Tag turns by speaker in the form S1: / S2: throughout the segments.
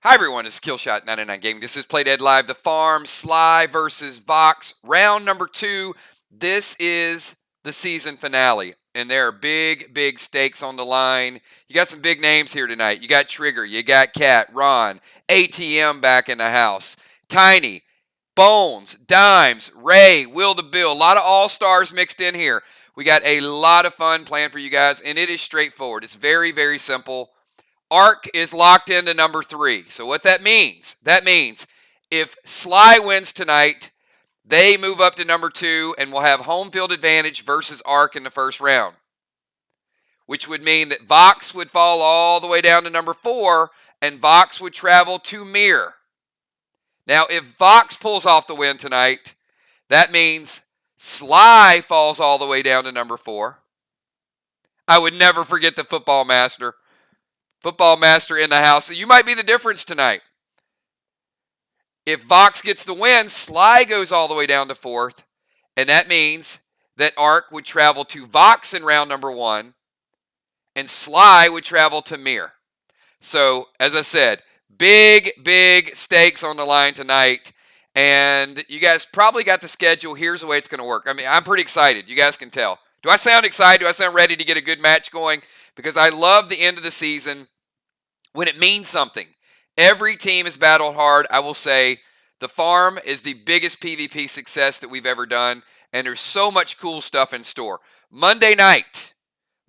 S1: Hi everyone, it's Killshot 99 Gaming. This is Play Dead Live, the farm, SLY versus VOX, round number 2. This is the season finale, and there are big stakes on the line. You got some big names here tonight. You got Trigger, you got Cat, Ron, ATM back in the house, Tiny, Bones, Dimes, Ray, Will the Bill. A lot of all-stars mixed in here. We got a lot of fun planned for you guys, and it is straightforward. It's very simple. Arc is locked into number 3. So what that means if SLY wins tonight, they move up to number 2 and will have home field advantage versus Arc in the first round, which would mean that VOX would fall all the way down to number 4 and VOX would travel to Mirror. Now, if VOX pulls off the win tonight, that means SLY falls all the way down to number 4. I would never forget the Football Master. Football Master in the house. So you might be the difference tonight. If VOX gets the win, SLY goes all the way down to 4th. And that means that Arc would travel to VOX in round number 1. And SLY would travel to Mirror. So, as I said, big stakes on the line tonight. And you guys probably got the schedule. Here's the way it's going to work. I mean, I'm pretty excited. You guys can tell. Do I sound excited? Do I sound ready to get a good match going? Because I love the end of the season when it means something. Every team has battled hard. I will say the farm is the biggest PvP success that we've ever done, and there's so much cool stuff in store. Monday night,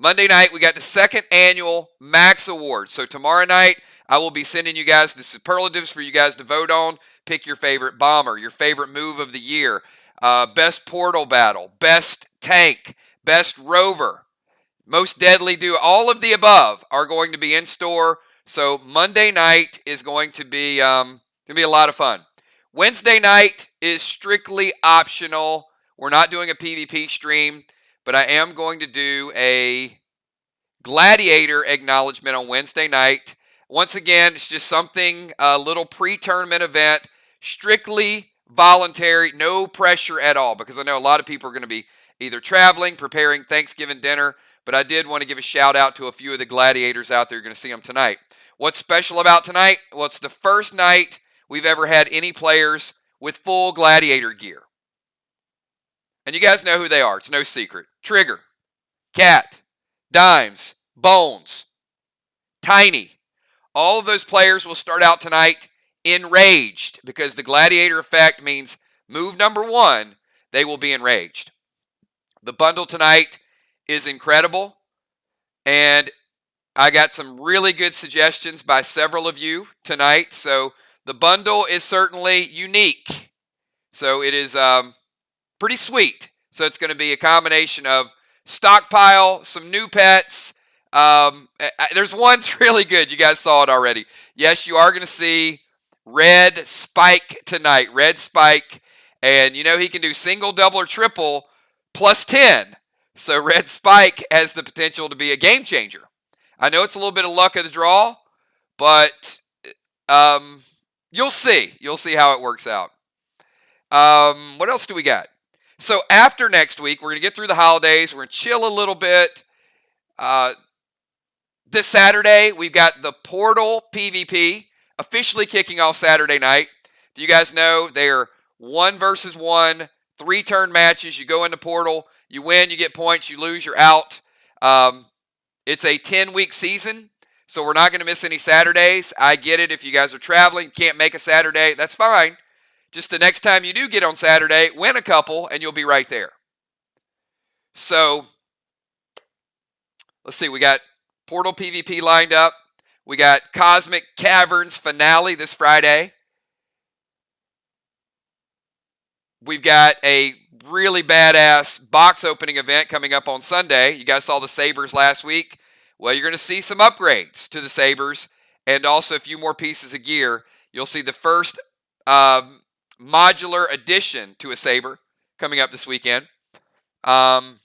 S1: we got the 2nd annual Max Awards. So tomorrow night, I will be sending you guys the superlatives for you guys to vote on. Pick your favorite bomber, your favorite move of the year, best portal battle, best tank, best rover, most deadly duo. All of the above are going to be in store. So Monday night is going to be a lot of fun. Wednesday night is strictly optional. We're not doing a PvP stream, but I am going to do a Gladiator acknowledgement on Wednesday night. Once again, it's just something, a little pre-tournament event, strictly voluntary, no pressure at all, because I know a lot of people are going to be either traveling, preparing Thanksgiving dinner, but I did want to give a shout out to a few of the gladiators out there. You're going to see them tonight. What's special about tonight? Well, it's the first night we've ever had any players with full gladiator gear. And you guys know who they are. It's no secret. Trigger, Cat, Dimes, Bones, Tiny. All of those players will start out tonight enraged, because the gladiator effect means move number 1, they will be enraged. The bundle tonight is incredible, and I got some really good suggestions by several of you tonight. So the bundle is certainly unique. So it is pretty sweet. So it's going to be a combination of stockpile, some new pets. There's one's really good. You guys saw it already. Yes, you are going to see Red Spike tonight. Red Spike. And you know he can do single, double, or triple plus 10. So Red Spike has the potential to be a game changer. I know it's a little bit of luck of the draw, but you'll see. You'll see how it works out. What else do we got? So after next week, we're going to get through the holidays. We're going to chill a little bit. This Saturday, we've got the Portal PvP officially kicking off Saturday night. If you guys know, they are 1 versus 1, 3-turn matches. You go into Portal. You win, you get points. You lose, you're out. It's a 10-week season, so we're not going to miss any Saturdays. I get it. If you guys are traveling, can't make a Saturday, that's fine. Just the next time you do get on Saturday, win a couple, and you'll be right there. So, let's see. We got Portal PvP lined up. We got Cosmic Caverns Finale this Friday. We've got a really badass box opening event coming up on Sunday. You guys saw the Sabres last week. Well, you're going to see some upgrades to the Sabres and also a few more pieces of gear. You'll see the first modular addition to a Sabre coming up this weekend. The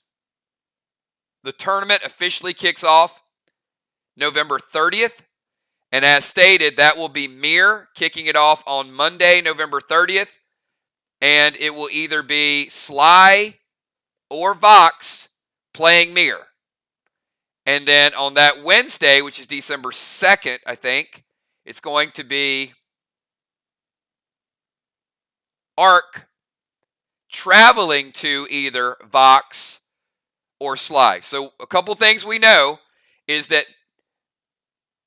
S1: tournament officially kicks off November 30th. And as stated, that will be Mirror kicking it off on Monday, November 30th. And it will either be SLY or VOX playing Mirror. And then on that Wednesday, which is December 2nd, I think, It's going to be Arc traveling to either VOX or SLY. So a couple things we know is that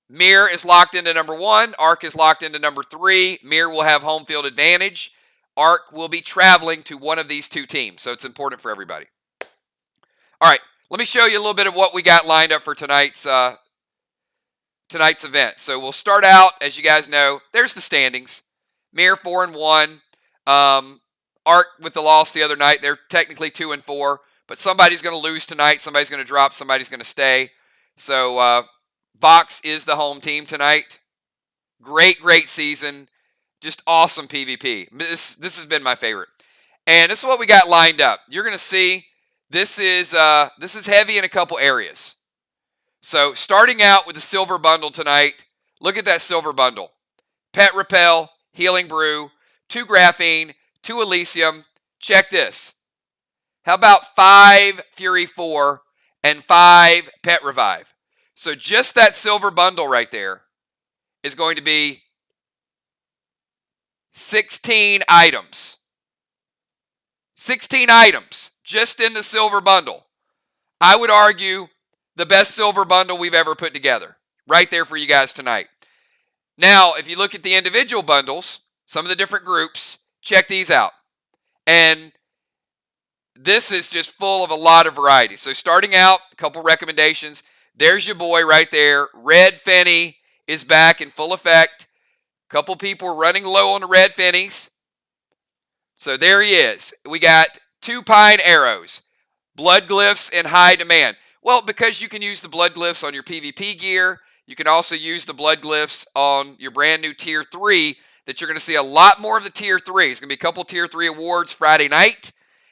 S1: Mir is locked into number 1. Arc is locked into number 3. Mir will have home field advantage. Arc will be traveling to one of these two teams. So it's important for everybody. All right, let me show you a little bit of what we got lined up for tonight's event. So we'll start out, as you guys know, there's the standings. Mir 4-1. Arc with the loss the other night, they're technically 2-4. But somebody's going to lose tonight. Somebody's going to drop. Somebody's going to stay. So VOX is the home team tonight. Great season. Just awesome PvP. This has been my favorite. And this is what we got lined up. You're going to see this is heavy in a couple areas. So starting out with the silver bundle tonight, look at that silver bundle. Pet Repel, Healing Brew, 2 Graphene, 2 Elysium. Check this. How about 5 Fury 4 and 5 Pet Revive? So just that silver bundle right there is going to be 16 items. 16 items just in the silver bundle. I would argue the best silver bundle we've ever put together. Right there for you guys tonight. Now, if you look at the individual bundles, some of the different groups, check these out. And this is just full of a lot of variety. So starting out, a couple recommendations. There's your boy right there. Red Fenny is back in full effect. A couple people are running low on the red Fennies. So there he is. We got 2 Pine Arrows. Blood Glyphs in high demand. Well, because you can use the Blood Glyphs on your PvP gear. You can also use the Blood Glyphs on your brand new Tier 3 that you're going to see a lot more of the Tier 3. There's going to be a couple Tier 3 awards Friday night.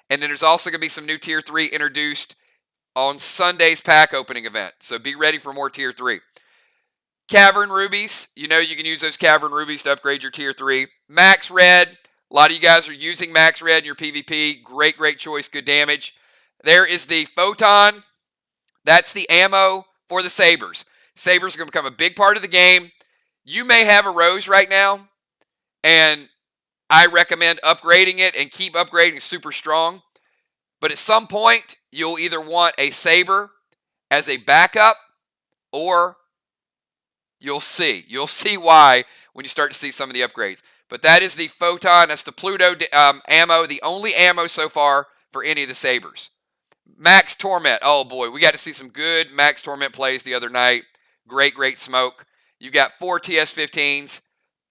S1: And then there's also going to be some new Tier 3 introduced on Sunday's pack opening event. So be ready for more Tier 3. Cavern Rubies. You know you can use those Cavern Rubies to upgrade your Tier 3. Max Red. A lot of you guys are using Max Red in your PvP. Great choice. Good damage. There is the Photon. That's the ammo for the Sabers. Sabers are going to become a big part of the game. You may have a Rose right now, and I recommend upgrading it and keep upgrading super strong. But at some point, you'll either want a Saber as a backup, or you'll see. You'll see why when you start to see some of the upgrades. But that is the Photon. That's the Pluto ammo, the only ammo so far for any of the Sabers. Max Torment. Oh, boy. We got to see some good Max Torment plays the other night. Great smoke. You've got 4 TS-15s,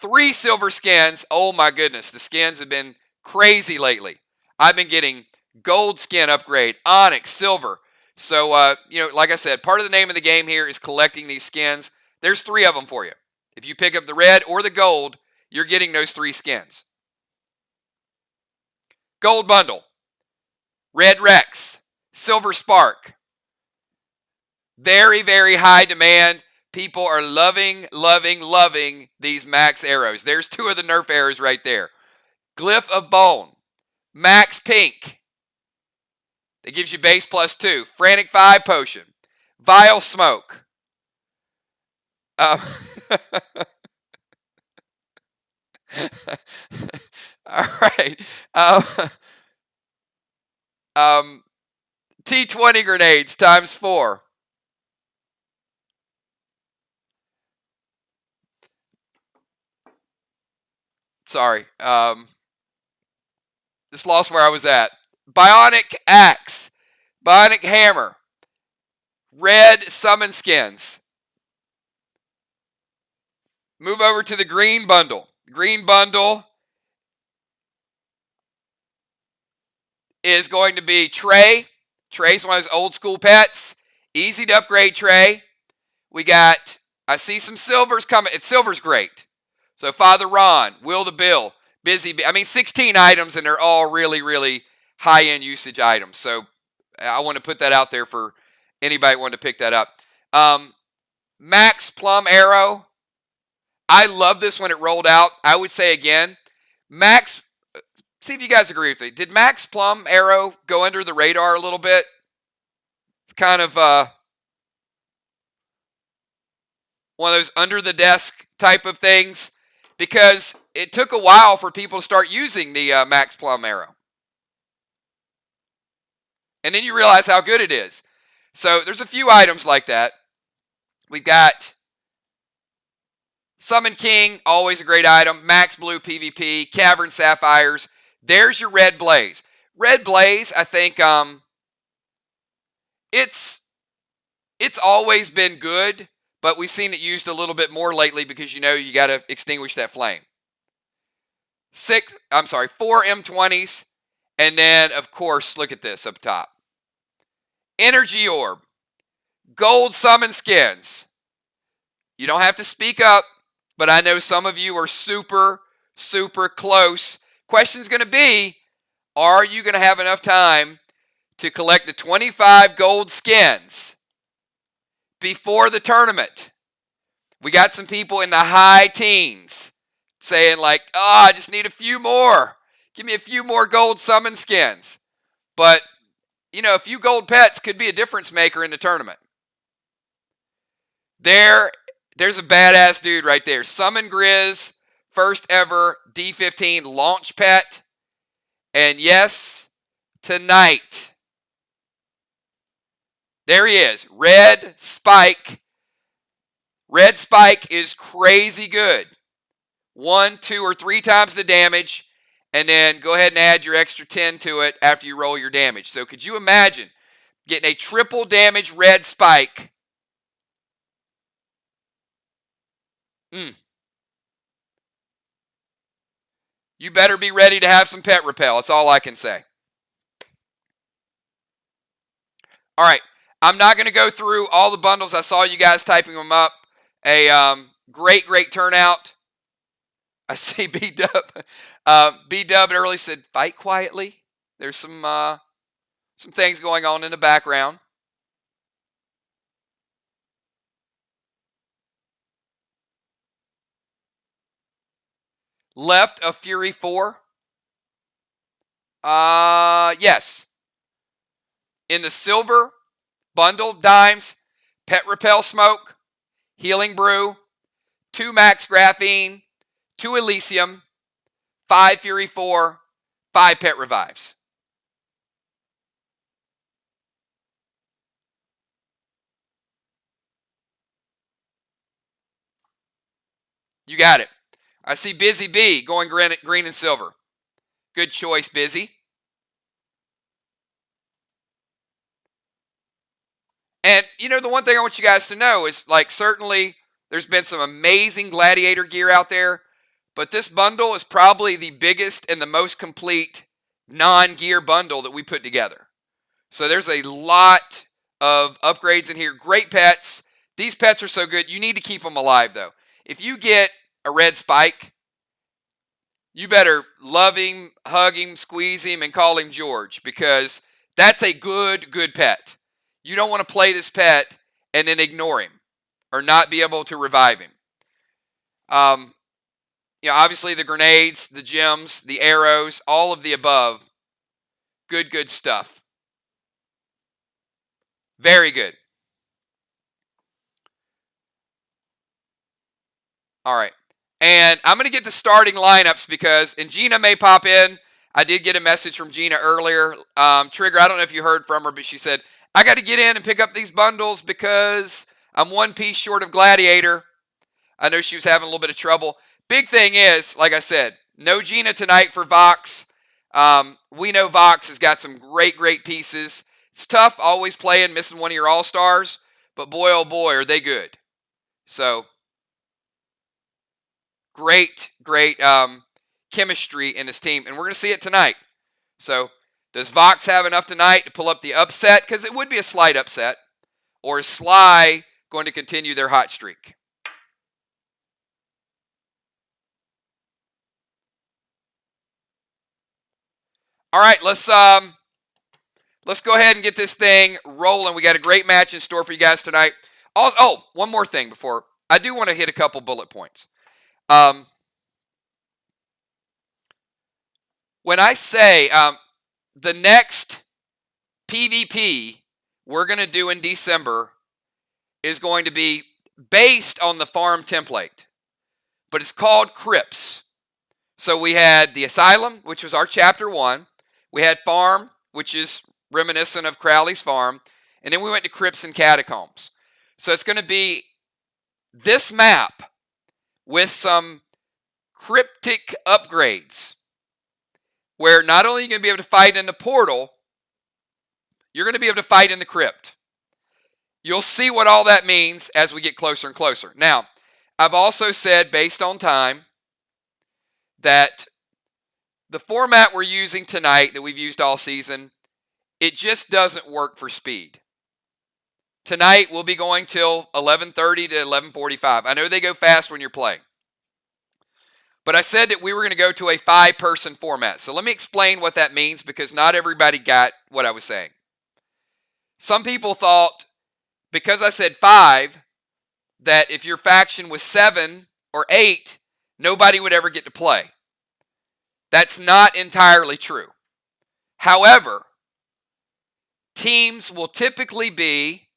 S1: 3 silver skins. Oh, my goodness. The skins have been crazy lately. I've been getting gold skin upgrade, onyx, silver. So, like I said, part of the name of the game here is collecting these skins. There's 3 of them for you. If you pick up the red or the gold, you're getting those 3 skins. Gold bundle. Red Rex. Silver Spark. Very high demand. People are loving these max arrows. There's 2 of the nerf arrows right there. Glyph of Bone. Max Pink. That gives you base +2. Frantic 5 potion. Vile Smoke. All right. T20 grenades ×4. Sorry. Just lost where I was at. Bionic Axe. Bionic Hammer. Red Summon Skins. Move over to the green bundle. Green bundle is going to be Trey. Trey's one of those old school pets. Easy to upgrade Trey. I see some silvers coming. Silver's great. So Father Ron, Will the Bill, Busy Bee. 16 items, and they're all really high-end usage items. So I want to put that out there for anybody wanting to pick that up. Max Plum Arrow. I love this when it rolled out. I would say again, Max, see if you guys agree with me. Did Max Plum Arrow go under the radar a little bit? It's kind of, one of those under the desk type of things, because it took a while for people to start using the Max Plum arrow. And then you realize how good it is. So there's a few items like that. We've got Summon King, always a great item. Max Blue PvP, Cavern Sapphires. There's your Red Blaze. Red Blaze, I think it's always been good, but we've seen it used a little bit more lately because you got to extinguish that flame. 4 M20s, and then of course, look at this up top. Energy Orb, Gold Summon Skins. You don't have to speak up, but I know some of you are super, super close. Question's going to be, are you going to have enough time to collect the 25 gold skins before the tournament? We got some people in the high teens saying like, I just need a few more. Give me a few more gold summon skins. But, a few gold pets could be a difference maker in the tournament. There's a badass dude right there. Summon Grizz, first ever D15 launch pet. And yes, tonight, there he is, Red Spike. Red Spike is crazy good. 1, 2, or 3 times the damage, and then go ahead and add your extra 10 to it after you roll your damage. So could you imagine getting a triple damage Red Spike? You better be ready to have some pet repel. That's all I can say. All right. I'm not going to go through all the bundles. I saw you guys typing them up. A great turnout. I see B-Dub. B-Dub early said, fight quietly. There's some things going on in the background. Left of Fury 4. Yes. In the silver bundle, dimes, Pet Repel Smoke, Healing Brew, 2 Max Graphene, 2 Elysium, 5 Fury 4, 5 Pet Revives. You got it. I see Busy B going green and silver. Good choice, Busy. And, the one thing I want you guys to know is, certainly there's been some amazing Gladiator gear out there, but this bundle is probably the biggest and the most complete non-gear bundle that we put together. So there's a lot of upgrades in here. Great pets. These pets are so good. You need to keep them alive, though. If you get a Red Spike, you better love him, hug him, squeeze him, and call him George, because that's a good pet. You don't want to play this pet and then ignore him or not be able to revive him. Obviously the grenades, the gems, the arrows, all of the above. Good stuff. Very good. All right. And I'm going to get the starting lineups and Gina may pop in. I did get a message from Gina earlier. Trigger, I don't know if you heard from her, but she said, I got to get in and pick up these bundles because I'm 1 piece short of Gladiator. I know she was having a little bit of trouble. Big thing is, like I said, no Gina tonight for VOX. We know VOX has got some great pieces. It's tough always missing one of your all-stars, but boy, oh boy, are they good. So, great chemistry in this team, and we're going to see it tonight. So, does VOX have enough tonight to pull up the upset? Because it would be a slight upset. Or is SLY going to continue their hot streak? All right, let's go ahead and get this thing rolling. We got a great match in store for you guys tonight. Oh, one more thing before. I do want to hit a couple bullet points. When I say the next PvP we're going to do in December is going to be based on the farm template, but it's called crypts. So we had the Asylum, which was our chapter 1. We had Farm, which is reminiscent of Crowley's Farm. And then we went to Crypts and Catacombs. So it's going to be this map with some cryptic upgrades, where not only are you going to be able to fight in the portal, you're going to be able to fight in the crypt. You'll see what all that means as we get closer and closer. Now, I've also said, based on time, that the format we're using tonight, that we've used all season, it just doesn't work for speed. Tonight, we'll be going till 11:30 to 11:45. I know they go fast when you're playing. But I said that we were going to go to a 5-person format. So let me explain what that means, because not everybody got what I was saying. Some people thought, because I said 5, that if your faction was 7 or 8, nobody would ever get to play. That's not entirely true. However, teams will typically be,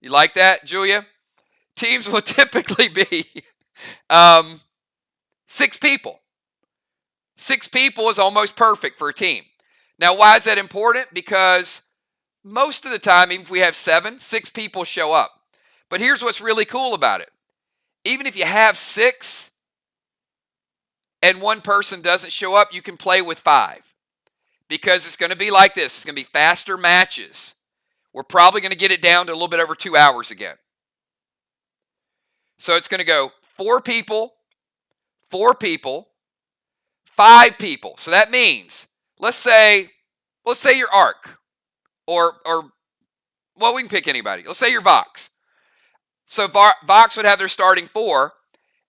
S1: you like that, Julia? Teams will typically be 6 people. 6 people is almost perfect for a team. Now, why is that important? Because most of the time, even if we have 7, 6 people show up. But here's what's really cool about it. Even if you have 6 and one person doesn't show up, you can play with 5. Because it's going to be like this. It's going to be faster matches. We're probably going to get it down to a little bit over 2 hours again. So it's going to go 4 people, 4 people, 5 people. So that means, let's say your Arc, or well, we can pick anybody. Let's say your VOX. So VOX would have their starting 4,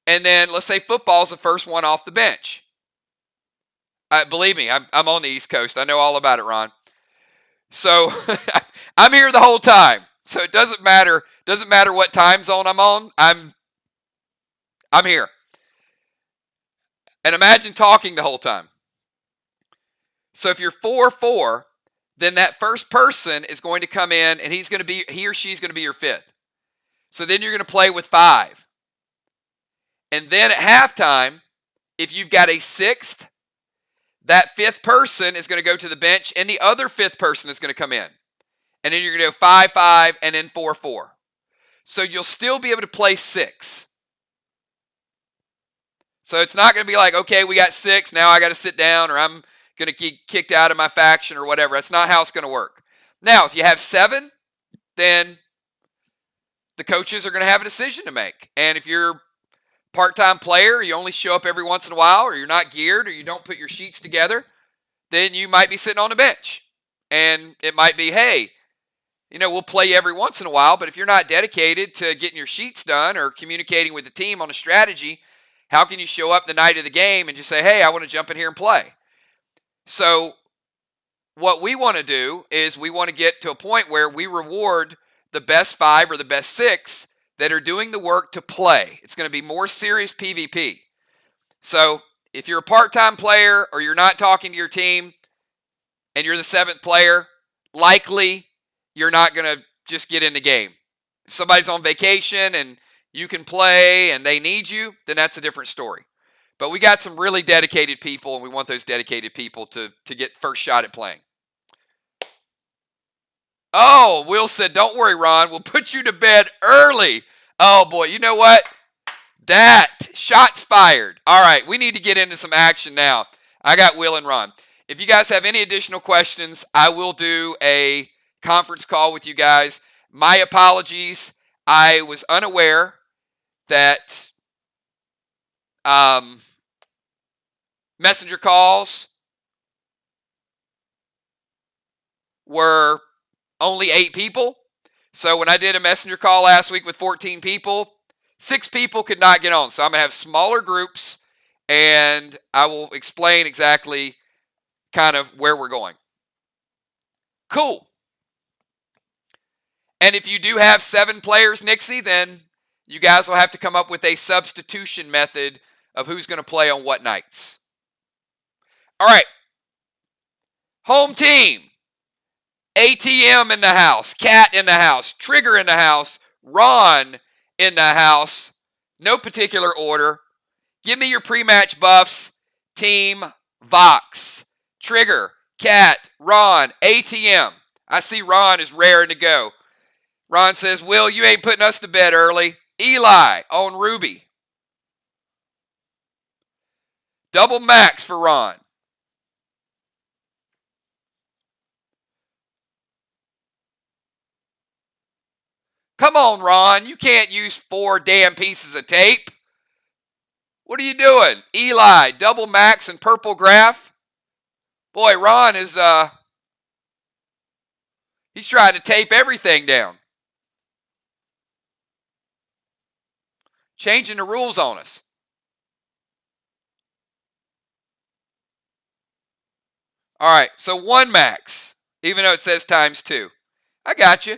S1: and then let's say football's the first one off the bench. Believe me, I'm on the East Coast. I know all about it, Ron. So I'm here the whole time. So it doesn't matter what time zone I'm on. I'm here. And imagine talking the whole time. So if you're 4-4, then that first person is going to come in, and he or she's going to be your 5th. So then you're going to play with 5. And then at halftime, if you've got a 6th, that 5th person is going to go to the bench, and the other 5th person is going to come in. And then you're going to go 5-5 and then 4-4. So you'll still be able to play 6. So it's not going to be like, okay, we got 6, now I got to sit down, or I'm going to get kicked out of my faction or whatever. That's not how it's going to work. Now, if you have 7, then the coaches are going to have a decision to make. And if you're a part-time player, you only show up every once in a while, or you're not geared, or you don't put your sheets together, then you might be sitting on the bench. And it might be, hey, we'll play you every once in a while, but if you're not dedicated to getting your sheets done or communicating with the team on a strategy, how can you show up the night of the game and just say, hey, I want to jump in here and play? So what we want to do is we want to get to a point where we reward the best 5 or the best 6 that are doing the work to play. It's going to be more serious PvP. So if you're a part-time player, or you're not talking to your team and you're the 7th player, likely you're not going to just get in the game. If somebody's on vacation and you can play and they need you, then that's a different story. But we got some really dedicated people, and we want those dedicated people to get first shot at playing. Oh, Will said, don't worry, Ron. We'll put you to bed early. Oh, boy. You know what? Shots fired. All right. We need to get into some action now. I got Will and Ron. If you guys have any additional questions, I will do a conference call with you guys. My apologies. I was unaware that messenger calls were only 8 people. So when I did a messenger call last week with 14 people, 6 people could not get on. So I'm going to have smaller groups, and I will explain exactly kind of where we're going. Cool. And if you do have 7 players, Nixie, then you guys will have to come up with a substitution method of who's going to play on what nights. All right. Home team. ATM in the house. Cat in the house. Trigger in the house. Ron in the house. No particular order. Give me your pre-match buffs. Team VOX. Trigger, Cat, Ron, ATM. I see Ron is raring to go. Ron says, Will, you ain't putting us to bed early. Eli on Ruby. Double max for Ron. Come on, Ron. You can't use 4 damn pieces of tape. What are you doing? Eli, double max and purple graph. Boy, Ron is, he's trying to tape everything down. Changing the rules on us. All right, so 1 max, even though it says ×2. I got you.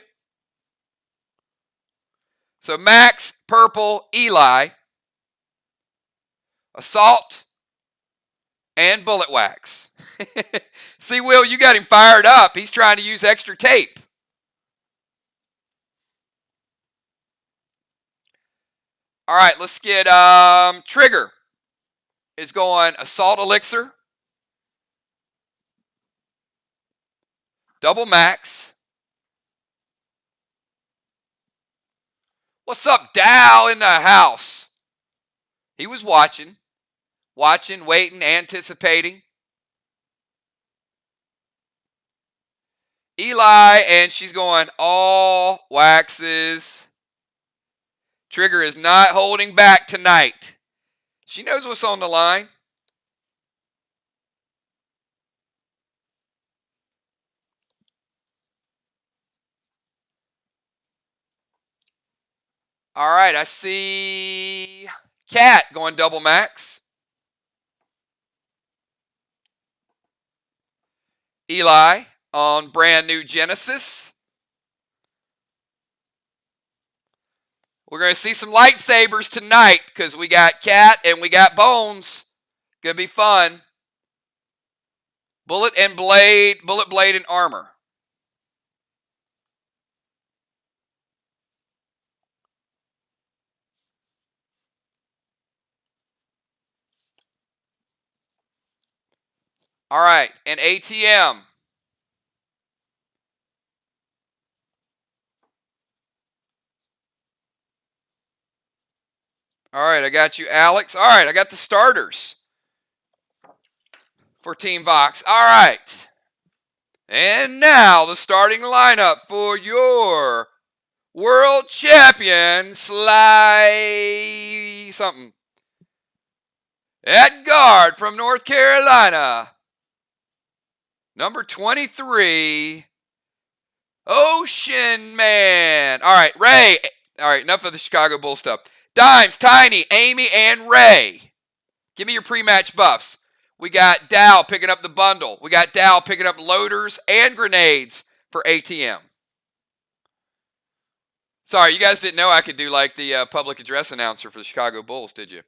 S1: So max, purple, Eli, assault, and bullet wax. See, Will, you got him fired up. He's trying to use extra tape. All right, let's get Trigger is going assault elixir, double max. What's up, Dow in the house? He was watching, waiting, anticipating. Eli, and she's going all waxes. Trigger is not holding back tonight. She knows what's on the line. All right, I see Cat going double max. Eli on brand new Genesis. We're going to see some lightsabers tonight because we got Cat and we got Bones. Going to be fun. Bullet and blade, bullet blade and armor. All right, and ATM. All right, I got you, Alex. All right, I got the starters for Team VOX. All right. And now the starting lineup for your world champion, SLY something. At guard from North Carolina, number 23, Ocean Man. All right, Ray. All right, enough of the Chicago Bulls stuff. Dimes, Tiny, Amy, and Ray. Give me your pre-match buffs. We got Dow picking up the bundle. We got Dow picking up loaders and grenades for ATM. Sorry, you guys didn't know I could do like the public address announcer for the Chicago Bulls, did you?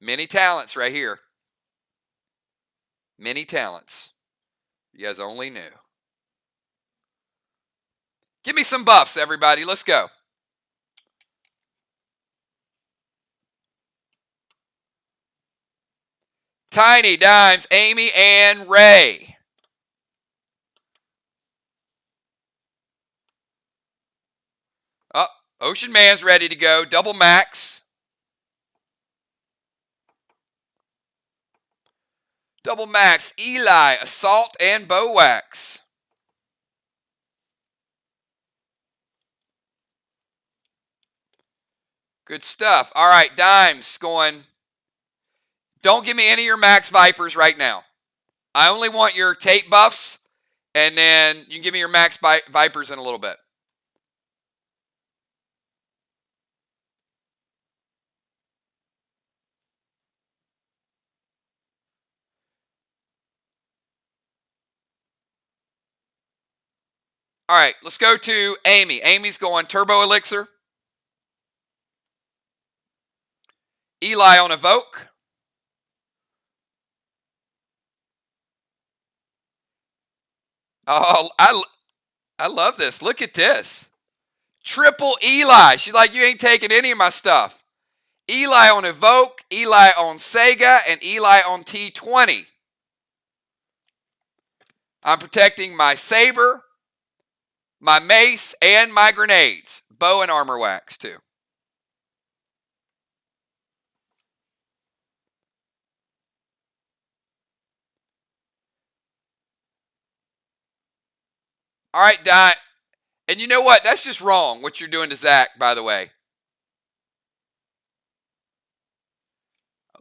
S1: Many talents right here. Many talents. You guys only knew. Give me some buffs, everybody. Let's go. Tiny, Dimes, Amy, and Ray. Oh, Ocean Man's ready to go. Double max. Double max. Eli, assault, and bow wax. Good stuff. All right, Dimes going. Don't give me any of your max Vipers right now. I only want your tape buffs, and then you can give me your max Vipers in a little bit. All right, let's go to Amy. Amy's going Turbo Elixir. Eli on Evoke. Oh, I love this. Look at this. Triple Eli. She's like, you ain't taking any of my stuff. Eli on Evoke, Eli on Sega, and Eli on T20. I'm protecting my saber, my mace, and my grenades. Bow and armor wax, too. All right, Dot. And you know what? That's just wrong, what you're doing to Zach, by the way.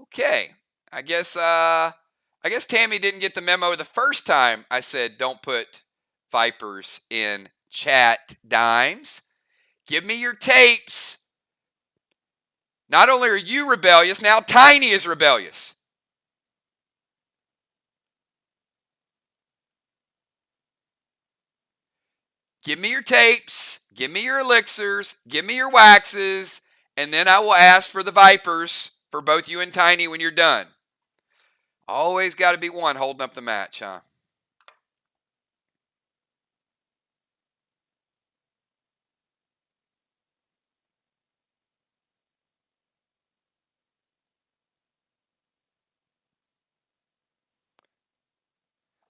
S1: Okay. I guess Tammy didn't get the memo the first time I said don't put Vipers in chat, Dimes. Give me your tapes. Not only are you rebellious, now Tiny is rebellious. Give me your tapes, give me your elixirs, give me your waxes, and then I will ask for the Vipers for both you and Tiny when you're done. Always got to be one holding up the match, huh?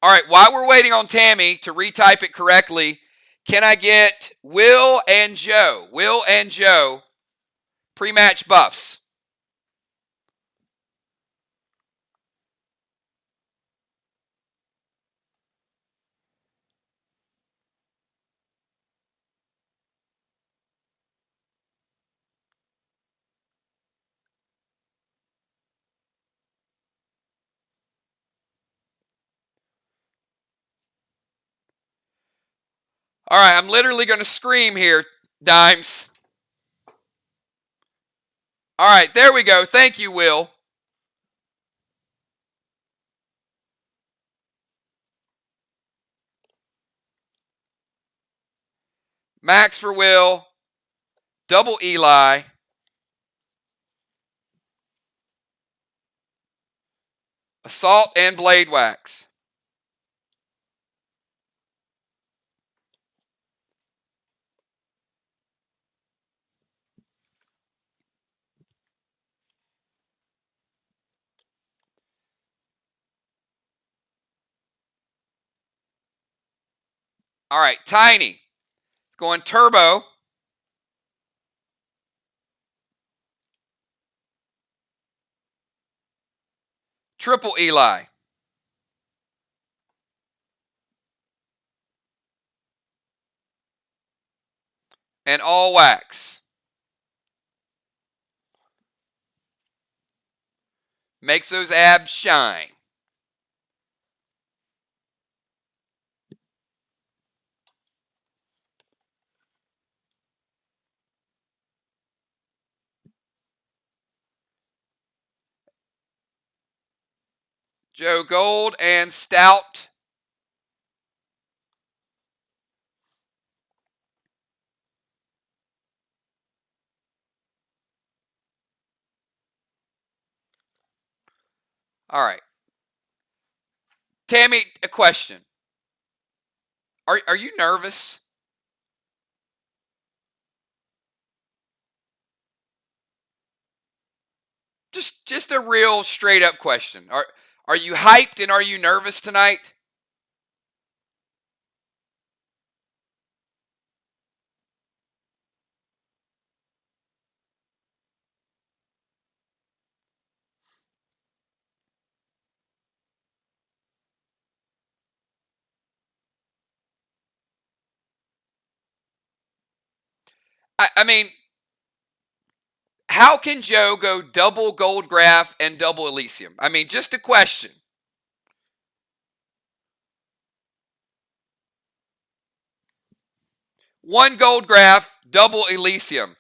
S1: All right, while we're waiting on Tammy to retype it correctly, can I get Will and Joe? Will and Joe, pre-match buffs. All right, I'm literally going to scream here, Dimes. All right, there we go. Thank you, Will. Max for Will. Double Eli. Assault and Blade Wax. All right, Tiny. It's going Turbo. Triple Eli. And all wax. Makes those abs shine. Joe Gold and Stout. All right. Tammy, a question. Are you nervous? Just a real straight up question. Are you hyped and are you nervous tonight? I mean, how can Joe go double Gold Graph and double Elysium? I mean, just a question. One Gold Graph, double Elysium.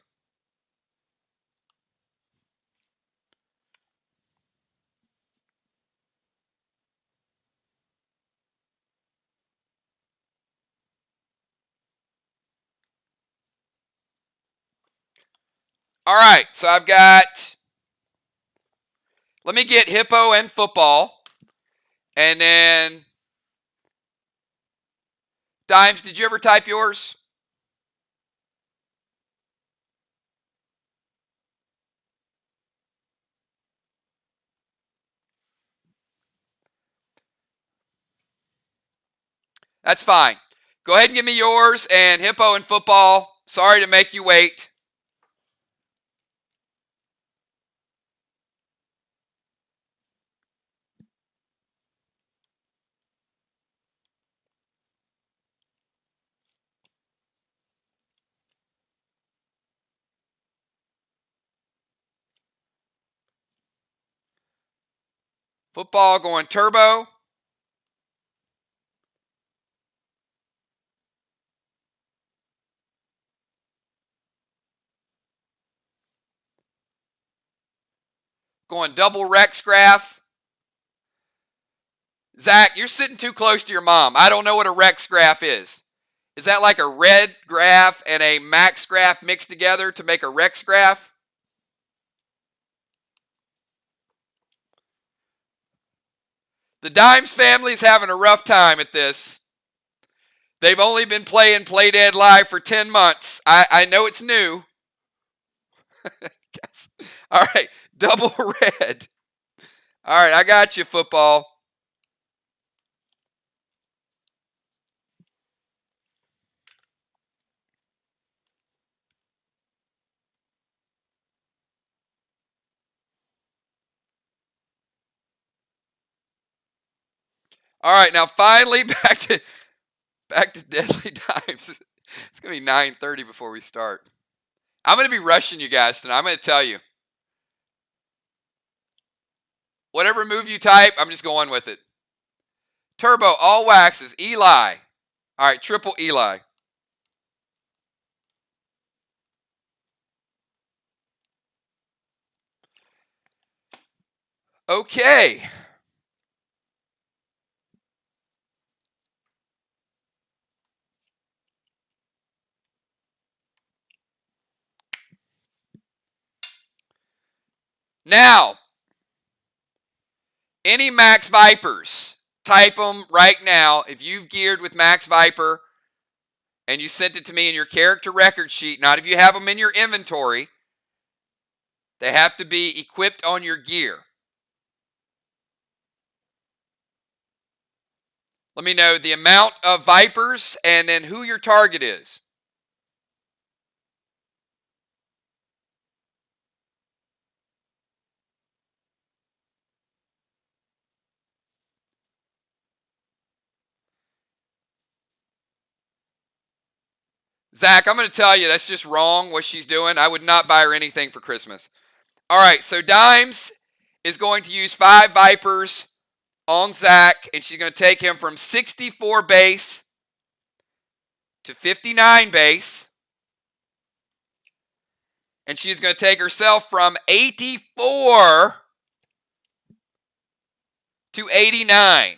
S1: All right, so I've got, let me get Hippo and Football. And then, Dimes, did you ever type yours? That's fine. Go ahead and give me yours, and Hippo and football. Sorry to make you wait. Football going turbo. Going double Rex graph. Zach, you're sitting too close to your mom. I don't know what a Rex graph is. Is that like a red graph and a max graph mixed together to make a Rex graph? The Dimes family is having a rough time at this. They've only been playing Play Dead Live for 10 months. I know it's new. All right, double red. All right, I got you, football. All right, now finally back to Deadly Dimes. It's gonna be 9:30 before we start. I'm gonna be rushing you guys tonight. I'm gonna tell you. Whatever move you type, I'm just going with it. Turbo, all waxes, Eli. All right, triple Eli. Okay. Now, any Max Vipers, type them right now. If you've geared with Max Viper and you sent it to me in your character record sheet, not if you have them in your inventory, they have to be equipped on your gear. Let me know the amount of Vipers and then who your target is. Zach, I'm going to tell you that's just wrong what she's doing. I would not buy her anything for Christmas. All right, so Dimes is going to use 5 Vipers on Zach, and she's going to take him from 64 base to 59 base. And she's going to take herself from 84 to 89.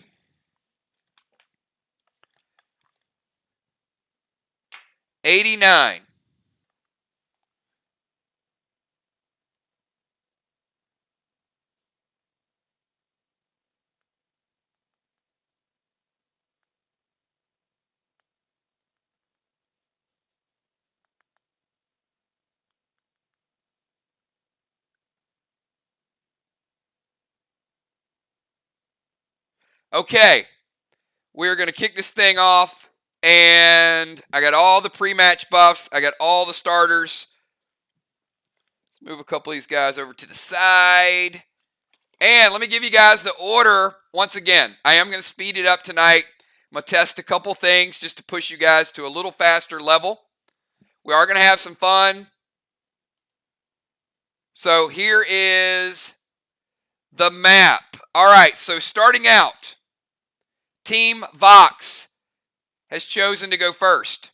S1: Okay, we're going to kick this thing off, and I got all the pre-match buffs. I got all the starters. Let's move a couple of these guys over to the side. And let me give you guys the order once again. I am going to speed it up tonight. I'm going to test a couple things just to push you guys to a little faster level. We are going to have some fun. So here is the map. All right, so starting out, Team VOX has chosen to go first.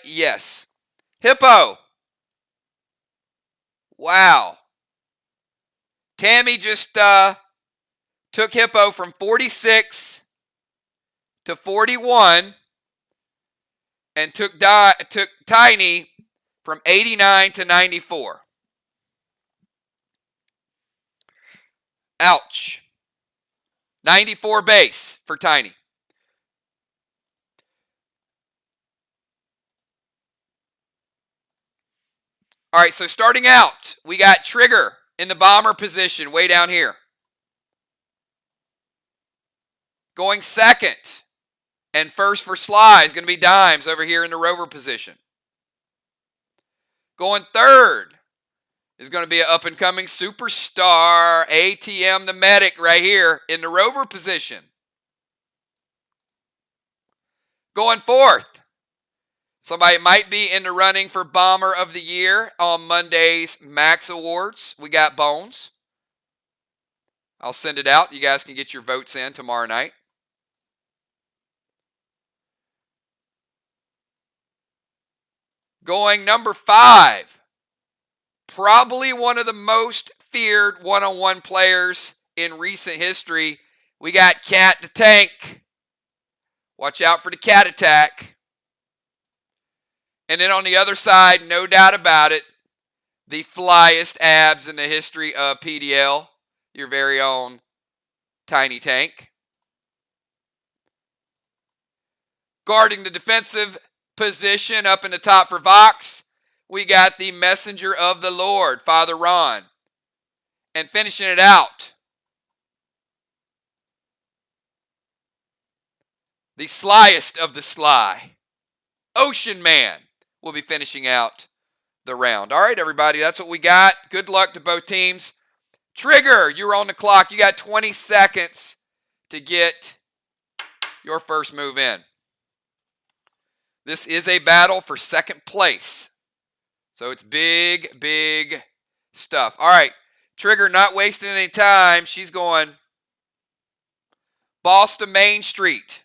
S1: Yes. Hippo. Wow. Tammy just took Hippo from 46 to 41 and took Tiny from 89 to 94. Ouch. 94 base for Tiny. All right, so starting out, we got Trigger in the bomber position way down here. Going second and first for SLY is going to be Dimes over here in the rover position. Going third is going to be an up-and-coming superstar, ATM the Medic right here in the rover position. Going fourth, somebody might be in the running for Bomber of the Year on Monday's Max Awards. We got Bones. I'll send it out. You guys can get your votes in tomorrow night. Going number 5, probably one of the most feared one-on-one players in recent history. We got Cat the Tank. Watch out for the cat attack. And then on the other side, no doubt about it, the flyest abs in the history of PDL, your very own Tiny Tank. Guarding the defensive position up in the top for VOX, we got the Messenger of the Lord, Father Ron. And finishing it out, the slyest of the sly, Ocean Man, will be finishing out the round. All right, everybody, that's what we got. Good luck to both teams. Trigger, you're on the clock. You got 20 seconds to get your first move in. This is a battle for second place. So it's big, big stuff. All right, Trigger not wasting any time. She's going Boss to Main Street.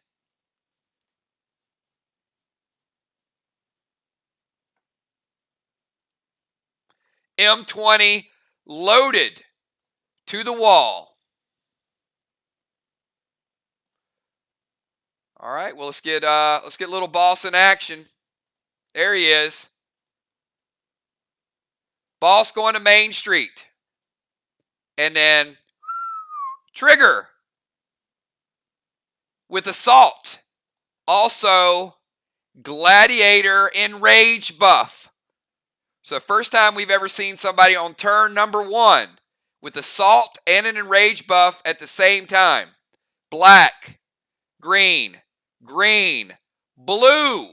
S1: M20 loaded to the wall. All right, well, let's get little Boss in action. There he is. Boss going to Main Street. And then Trigger with Assault. Also, Gladiator Enrage buff. So first time we've ever seen somebody on turn number 1 with Assault and an Enrage buff at the same time. Black, green, green, blue.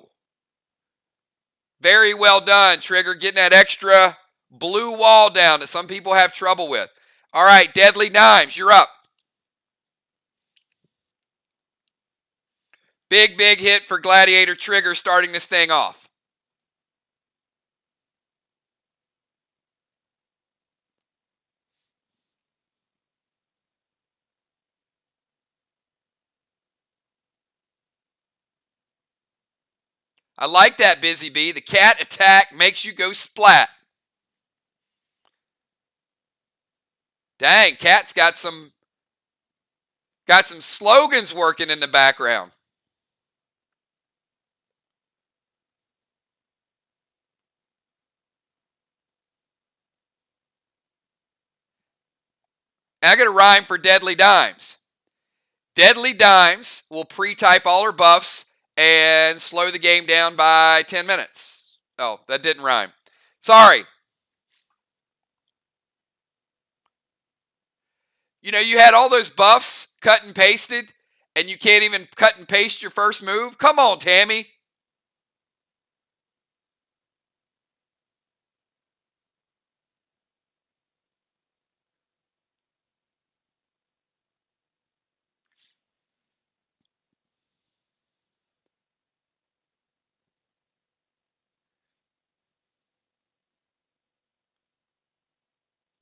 S1: Very well done, Trigger, getting that extra blue wall down that some people have trouble with. All right, Deadly Dimes, you're up. Big, big hit for Gladiator Trigger starting this thing off. I like that, Busy Bee. The cat attack makes you go splat. Dang, Cat's got some slogans working in the background. I got a rhyme for Deadly Dimes. Deadly Dimes will pre-type all her buffs and slow the game down by 10 minutes. Oh, that didn't rhyme. Sorry. You know, you had all those buffs cut and pasted, and you can't even cut and paste your first move? Come on, Tammy.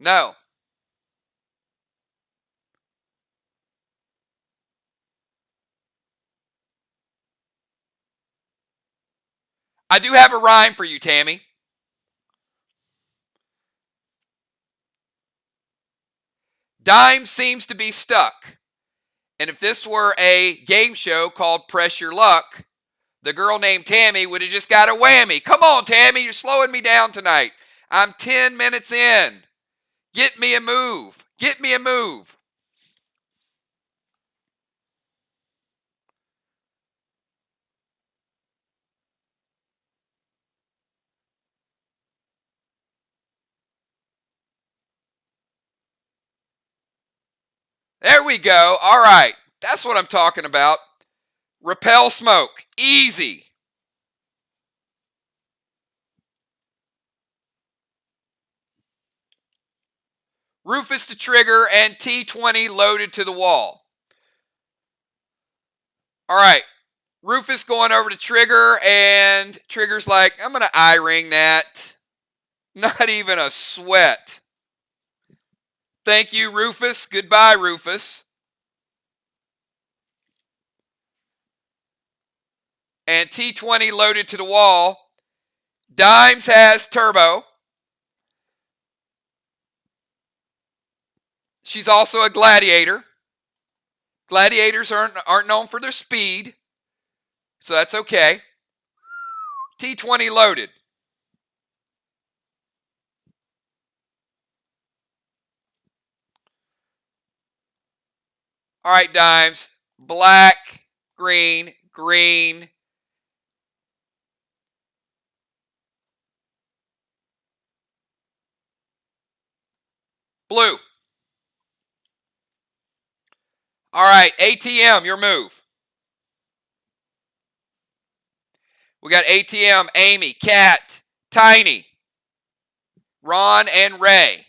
S1: No. I do have a rhyme for you, Tammy. Dime seems to be stuck. And if this were a game show called Press Your Luck, the girl named Tammy would have just got a whammy. Come on, Tammy, you're slowing me down tonight. I'm 10 minutes in. Get me a move. Get me a move. There we go. All right. That's what I'm talking about. Repel smoke. Easy. Rufus to trigger and T20 loaded to the wall. All right. Rufus going over to trigger, and trigger's like, I'm going to eye ring that. Not even a sweat. Thank you, Rufus. Goodbye, Rufus. And T20 loaded to the wall. Dimes has turbo. She's also a gladiator. Gladiators aren't known for their speed, so that's okay. T20 loaded. All right, Dimes. Black, green, green. Blue. All right, ATM, your move. We got ATM, Amy, Kat, Tiny, Ron, and Ray.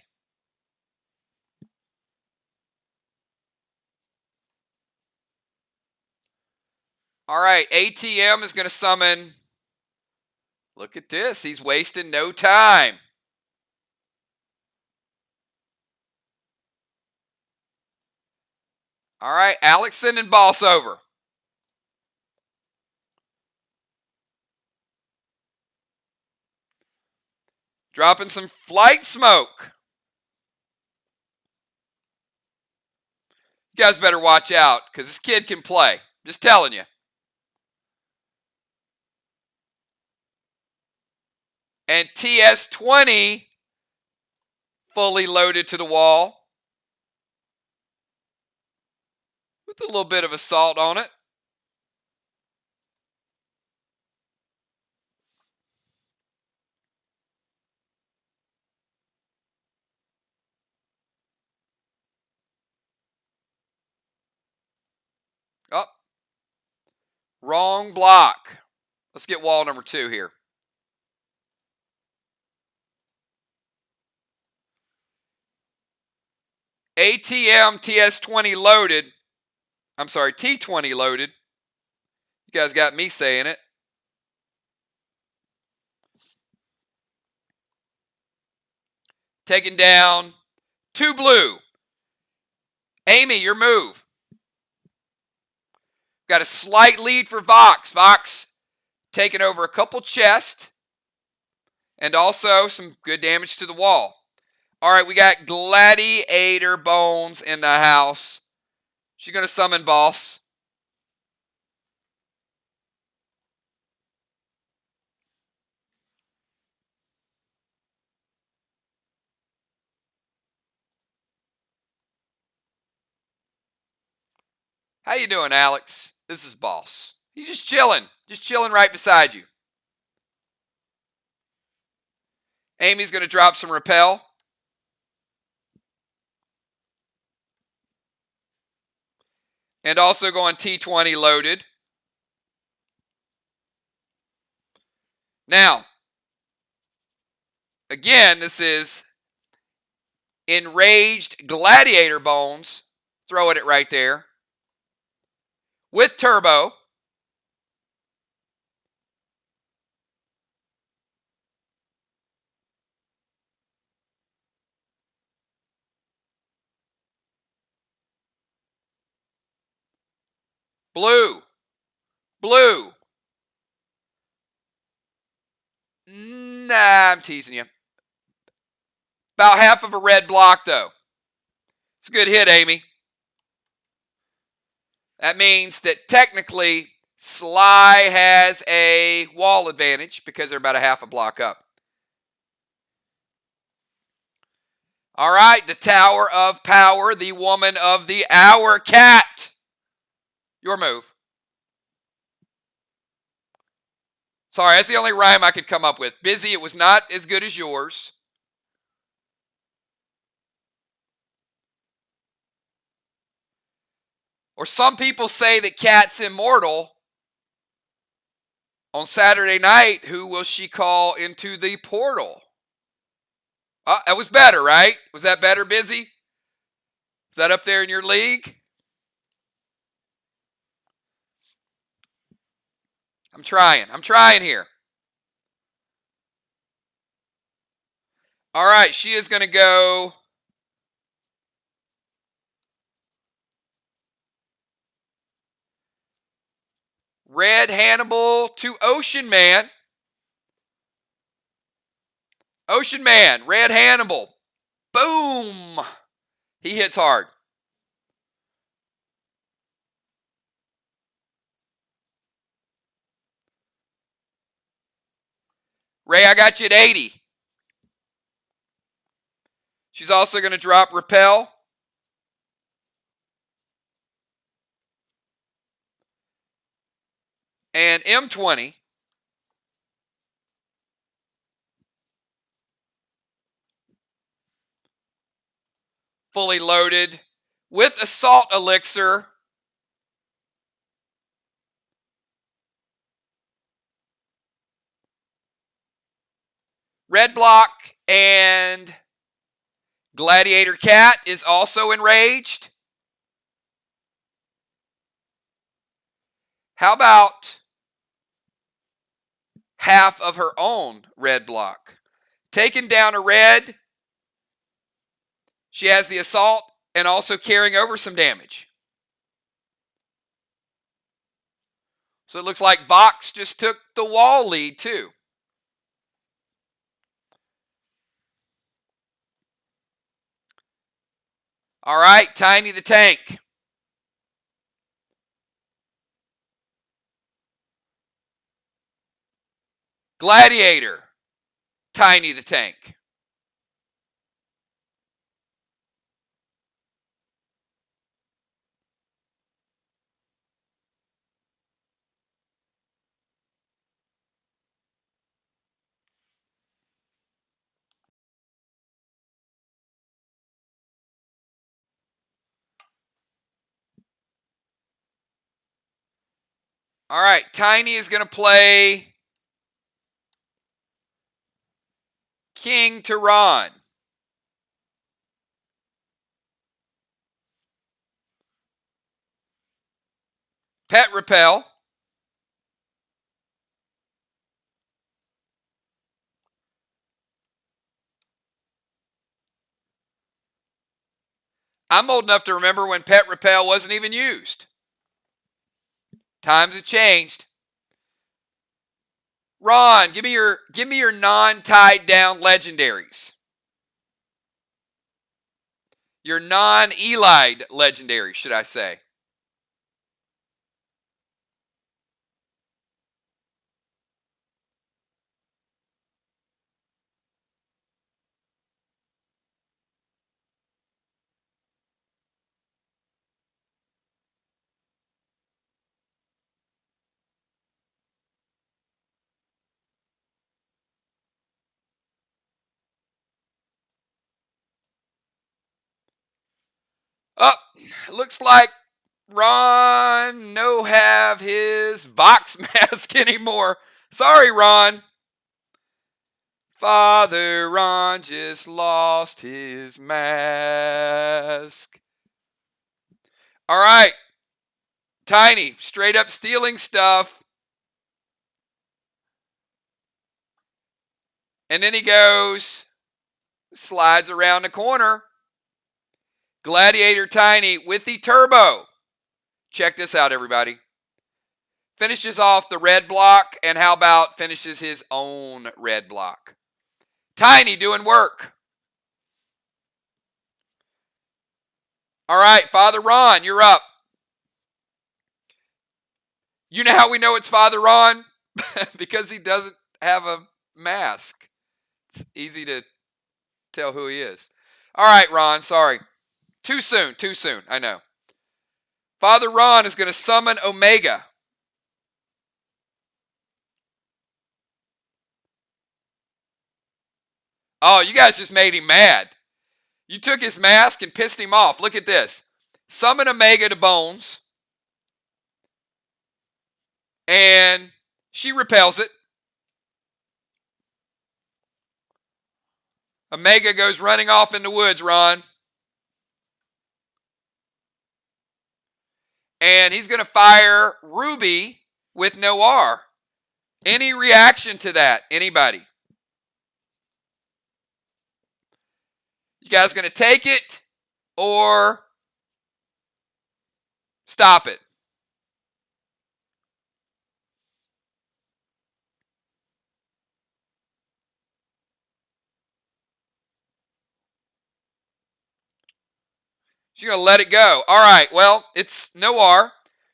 S1: All right, ATM is going to summon. Look at this. He's wasting no time. All right, Alex sending boss over. Dropping some flight smoke. You guys better watch out, because this kid can play. Just telling you. And TS20 fully loaded to the wall. With a little bit of assault on it. Oh. Wrong block. Let's get wall number 2 here. ATM TS20 loaded. I'm sorry, T20 loaded. You guys got me saying it. Taking down 2 blue. Amy, your move. Got a slight lead for VOX. VOX taking over a couple chests. And also some good damage to the wall. All right, we got Gladiator Bones in the house. She's going to summon boss. How you doing, Alex? This is boss. He's just chilling right beside you. Amy's going to drop some repel. And also going T20 loaded. Now, again, this is Enraged Gladiator Bones. Throwing it right there. With turbo. Blue. Blue. Nah, I'm teasing you. About half of a red block, though. It's a good hit, Amy. That means that technically SLY has a wall advantage because they're about a half a block up. All right, the Tower of Power, the woman of the hour, Cat. Your move. Sorry, that's the only rhyme I could come up with. Busy, it was not as good as yours. Or some people say that Kat's immortal. On Saturday night, who will she call into the portal? That was better, right? Was that better, Busy? Is that up there in your league? I'm trying here. All right, she is going to go Red Hannibal to Ocean Man. Ocean Man, Red Hannibal. Boom. He hits hard. Ray, I got you at 80. She's also going to drop Repel. And M20. Fully loaded with Assault Elixir. Red Block and Gladiator Cat is also enraged. How about half of her own red block? Taking down a red. She has the assault and also carrying over some damage. So it looks like VOX just took the wall lead too. All right, Tiny the Tank. Gladiator, Tiny the Tank. All right, Tiny is going to play King to Ron. Pet Repel. I'm old enough to remember when Pet Repel wasn't even used. Times have changed. Ron, give me your non-tied down legendaries. Your non-Eli'd legendaries, should I say. Oh, looks like Ron no have his VOX mask anymore. Sorry, Ron. Father Ron just lost his mask. All right. Tiny, straight up stealing stuff. And then he goes, slides around the corner. Gladiator Tiny with the turbo. Check this out, everybody. Finishes off the red block, and how about finishes his own red block? Tiny doing work. All right, Father Ron, you're up. You know how we know it's Father Ron? Because he doesn't have a mask. It's easy to tell who he is. All right, Ron, sorry. Too soon, I know. Father Ron is going to summon Omega. Oh, you guys just made him mad. You took his mask and pissed him off. Look at this. Summon Omega to Bones. And she repels it. Omega goes running off in the woods, Ron. And he's going to fire Ruby with Noir. Any reaction to that? Anybody? You guys going to take it or stop it? She's going to let it go. All right, well, it's Noir.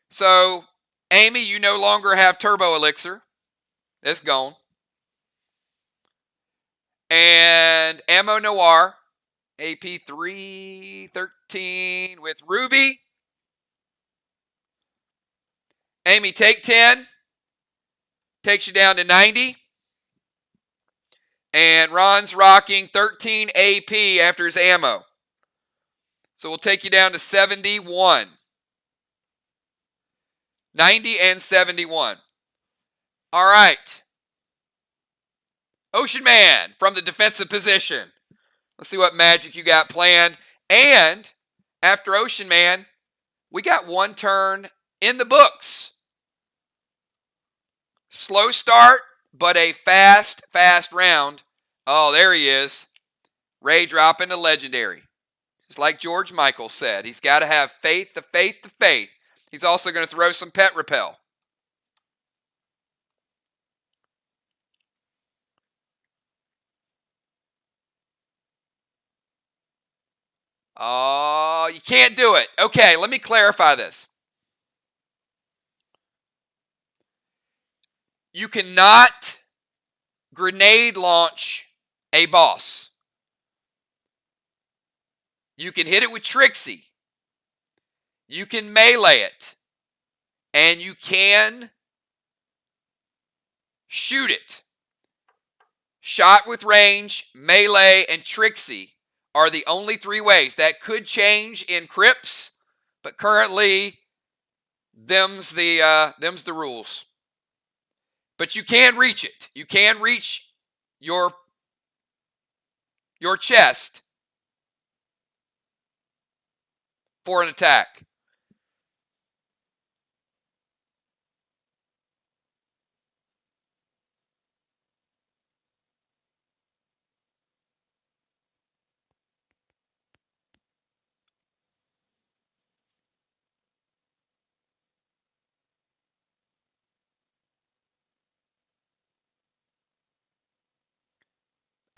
S1: So, Amy, you no longer have Turbo Elixir. It's gone. And Ammo Noir, AP 313 with Ruby. Amy, take 10. Takes you down to 90. And Ron's rocking 13 AP after his ammo. So we'll take you down to 71. 90 and 71. All right. Ocean Man from the defensive position. Let's see what magic you got planned. And after Ocean Man, we got one turn in the books. Slow start, but a fast round. Oh, there he is. Ray dropping the legendary. Just like George Michael said, he's got to have faith, the faith, the faith. He's also going to throw some pet repel. Oh, you can't do it. Okay, let me clarify this. You cannot grenade launch a boss. You can hit it with Trixie. You can melee it. And you can shoot it. Shot with range, melee, and Trixie are the only three ways. That could change in Crypts, but currently, them's the rules. But you can reach it. You can reach your chest for an attack.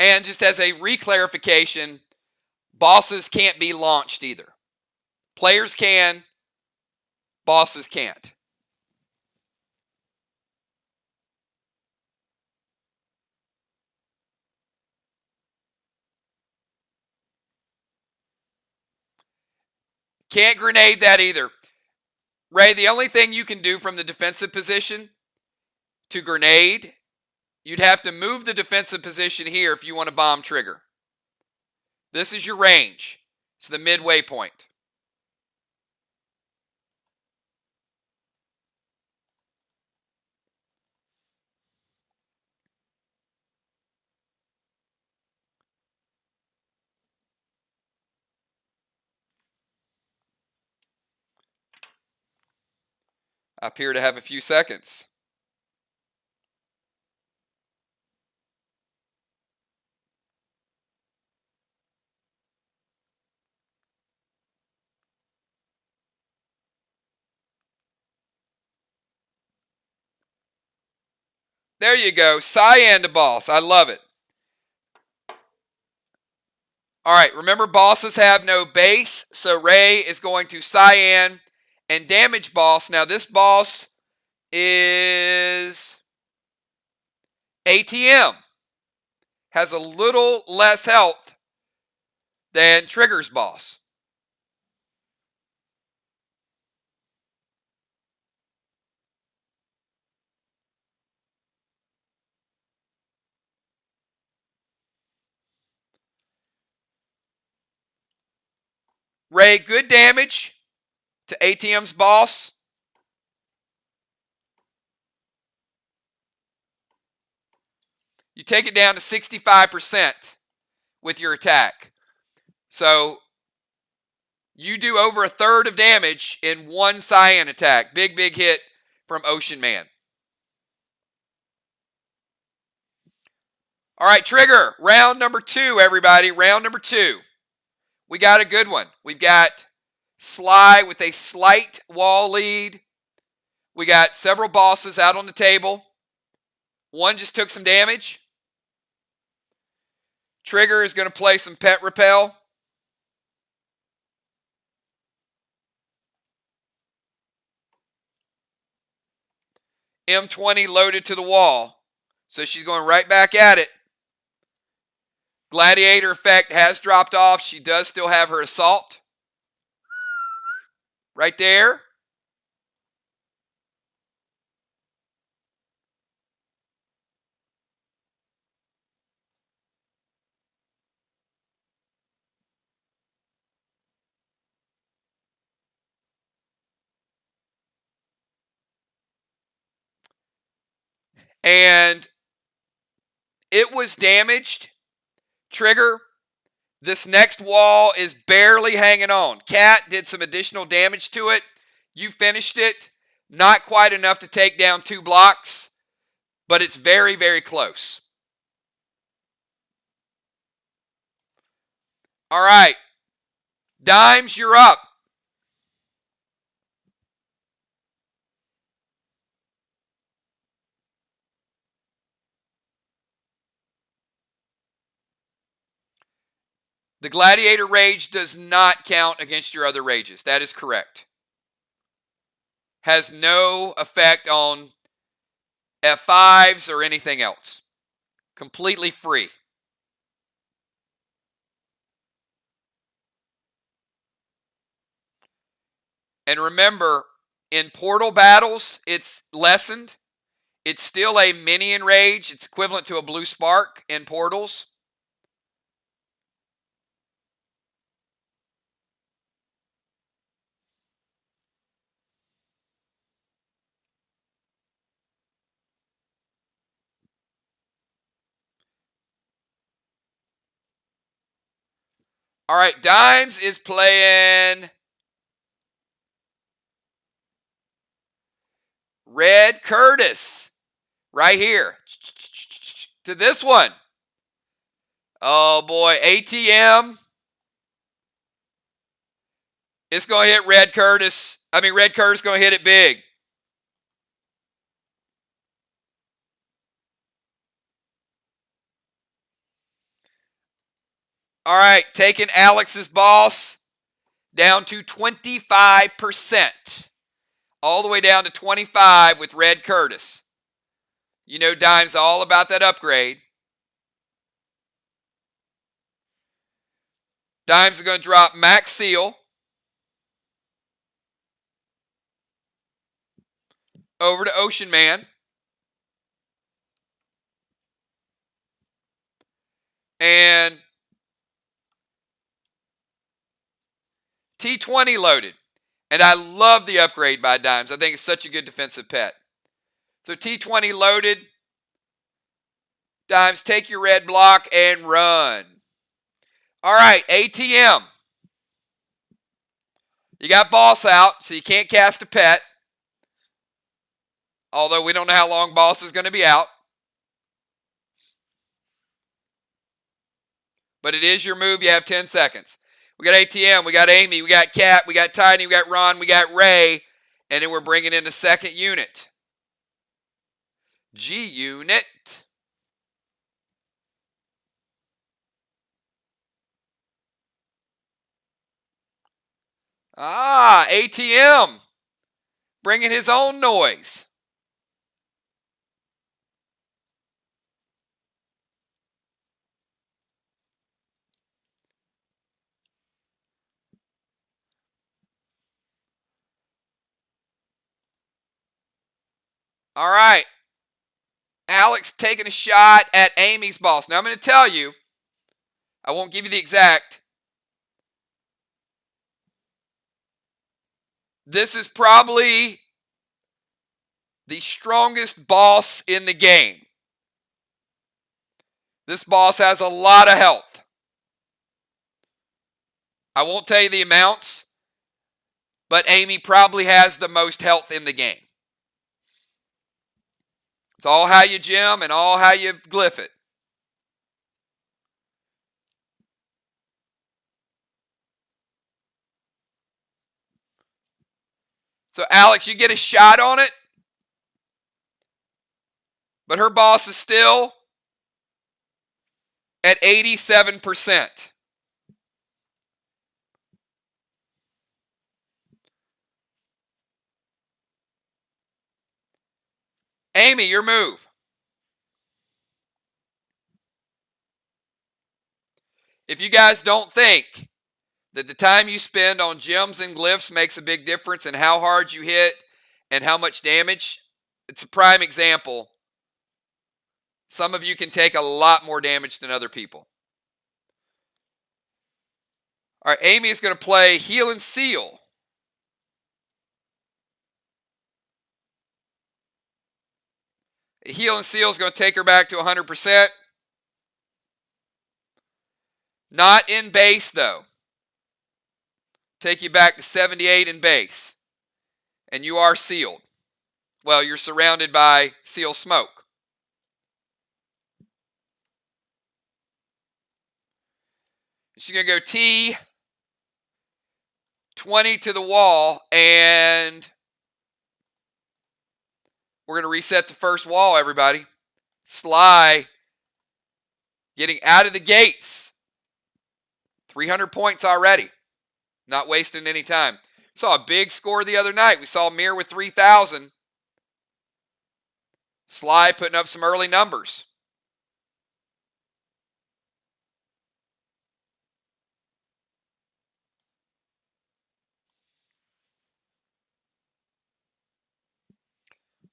S1: And just as a reclarification, bosses can't be launched either. Players can, bosses can't. Can't grenade that either. Ray, the only thing you can do from the defensive position to grenade, you'd have to move the defensive position here if you want to bomb trigger. This is your range. It's the midway point. I appear to have a few seconds. There you go. Cyan to boss. I love it. All right, remember bosses have no base, so Ray is going to Cyan and damage boss. Now this boss is ATM. Has a little less health than Trigger's boss. Ray, good damage to ATM's boss. You take it down to 65% with your attack. So you do over a third of damage in one Cyan attack. Big, big hit from Ocean Man. All right, Trigger. Round number 2, everybody. Round number 2. We got a good one. We've got SLY with a slight wall lead. We got several bosses out on the table. One just took some damage. Trigger is going to play some Pet Repel. M20 loaded to the wall. So she's going right back at it. Gladiator effect has dropped off. She does still have her assault. Right there. And it was damaged. Trigger. This next wall is barely hanging on. Cat did some additional damage to it. You finished it. Not quite enough to take down 2 blocks, but it's very, very close. All right. Dimes, you're up. The Gladiator Rage does not count against your other rages. That is correct. Has no effect on F5s or anything else. Completely free. And remember, in portal battles, it's lessened. It's still a minion rage. It's equivalent to a blue spark in portals. All right, Dimes is playing Red Curtis right here to this one. Oh boy, ATM. It's going to hit Red Curtis. Red Curtis going to hit it big. All right, taking Alex's boss down to 25%. All the way down to 25 with Red Curtis. You know Dime's all about that upgrade. Dimes is going to drop Max Seal over to Ocean Man. And T20 loaded. And I love the upgrade by Dimes. I think it's such a good defensive pet. So T20 loaded. Dimes, take your red block and run. All right, ATM. You got boss out, so you can't cast a pet. Although we don't know how long boss is going to be out. But it is your move. You have 10 seconds. We got ATM. We got Amy. We got Cat. We got Tiny. We got Ron. We got Ray. And then we're bringing in the second unit. G unit. ATM. Bringing his own noise. All right. Alex taking a shot at Amy's boss. Now I'm going to tell you, I won't give you the exact. This is probably the strongest boss in the game. This boss has a lot of health. I won't tell you the amounts, but Amy probably has the most health in the game. It's all how you gem and all how you glyph it. So, Alex, you get a shot on it, but her boss is still at 87%. Amy, your move. If you guys don't think that the time you spend on gems and glyphs makes a big difference in how hard you hit and how much damage, it's a prime example. Some of you can take a lot more damage than other people. All right, Amy is going to play Heal and Seal. Heal and Seal is going to take her back to 100%. Not in base, though. Take you back to 78 in base. And you are sealed. Well, you're surrounded by seal smoke. She's going to go T, 20 to the wall, and we're going to reset the first wall, everybody. SLY getting out of the gates. 300 points already. Not wasting any time. Saw a big score the other night. We saw Mir with 3,000. SLY putting up some early numbers.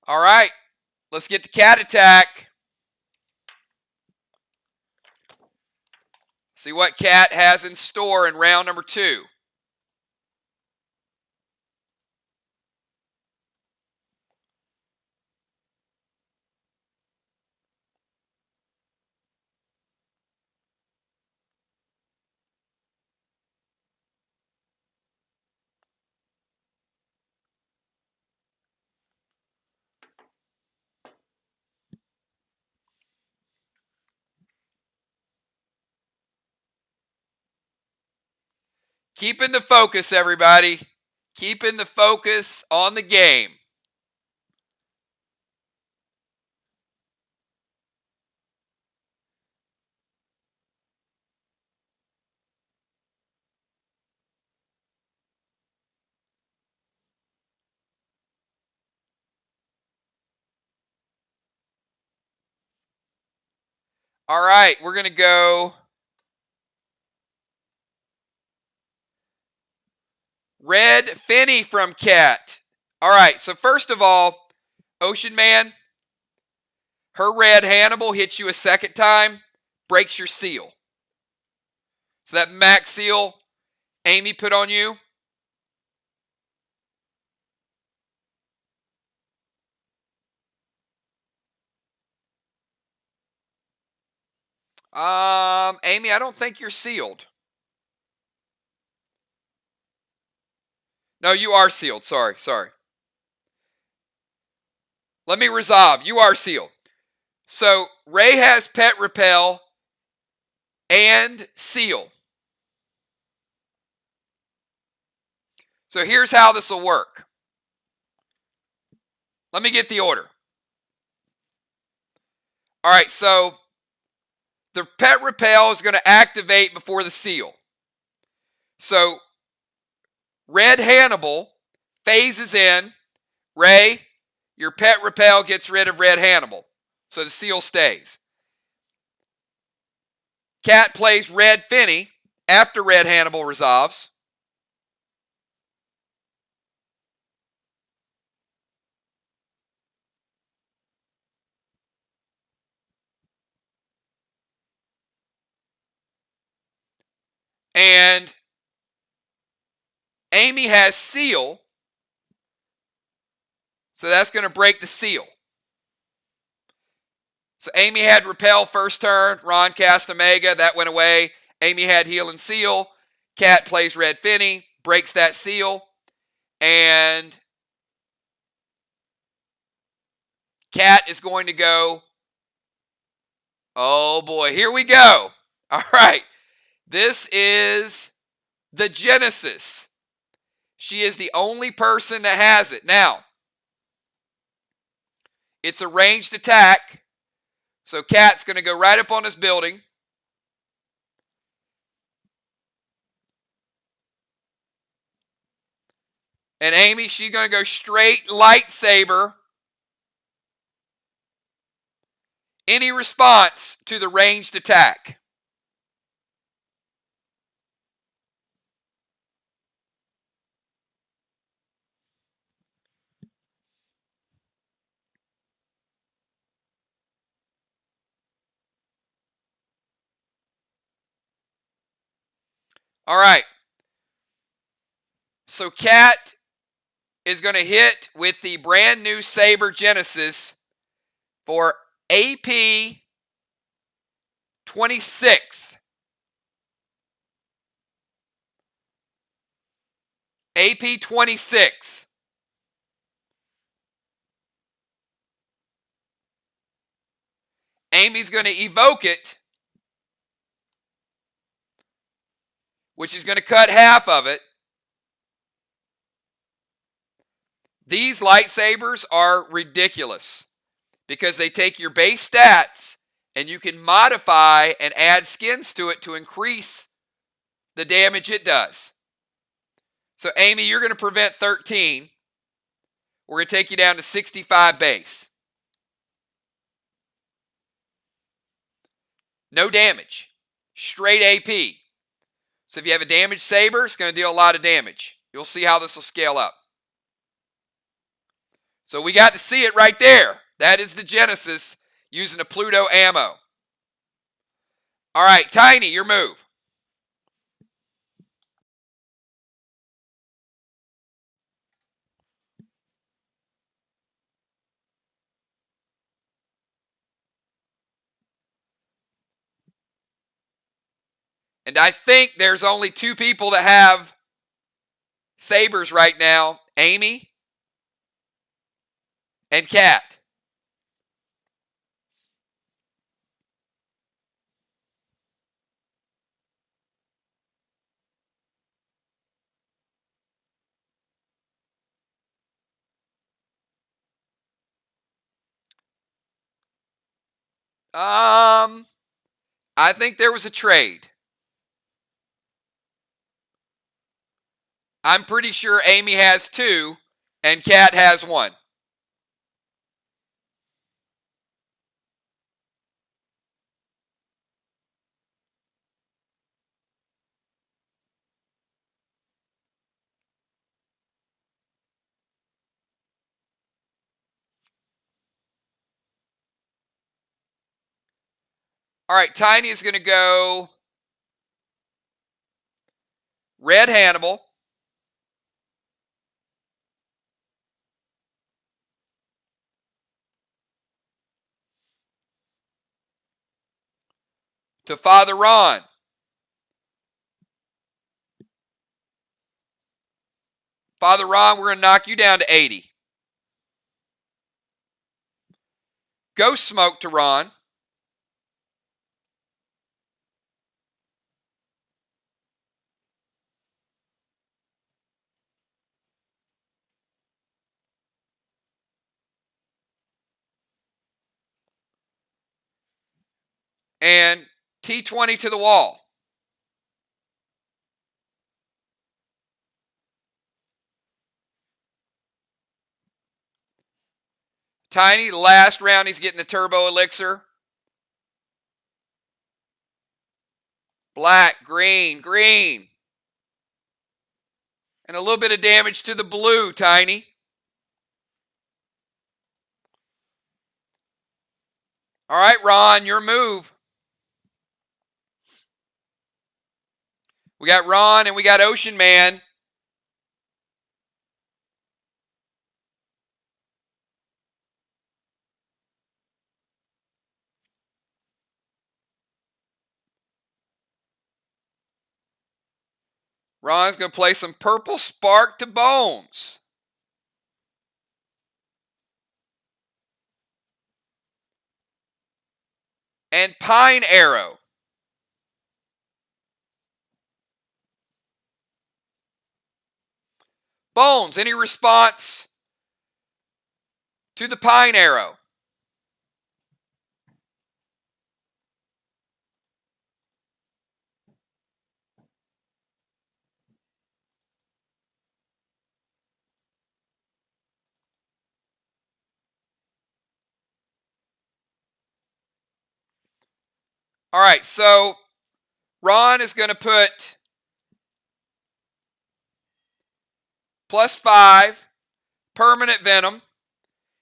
S1: All right, let's get the cat attack. See what Cat has in store in round number 2. Keeping the focus, everybody. Keeping the focus on the game. All right, we're going to go Red Finny from Cat. All right, so first of all, Ocean Man, her red Hannibal hits you a second time, breaks your seal. So that max seal Amy put on you. Amy, I don't think you're sealed. No, you are sealed. Sorry. Let me resolve. You are sealed. So Ray has Pet Repel and Seal. So here's how this will work. Let me get the order. All right, so the Pet Repel is going to activate before the Seal. So Red Hannibal phases in. Ray, your Pet Repel gets rid of Red Hannibal. So the seal stays. Cat plays Red Finny after Red Hannibal resolves. And Amy has Seal. So that's going to break the seal. So Amy had Repel first turn. Ron cast Omega. That went away. Amy had Heal and Seal. Cat plays Red Finny. Breaks that seal. And Cat is going to go. Oh boy, here we go. All right. This is the Genesis. She is the only person that has it. Now, it's a ranged attack. So Cat's going to go right up on this building. And Amy, she's going to go straight lightsaber. Any response to the ranged attack? All right. So Cat is going to hit with the brand new Saber Genesis for AP 26. AP 26. Amy's going to evoke it, which is going to cut half of it. These lightsabers are ridiculous because they take your base stats and you can modify and add skins to it to increase the damage it does. So Amy, you're going to prevent 13. We're going to take you down to 65 base. No damage. Straight AP. So if you have a damaged saber, it's going to deal a lot of damage. You'll see how this will scale up. So we got to see it right there. That is the Genesis using a Pluto ammo. All right, Tiny, your move. And I think there's only two people that have sabers right now, Amy and Cat. I think there was a trade. I'm pretty sure Amy has 2 and Cat has 1. All right, Tiny is going to go Red Hannibal. To Father Ron. Father Ron, we're going to knock you down to 80. Ghost Smoke to Ron. And T20 to the wall. Tiny, last round, he's getting the Turbo Elixir. Black, green, green. And a little bit of damage to the blue, Tiny. All right, Ron, your move. We got Ron and we got Ocean Man. Ron's going to play some Purple Spark to Bones. And Pine Arrow. Bones, any response to the Pine Arrow? All right, so Ron is going to put +5 permanent venom.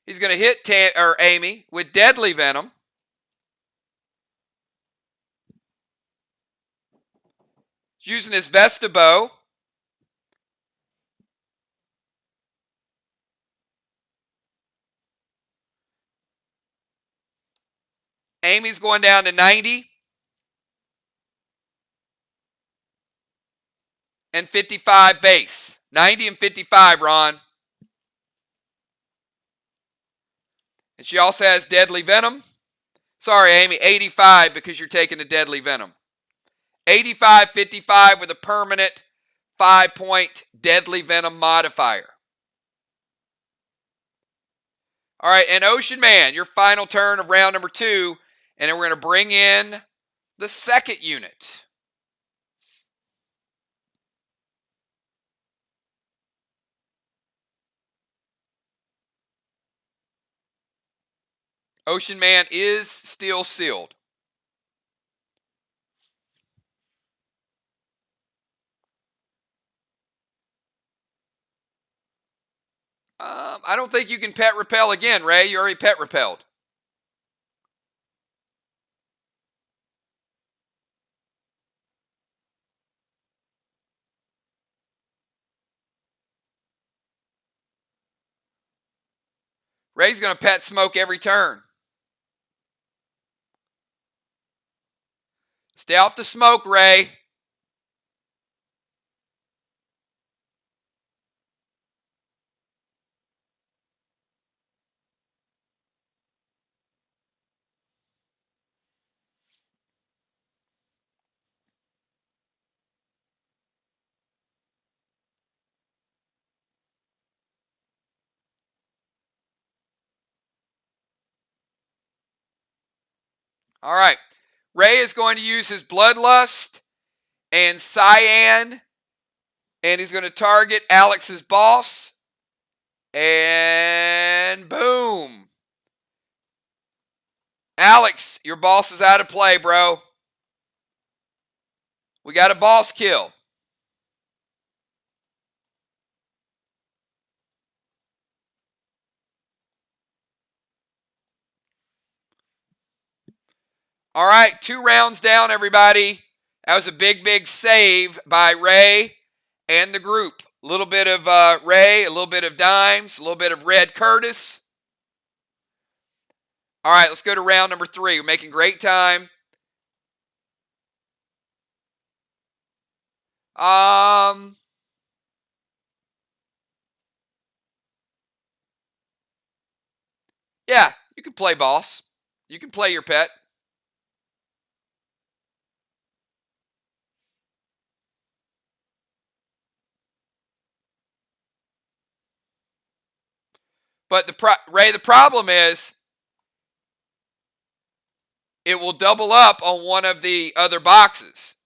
S1: He's going to hit Amy with deadly venom. Using his Vesta bow. Amy's going down to 90. And 55 base. 90 and 55, Ron. And she also has deadly venom. Sorry, Amy, 85 because you're taking the deadly venom. 85, 55 with a permanent 5-point deadly venom modifier. All right, and Ocean Man, your final turn of round number 2. And then we're going to bring in the second unit. Ocean Man is still sealed. I don't think you can pet repel again, Ray. You already pet repelled. Ray's going to pet smoke every turn. Stay off the smoke, Ray. All right. Ray is going to use his Bloodlust and Cyan. And he's going to target Alex's boss. And boom. Alex, your boss is out of play, bro. We got a boss kill. All right, 2 rounds down, everybody. That was a big, big save by Ray and the group. A little bit of Ray, a little bit of Dimes, a little bit of Red Curtis. All right, let's go to round number 3. We're making great time. Yeah, you can play boss. You can play your pet. But Ray, the problem is it will double up on one of the other boxes.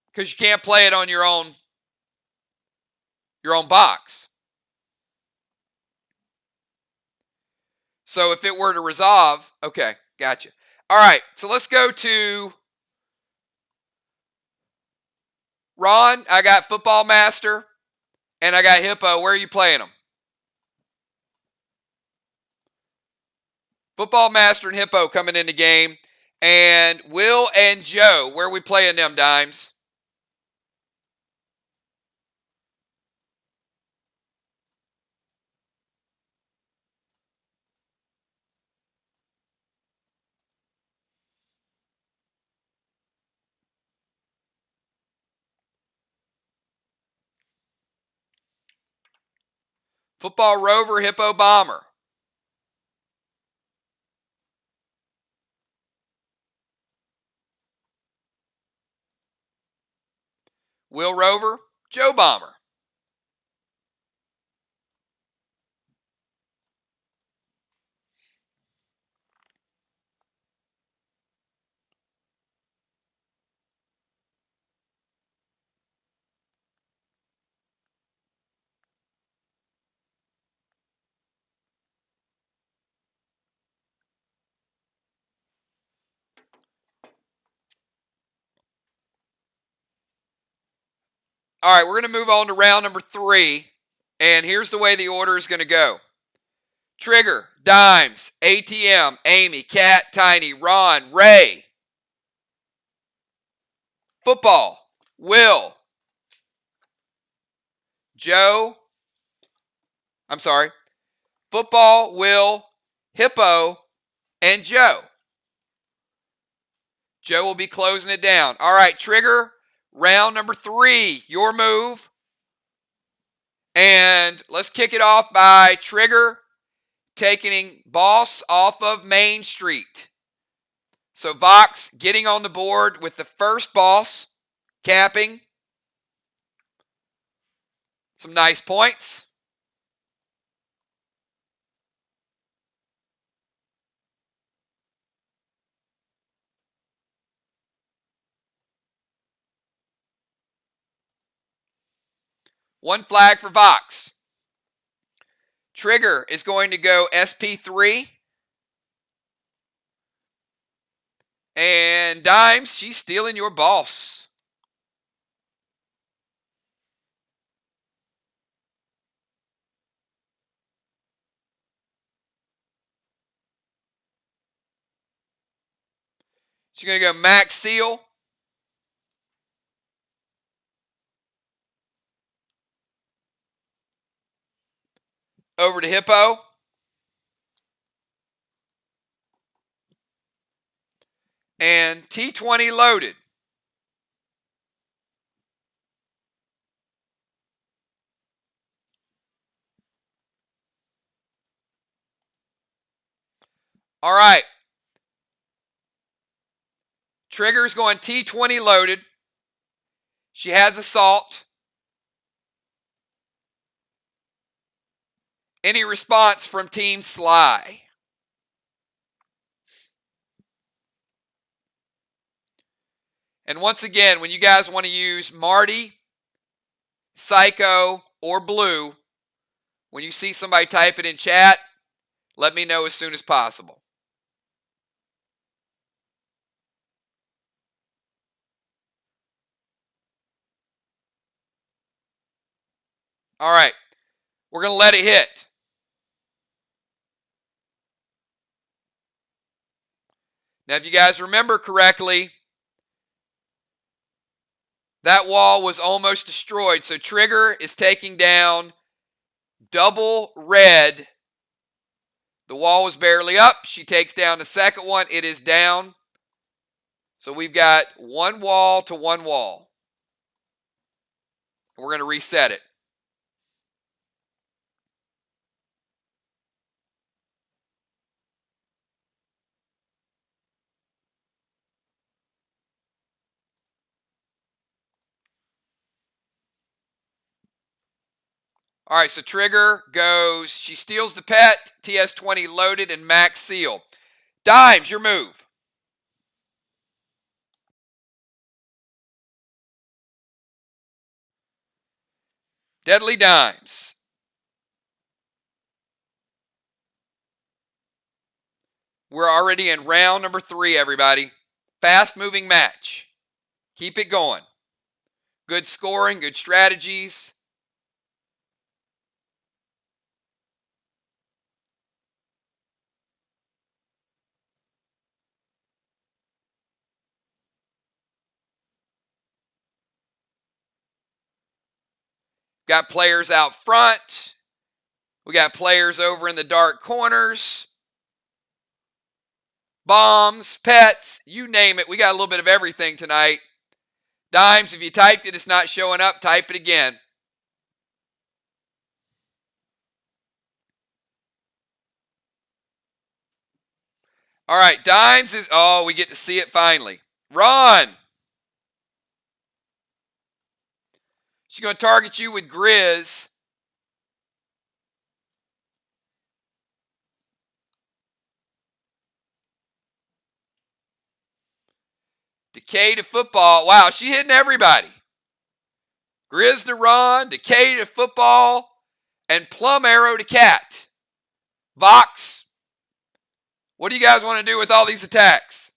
S1: Because you can't play it on your own box. So if it were to resolve, okay, gotcha. All right, so let's go to Ron. I got Football Master, and I got Hippo. Where are you playing them? Football Master and Hippo coming in the game. And Will and Joe, where are we playing them, Dimes? Football Rover, Hippo Bomber. Will Rover, Joe Bomber. All right, we're going to move on to round number 3. And here's the way the order is going to go. Trigger, Dimes, ATM, Amy, Cat, Tiny, Ron, Ray. Football, Will, Joe. I'm sorry. Football, Will, Hippo, and Joe. Joe will be closing it down. All right, Trigger, round number 3, your move. And let's kick it off by Trigger taking Boss off of Main Street. So Vox getting on the board with the first Boss, capping. Some nice points. One flag for Vox. Trigger is going to go SP3. And Dimes, she's stealing your Boss. She's going to go Max Seal. Over to Hippo. And T20 loaded. All right. Trigger's going T20 loaded. She has Assault. Any response from Team SLY? And once again, when you guys want to use Marty, Psycho, or Blue, when you see somebody type it in chat, let me know as soon as possible. All right. We're going to let it hit. Now, if you guys remember correctly, that wall was almost destroyed. So Trigger is taking down double red. The wall was barely up. She takes down the second one. It is down. So we've got one wall to one wall. We're going to reset it. All right, so Trigger goes, she steals the pet, TS20 loaded, and Max Seal. Dimes, your move. Deadly Dimes. We're already in round number 3, everybody. Fast-moving match. Keep it going. Good scoring, good strategies. Got players out front. We got players over in the dark corners. Bombs, pets, you name it. We got a little bit of everything tonight. Dimes, if you typed it, it's not showing up. Type it again. All right, Dimes is, oh, we get to see it finally. Ron. She's going to target you with Grizz. Decay to football. Wow, she hitting everybody. Grizz to Ron, Decay to football, and Plum Arrow to Cat. Vox, what do you guys want to do with all these attacks?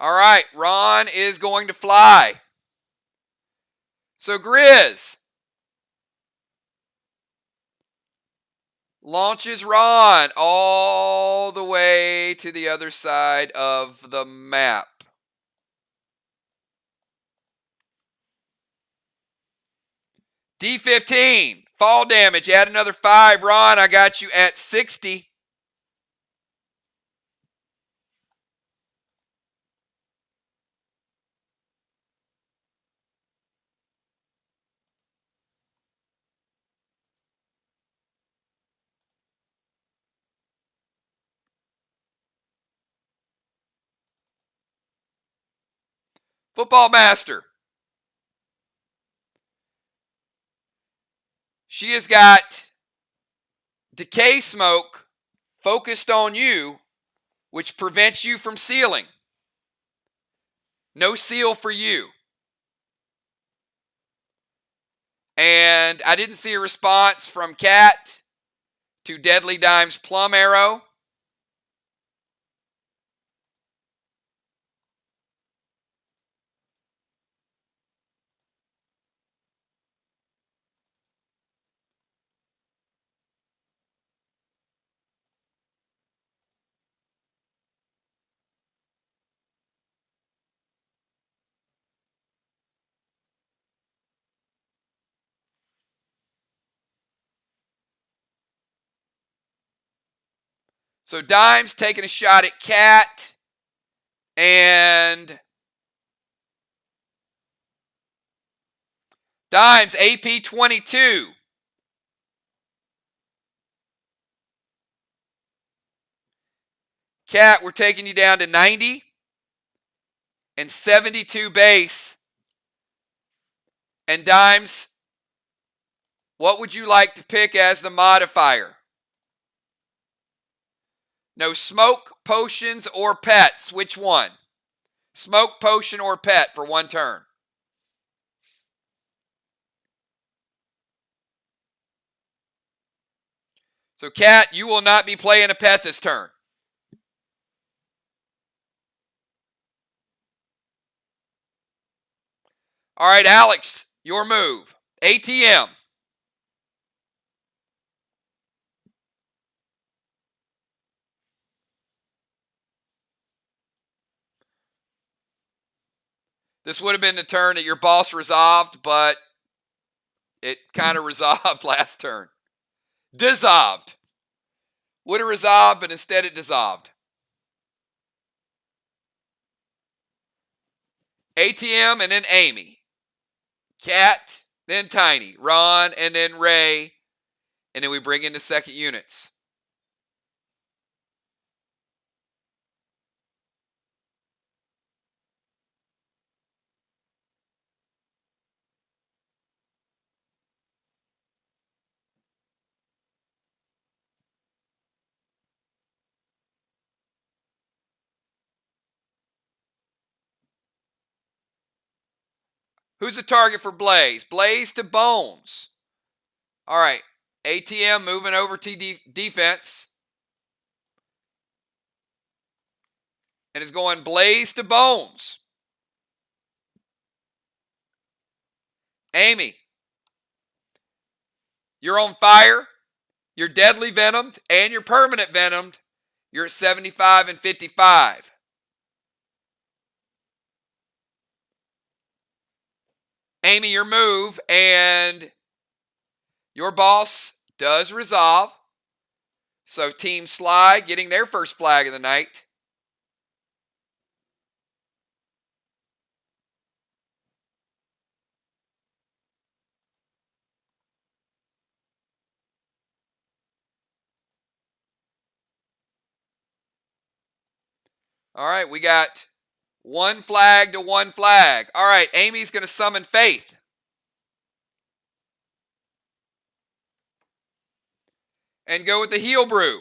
S1: All right, Ron is going to fly. So Grizz launches Ron all the way to the other side of the map. D15, fall damage, add another 5. Ron, I got you at 60. Football Master. She has got Decay Smoke focused on you, which prevents you from sealing. No seal for you. And I didn't see a response from Cat to Deadly Dime's Plum Arrow. So Dime's taking a shot at Cat, and Dime's AP 22. Cat, we're taking you down to 90 and 72 base. And Dimes, what would you like to pick as the modifier? No smoke, potions, or pets. Which one? Smoke, potion, or pet for one turn. So, Cat, you will not be playing a pet this turn. All right, Alex, your move. ATM. This would have been the turn that your boss resolved, but it kind of resolved last turn. Dissolved. Would have resolved, but instead it dissolved. ATM and then Amy. Cat, then Tiny. Ron, and then Ray. And then we bring in the second units. Who's the target for Blaze? Blaze to Bones. All right. ATM moving over to defense. And is going Blaze to Bones. Amy, you're on fire. You're deadly venomed and you're permanent venomed. You're at 75 and 55. Amy, your move, and your boss does resolve. So Team SLY getting their first flag of the night. All right, we got 1 flag to 1 flag. All right, Amy's going to summon Faith. And go with the Heal Brew.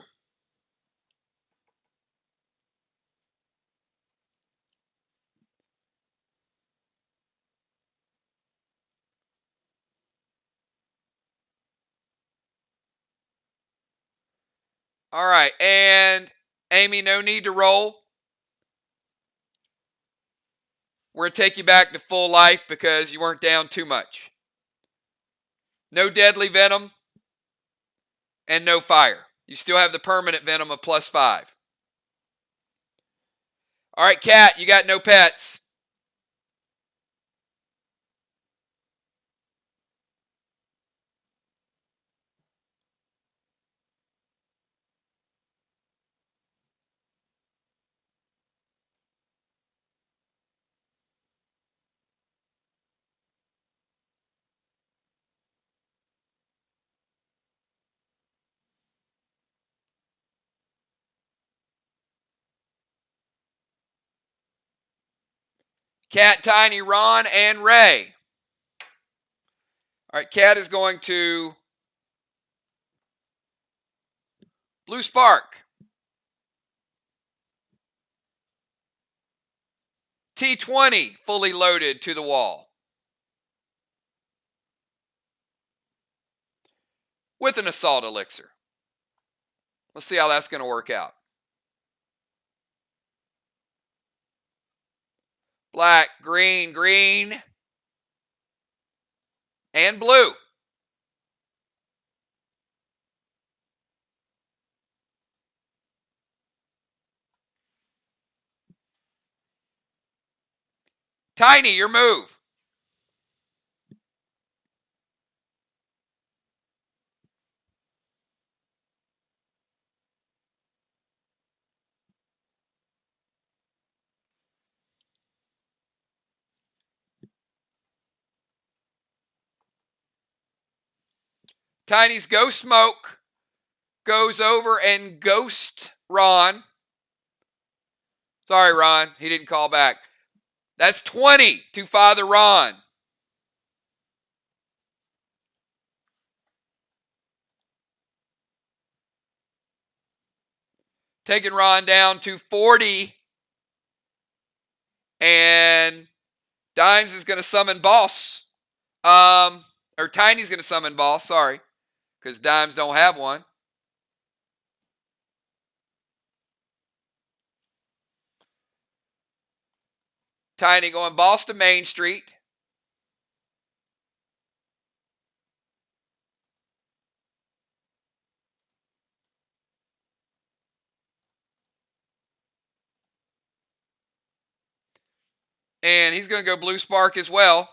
S1: All right, and Amy, no need to roll. We're going to take you back to full life because you weren't down too much. No deadly venom and no fire. You still have the permanent venom of +5. All right, Cat, you got no pets. Cat, Tiny, Ron, and Ray. All right, Cat is going to Blue Spark. T20 fully loaded to the wall. With an Assault Elixir. Let's see how that's going to work out. Black, green, green, and blue. Tiny, your move. Tiny's Ghost Smoke goes over and ghosts Ron. Sorry, Ron. He didn't call back. That's 20 to Father Ron. Taking Ron down to 40. And Dimes is going to summon Boss. Or Tiny's going to summon Boss, sorry. Because Dimes don't have one. Tiny going Boss to Main Street. And he's going to go Blue Spark as well.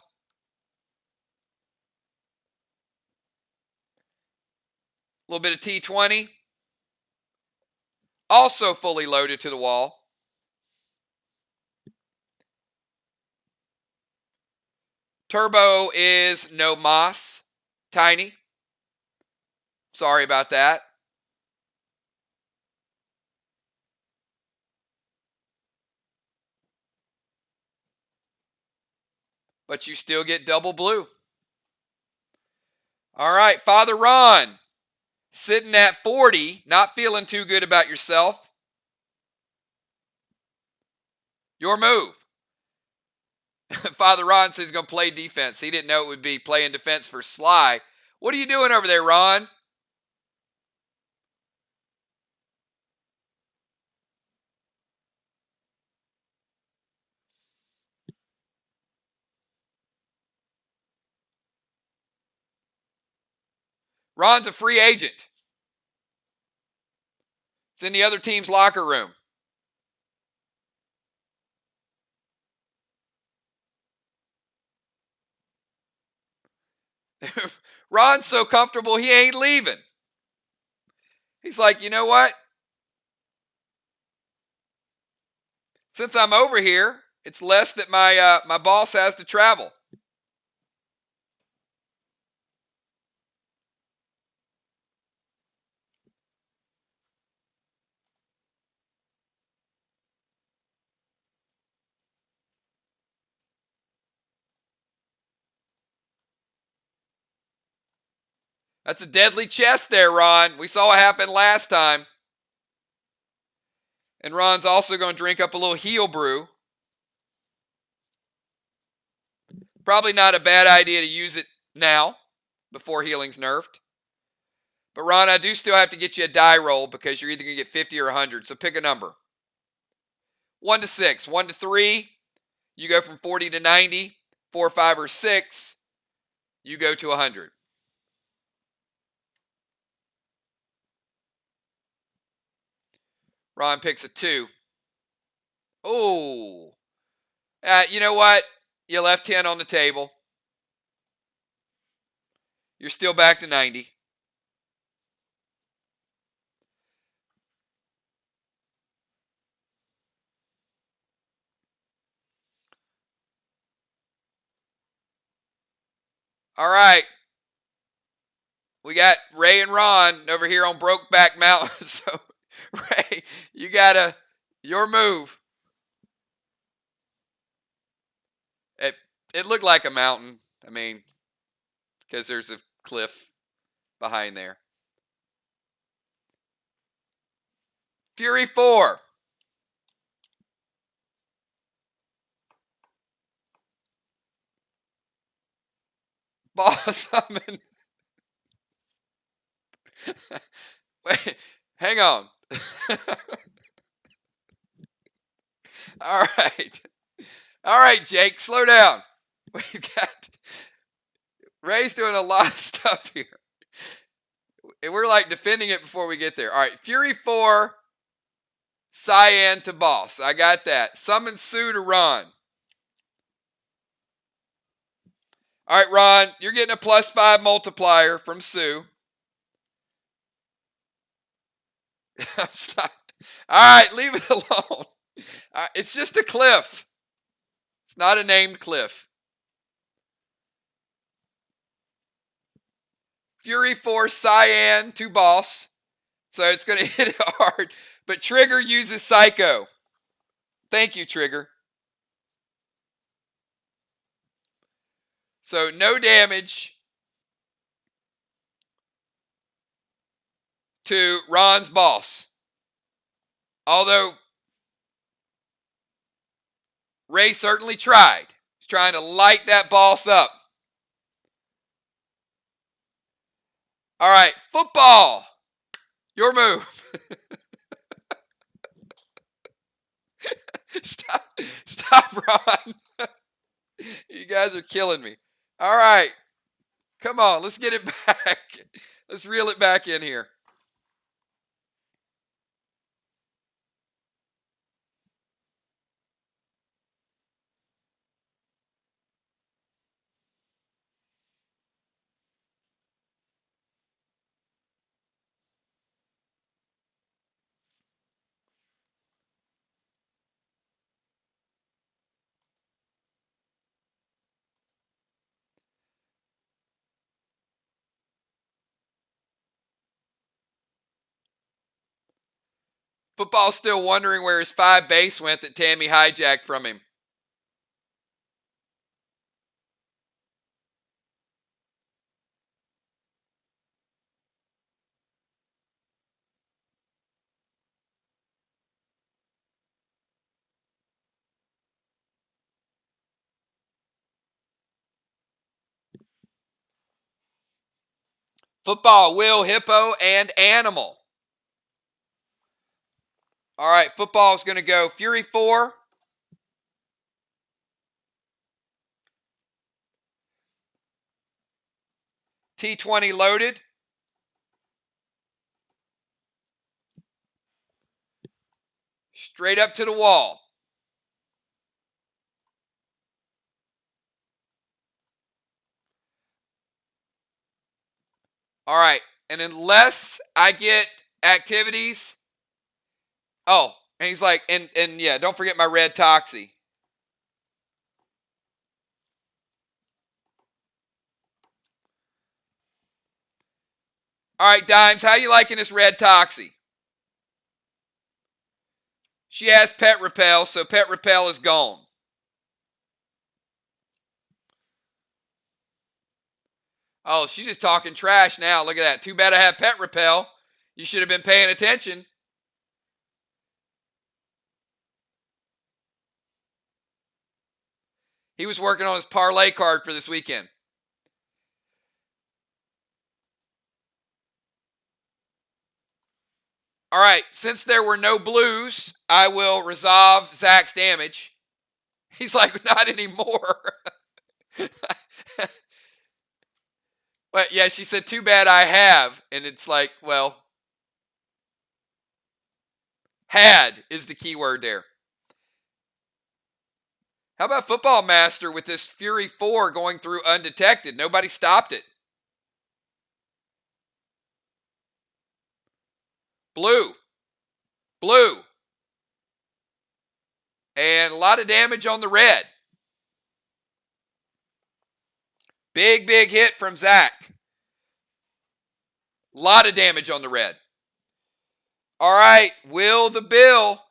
S1: A little bit of T20. Also fully loaded to the wall. Turbo is no Moss. Tiny. Sorry about that. But you still get double blue. All right, Father Ron. Sitting at 40. Not feeling too good about yourself. Your move. Father Ron says he's going to play defense. He didn't know it would be playing defense for SLY. What are you doing over there, Ron? Ron's a free agent. It's in the other team's locker room. Ron's so comfortable he ain't leaving. He's like, you know what? Since I'm over here, it's less that my boss has to travel. That's a deadly chest there, Ron. We saw what happened last time. And Ron's also going to drink up a little heel brew. Probably not a bad idea to use it now before healing's nerfed. But Ron, I do still have to get you a die roll because you're either going to get 50 or 100. So pick a number. 1 to 6. 1 to 3, you go from 40 to 90. 4, 5, or 6, you go to 100. Ron picks a 2. Oh. You know what? You left 10 on the table. You're still back to 90. All right. We got Ray and Ron over here on Brokeback Mountain. So, Ray, you got your move. It looked like a mountain. I mean, because there's a cliff behind there. Fury 4. Boss summon. Wait, hang on. All right. All right, Jake, slow down. We've got Ray's doing a lot of stuff here. And we're like defending it before we get there. All right, Fury 4, Cyan to boss. I got that. Summon Sue to Ron. All right, Ron, you're getting a +5 multiplier from Sue. Stop. All right, leave it alone. It's just a cliff. It's not a named cliff. Fury 4, Cyan to boss. So it's going to hit it hard. But Trigger uses Psycho. Thank you, Trigger. So no damage to Ron's boss. Although Ray certainly tried. He's trying to light that boss up. All right, football. Your move. Stop, Ron. You guys are killing me. All right. Come on, let's get it back. Let's reel it back in here. Football's still wondering where his 5 base went that Tammy hijacked from him. Football, Will, Hippo, and Animal. All right, football is going to go Fury 4. T20 loaded. Straight up to the wall. All right. And unless I get activities. Oh, and he's like, and yeah, don't forget my red Toxie. All right, Dimes, how you liking this red Toxie? She has Pet Repel, so Pet Repel is gone. Oh, she's just talking trash now. Look at that. Too bad I have Pet Repel. You should have been paying attention. He was working on his parlay card for this weekend. All right, since there were no blues, I will resolve Zach's damage. He's like, not anymore. But yeah, she said, too bad I have. And it's like, well, had is the key word there. How about Football Master with this Fury 4 going through undetected? Nobody stopped it. Blue. Blue. And a lot of damage on the red. Big hit from Zach. A lot of damage on the red. All right, Will the Bill.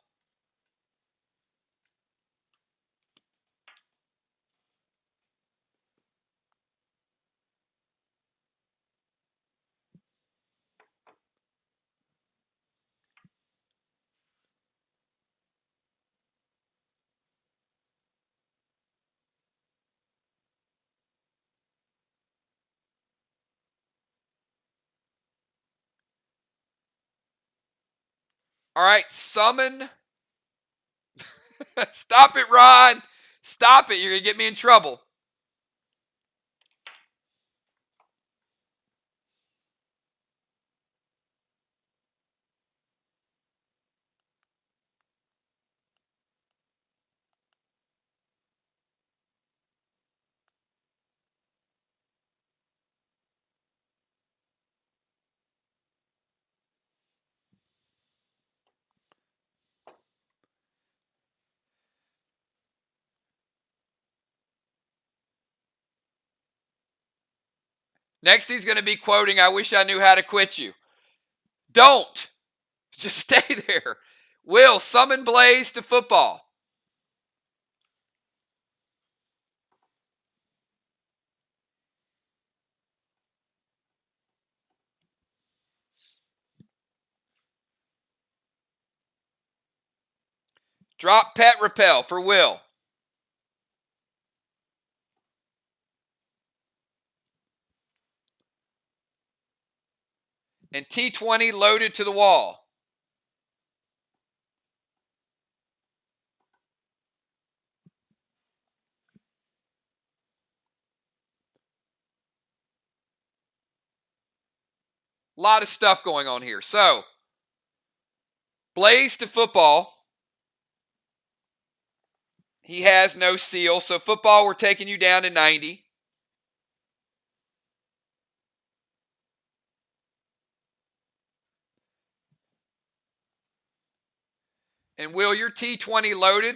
S1: All right, summon. Stop it, Ron. Stop it. You're going to get me in trouble. Next, he's going to be quoting, I wish I knew how to quit you. Don't. Just stay there. Will, summon Blaze to football. Drop Pet Repel for Will. And T20 loaded to the wall. A lot of stuff going on here. So, Blaze to football. He has no seal. So, football, we're taking you down to 90. And Will, your T20 loaded.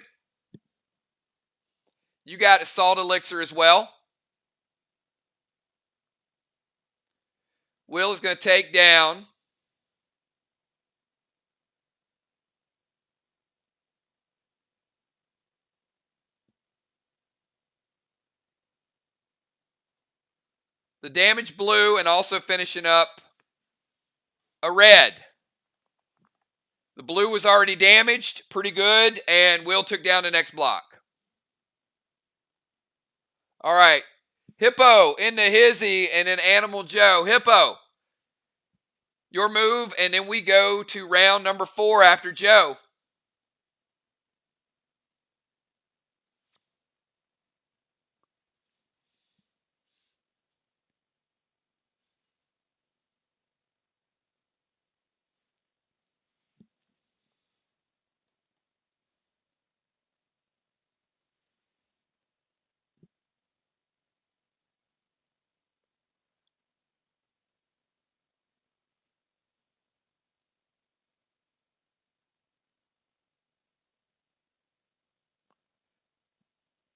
S1: You got Assault Elixir as well. Will is going to take down the damaged blue and also finishing up a red. The blue was already damaged, pretty good, and Will took down the next block. All right, Hippo into Hizzy and then Animal Joe. Hippo, your move, and then we go to round number 4 after Joe.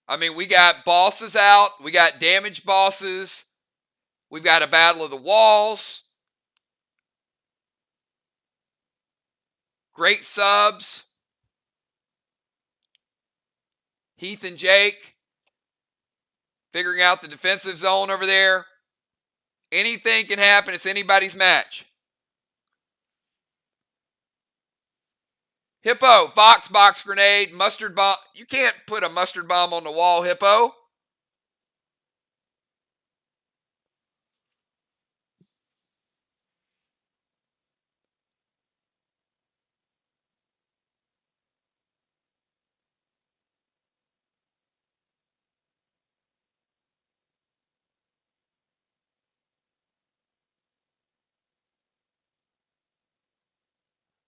S1: I mean, we got bosses out. We got damage bosses. We've got a battle of the walls. Great subs. Heath and Jake figuring out the defensive zone over there. Anything can happen. It's anybody's match. Hippo, VOX box grenade, mustard bomb. You can't put a mustard bomb on the wall, Hippo.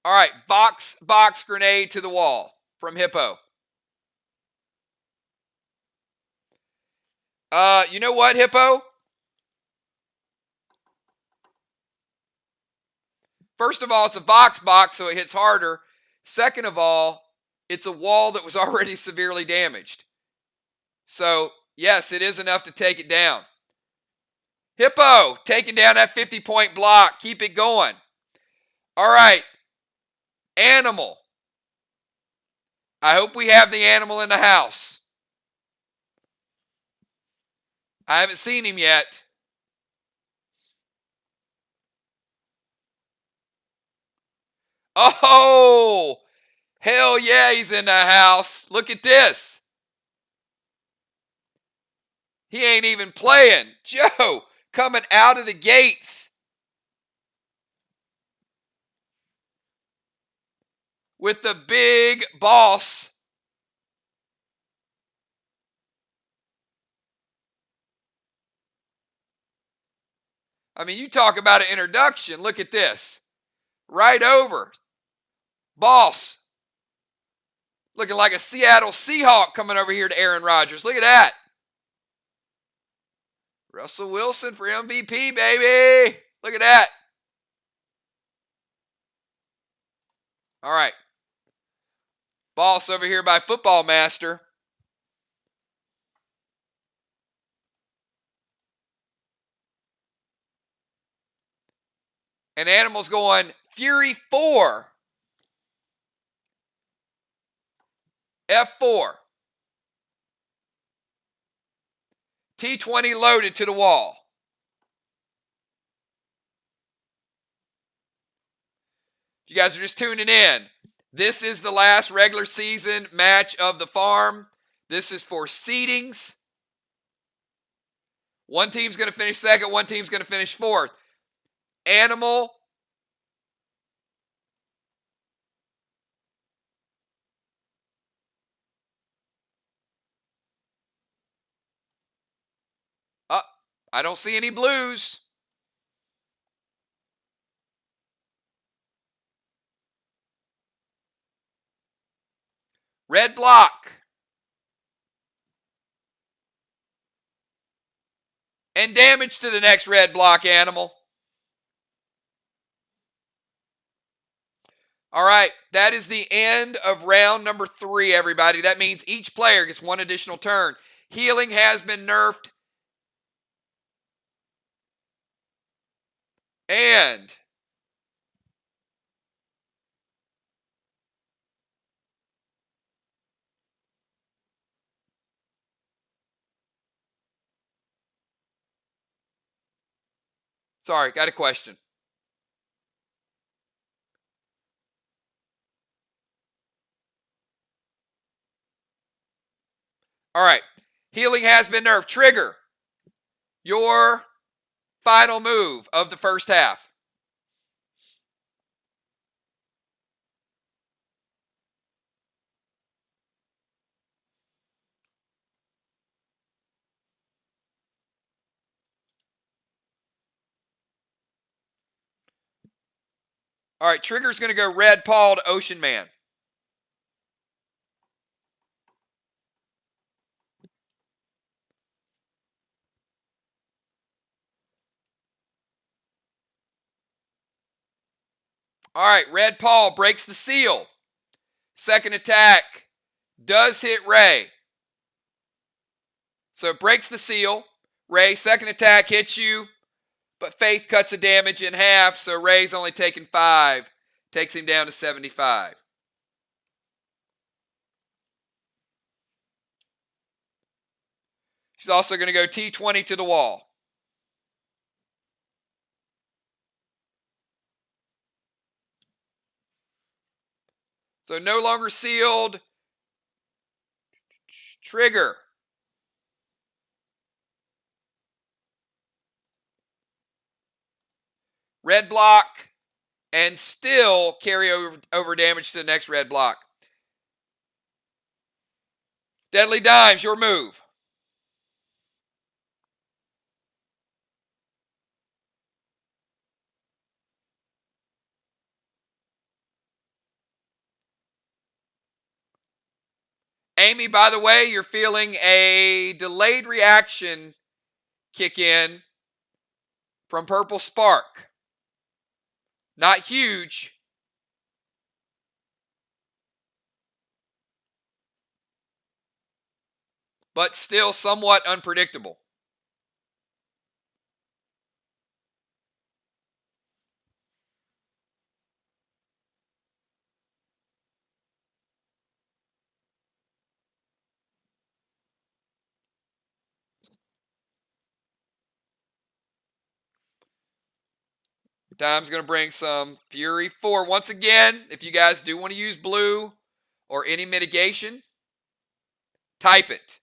S1: All right, VOX box grenade to the wall from Hippo. You know what, Hippo? First of all, it's a VOX box, so it hits harder. Second of all, it's a wall that was already severely damaged. So, yes, it is enough to take it down. Hippo, taking down that 50-point block. Keep it going. All right. Animal. I hope we have the animal in the house. I haven't seen him yet. Oh, hell yeah, he's in the house. Look at this. He ain't even playing. Joe coming out of the gates with the big boss. I mean, you talk about an introduction. Look at this. Right over. Boss. Looking like a Seattle Seahawk coming over here to Aaron Rodgers. Look at that. Russell Wilson for MVP, baby. Look at that. All right. Boss over here by Football Master. And Animal's going Fury 4. F4. T20 loaded to the wall. If you guys are just tuning in, this is the last regular season match of the farm. This is for seedings. One team's going to finish second, one team's going to finish fourth. Animal. I don't see any blues. Red block. And damage to the next red block, Animal. All right, that is the end of round number 3, everybody. That means each player gets one additional turn. Healing has been nerfed. And sorry, got a question. All right, healing has been nerfed. Trigger, your final move of the first half. All right, Trigger's going to go red paw to Ocean Man. All right, red paw breaks the seal. Second attack does hit Ray. So it breaks the seal. Ray, second attack hits you, but Faith cuts the damage in half, so Ray's only taking 5. Takes him down to 75. She's also going to go T20 to the wall. So no longer sealed. Trigger. Red block, and still carry over damage to the next red block. Deadly Dimes, your move. Amy, by the way, you're feeling a delayed reaction kick in from Purple Spark. Not huge. But still somewhat unpredictable. Dime's going to bring some Fury 4. Once again, if you guys do want to use blue or any mitigation, type it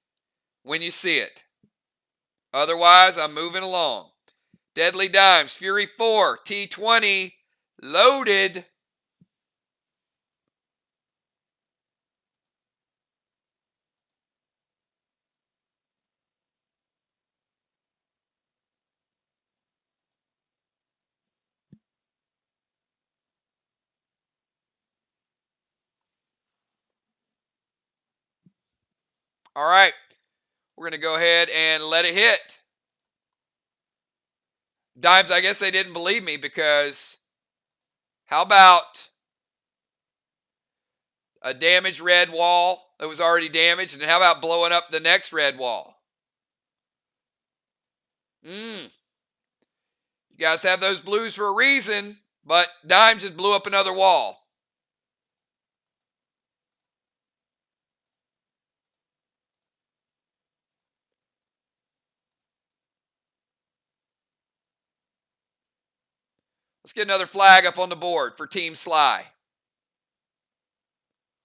S1: when you see it. Otherwise, I'm moving along. Deadly Dimes, Fury 4, T20, loaded. All right, we're going to go ahead and let it hit. Dimes, I guess they didn't believe me because how about a damaged red wall that was already damaged? And how about blowing up the next red wall? You guys have those blues for a reason, but Dimes just blew up another wall. Let's get another flag up on the board for Team SLY.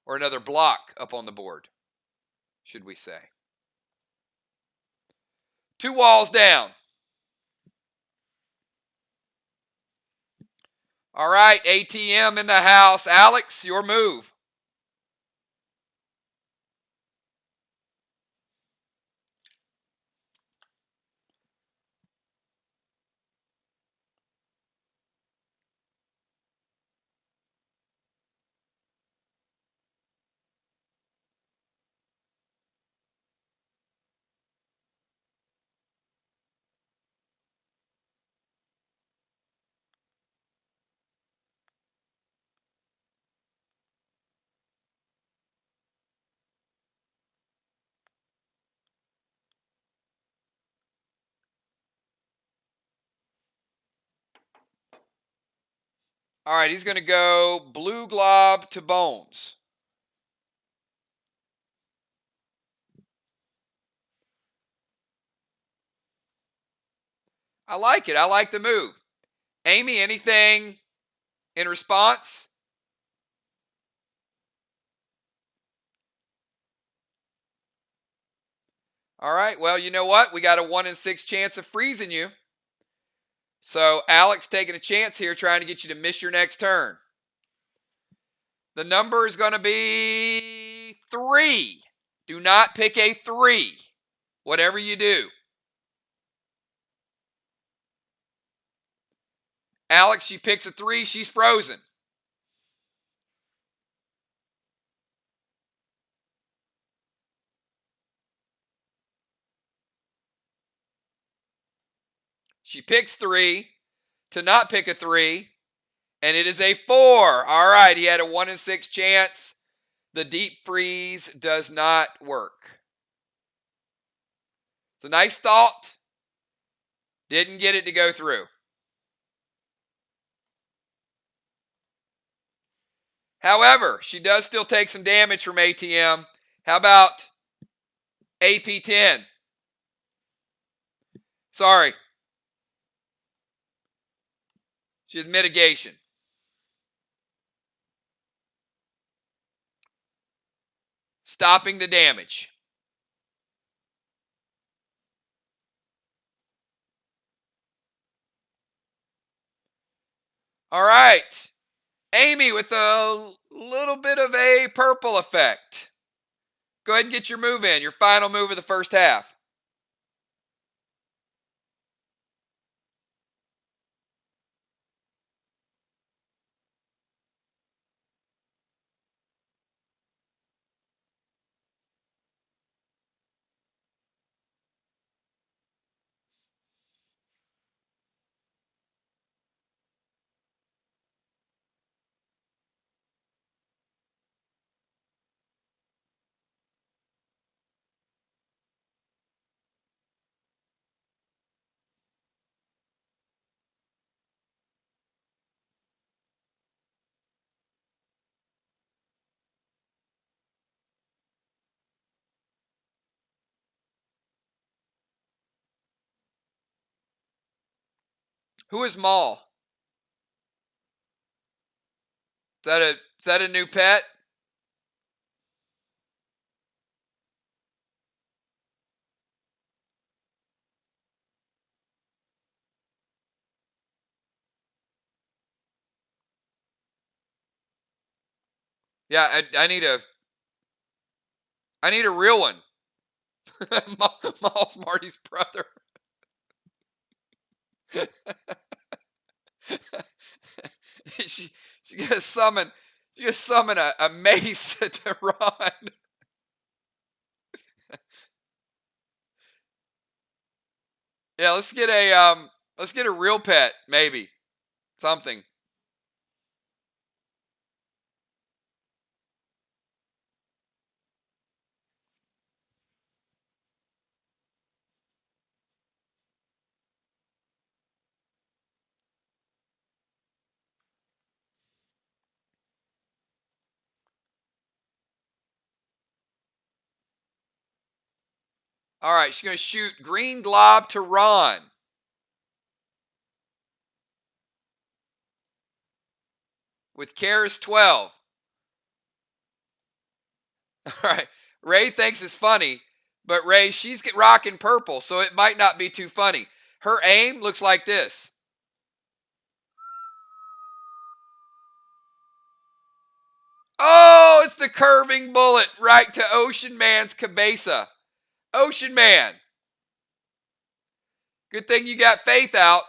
S1: Or another block up on the board, should we say. 2 walls down. All right, ATM in the house. Alex, your move. All right, he's going to go blue glob to bones. I like it. I like the move. Amy, anything in response? All right, well, you know what? We got a 1 in 6 chance of freezing you. So Alex taking a chance here trying to get you to miss your next turn. The number is going to be 3. Do not pick a 3, whatever you do. Alex, she picks a 3. She's frozen. She picks 3 to not pick a 3, and it is a 4. All right, he had a 1 in 6 chance. The deep freeze does not work. It's a nice thought. Didn't get it to go through. However, she does still take some damage from ATM. How about AP10? Sorry. She has mitigation. Stopping the damage. All right. Amy with a little bit of a purple effect. Go ahead and get your move in. Your final move of the first half. Who is Maul? Is that a new pet? Yeah, I need a real one. Maul's Marty's brother. She's gonna summon a mace to run. Yeah, let's get a real pet, maybe. Something. All right, she's gonna shoot green glob to Ron. With Karis 12. All right. Ray thinks it's funny, but Ray, she's rocking purple, so it might not be too funny. Her aim looks like this. Oh, it's the curving bullet right to Ocean Man's cabeza. Ocean Man. Good thing you got Faith out.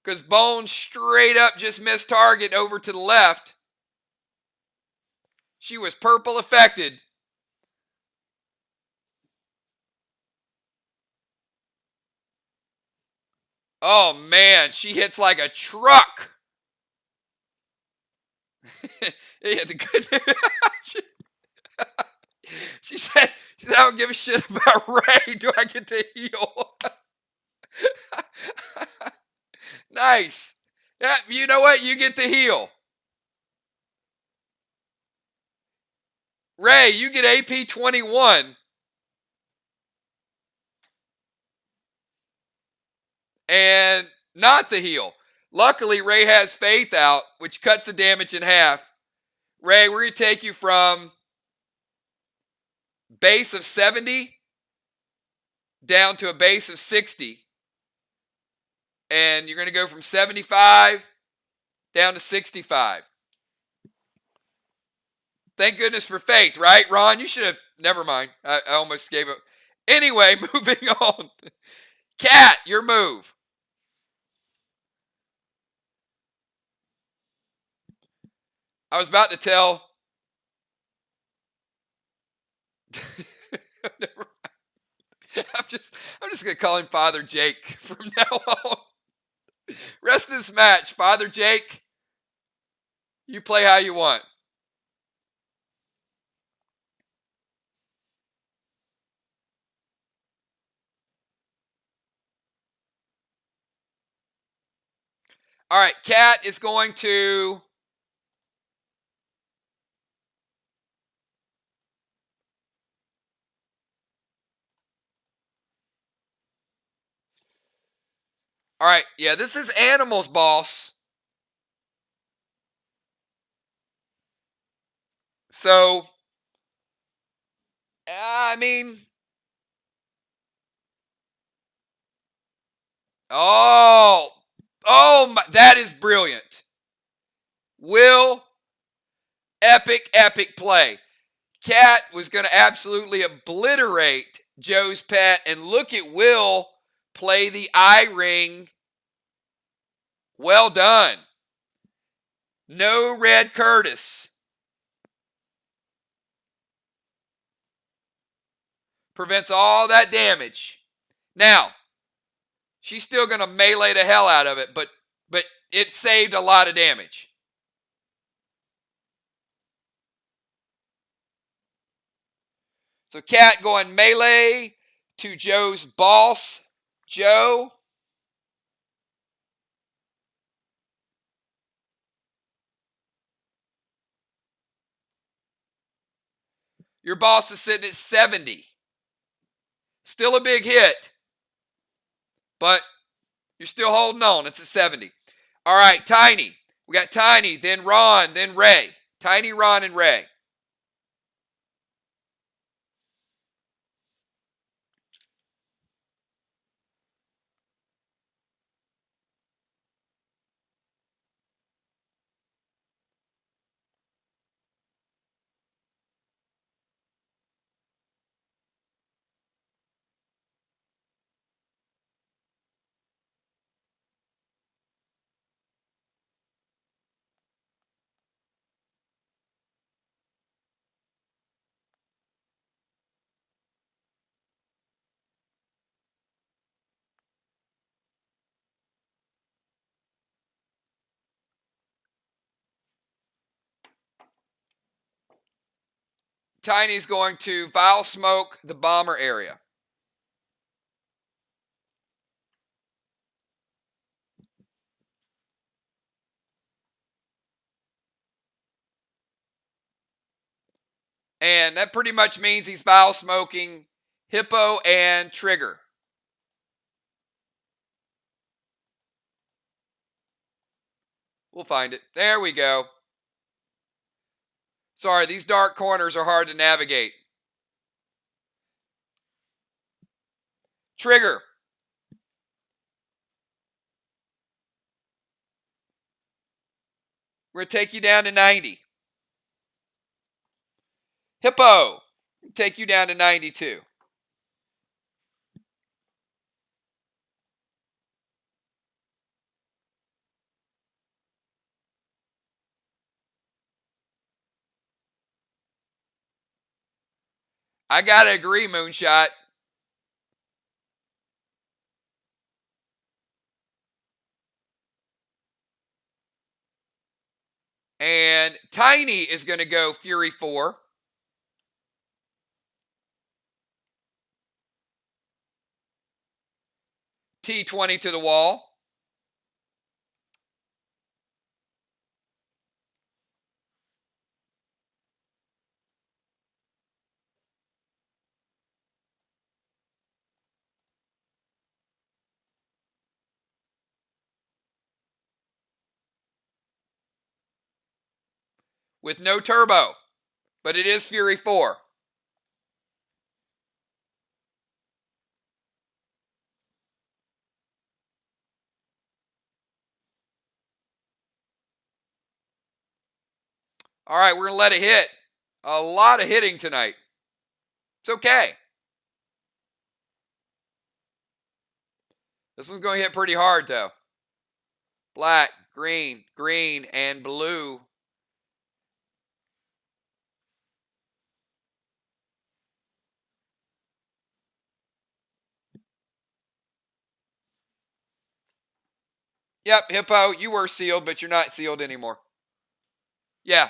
S1: Because Bone straight up just missed target over to the left. She was purple affected. Oh, man. She hits like a truck. Yeah, the good news. She said, I don't give a shit about Ray. Do I get to heal? Nice. Yeah, you know what? You get to heal. Ray, you get AP 21. And not the heal. Luckily, Ray has Faith out, which cuts the damage in half. Ray, we're going to take you from base of 70 down to a base of 60. And you're going to go from 75 down to 65. Thank goodness for Faith, right, Ron? You should have, never mind. I almost gave it. Anyway, moving on. Cat, your move. I was about to tell. I'm just gonna call him Father Jake from now on. Rest of this match, Father Jake. You play how you want. All right, Cat is going to all right, yeah, this is animals, boss. So, I mean, oh, oh, my, that is brilliant. Will, epic, epic play. Cat was going to absolutely obliterate Joe's pet, and look at Will play the eye ring. Well done. No red Curtis. Prevents all that damage. Now, she's still going to melee the hell out of it, but it saved a lot of damage. So Cat going melee to Joe's boss, Joe. Your boss is sitting at 70. Still a big hit, but you're still holding on. It's at 70. All right, Tiny. We got Tiny, then Ron, then Ray. Tiny, Ron, and Ray. Tiny's going to Vile Smoke the bomber area. And that pretty much means he's Vile Smoking Hippo and Trigger. We'll find it. There we go. Sorry, these dark corners are hard to navigate. Trigger. We're going to take you down to 90. Hippo. Take you down to 92. I got to agree, Moonshot. And Tiny is going to go Fury 4. T20 to the wall. With no turbo. But it is Fury 4. All right, we're going to let it hit. A lot of hitting tonight. It's okay. This one's going to hit pretty hard, though. Black, green, green, and blue. Yep, Hippo, you were sealed, but you're not sealed anymore. Yeah.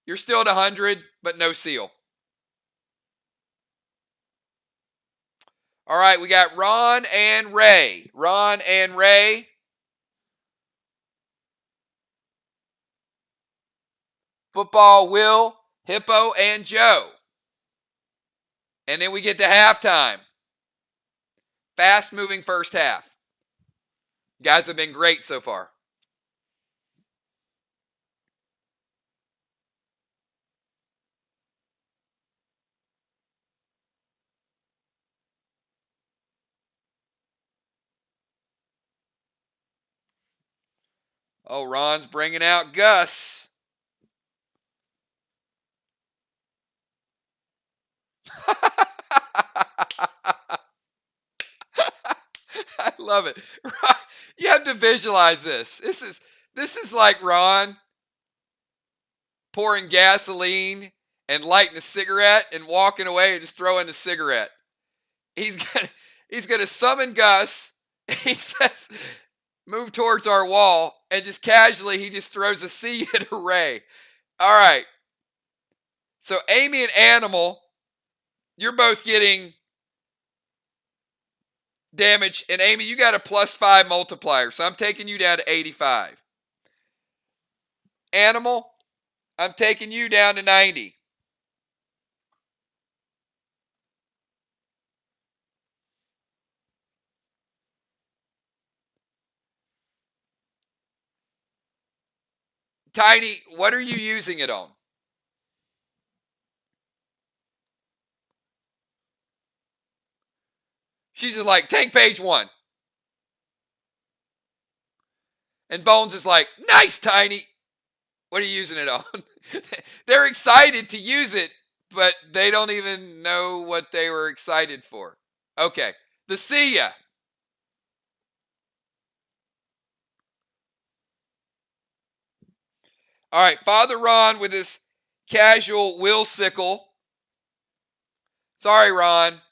S1: You're still at 100, but no seal. All right, we got Ron and Ray. Ron and Ray. football, Will, Hippo, and Joe. And then we get to halftime. Fast-moving first half. You guys have been great so far. Oh, Ron's bringing out Gus. I love it. You have to visualize this. This is like Ron pouring gasoline and lighting a cigarette and walking away and just throwing the cigarette. He's gonna summon Gus. He says, "Move towards our wall," and just casually he just throws a C at Ray. All right. So Amy and Animal, you're both getting damage, and Amy, you got a +5 multiplier, so I'm taking you down to 85. Animal, I'm taking you down to 90. Tiny, what are you using it on? She's just like, tank page 1. And Bones is like, nice, Tiny. What are you using it on? They're excited to use it, but they don't even know what they were excited for. Okay. The see ya. All right. Father Ron with his casual will sickle. Sorry, Ron.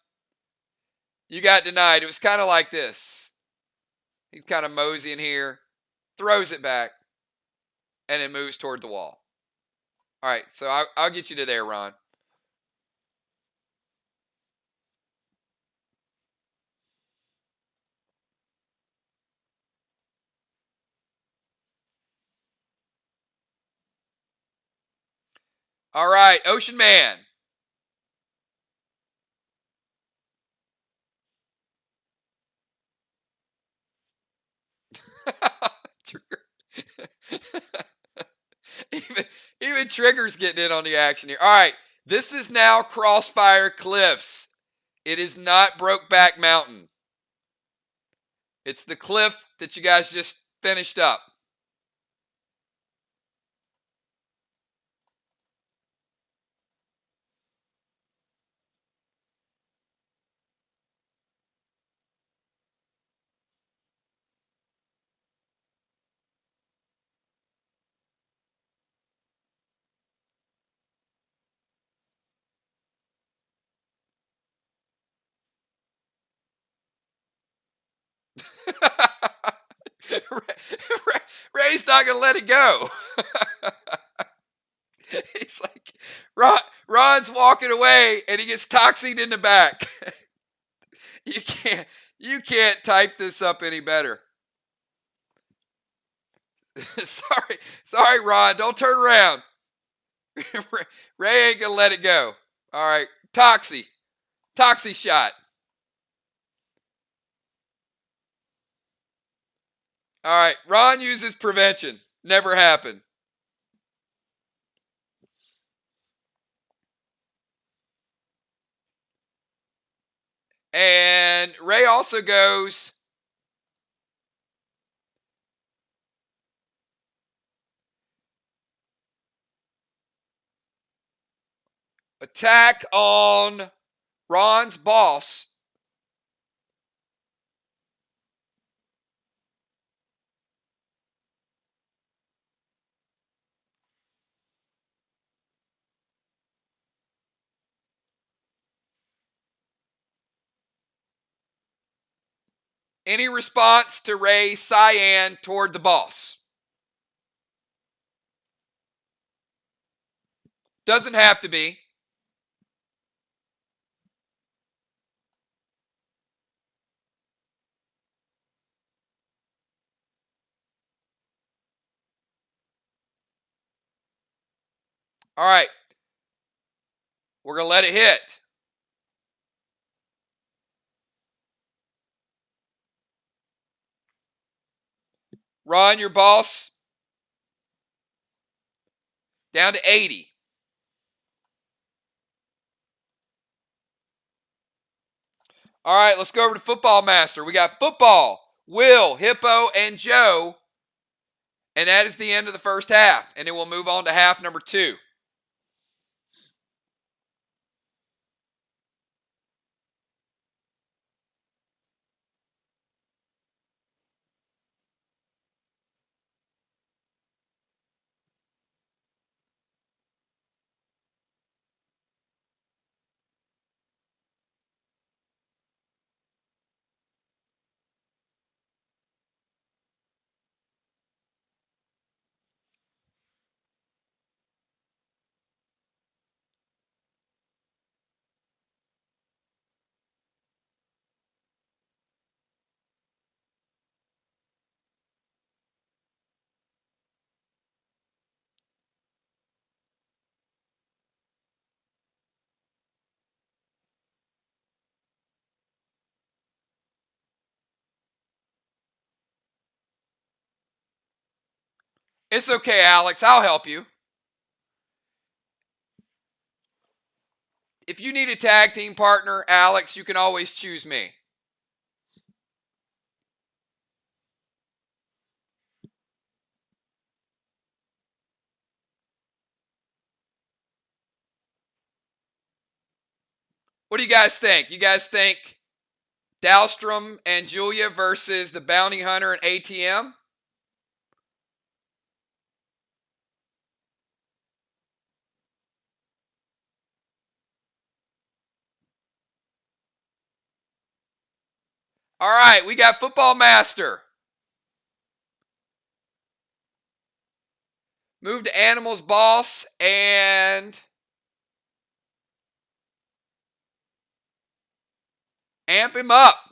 S1: You got denied. It was kind of like this. He's kind of moseying here, throws it back, and then moves toward the wall. All right. So I'll get you to there, Ron. All right. Ocean Man. even Trigger's getting in on the action here. All right, this is now Crossfire Cliffs. It is not Brokeback Mountain. It's the cliff that you guys just finished up. Ray's not going to let it go. He's like, Ron's walking away and he gets toxied in the back. You can't type this up any better. sorry, Ron. Don't turn around. Ray ain't gonna let it go. All right, Toxie shot. All right, Ron uses prevention. Never happened. And Ray also goes attack on Ron's boss. Any response to Ray's cyan toward the boss? Doesn't have to be. All right. We're going to let it hit. Run your boss down to 80. All right, let's go over to Football Master. We got Football, Will, Hippo, and Joe. And that is the end of the first half. And then we'll move on to half number 2. It's okay, Alex. I'll help you. If you need a tag team partner, Alex, you can always choose me. What do you guys think? You guys think Dahlstrom and Julia versus the Bounty Hunter and ATM? All right, we got Football Master. Move to Animals Boss and amp him up.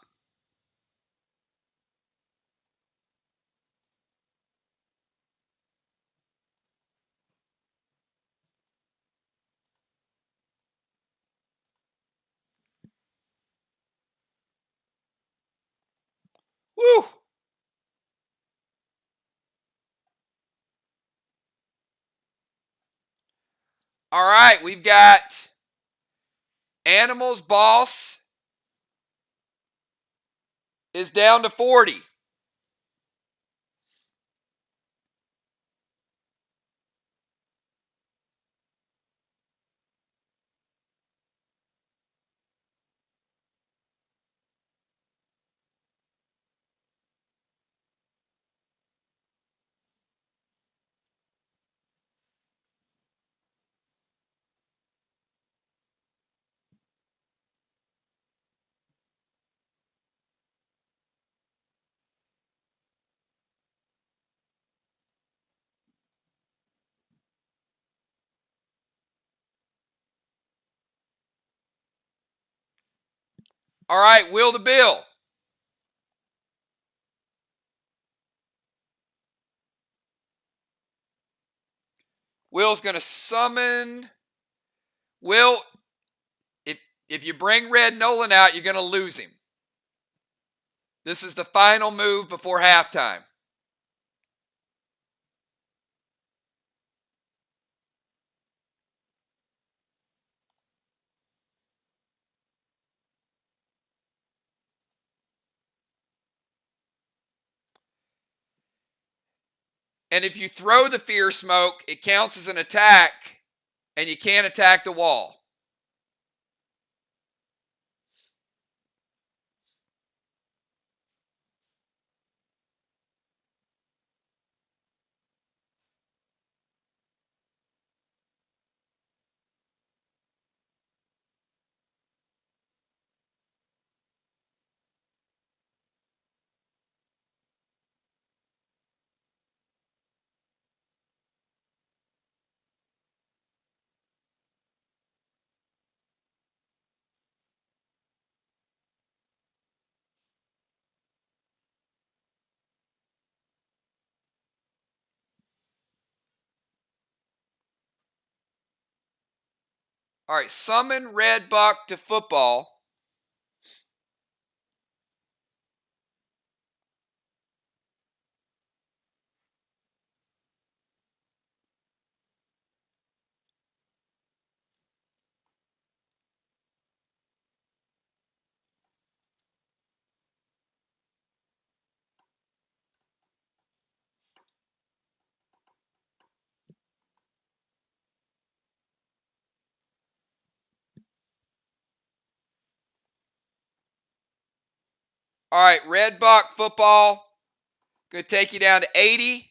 S1: Woo! All right, we've got Animals Boss is down to 40. All right, Will to Bill. Will's going to summon. Will, if you bring Red Nolan out, you're going to lose him. This is the final move before halftime. And if you throw the fear smoke, it counts as an attack, and you can't attack the wall. All right, summon Red Buck to football. All right, Red Buck football. Going to take you down to 80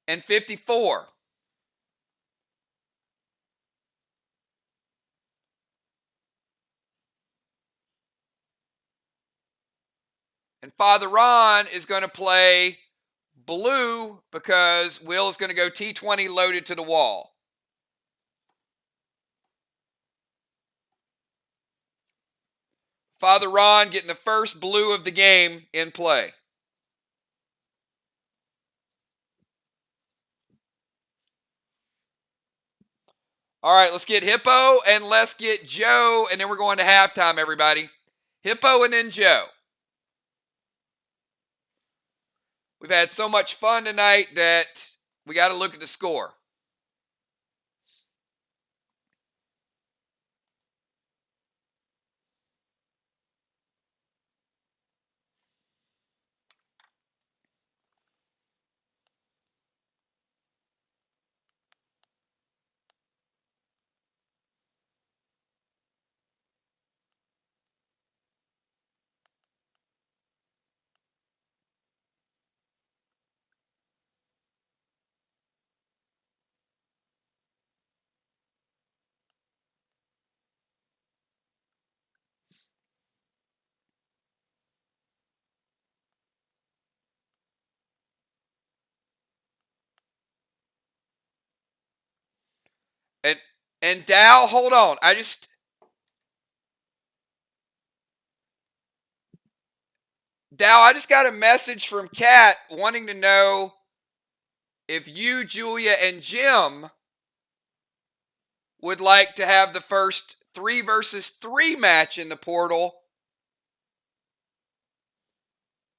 S1: and 54. And Father Ron is going to play blue because Will is going to go T20 loaded to the wall. Father Ron getting the first blue of the game in play. All right, let's get Hippo and let's get Joe, and then we're going to halftime, everybody. Hippo and then Joe. We've had so much fun tonight that we got to look at the score. And Dow, hold on. Dow, I just got a message from Kat wanting to know if you, Julia, and Jim would like to have the first 3 versus 3 match in the portal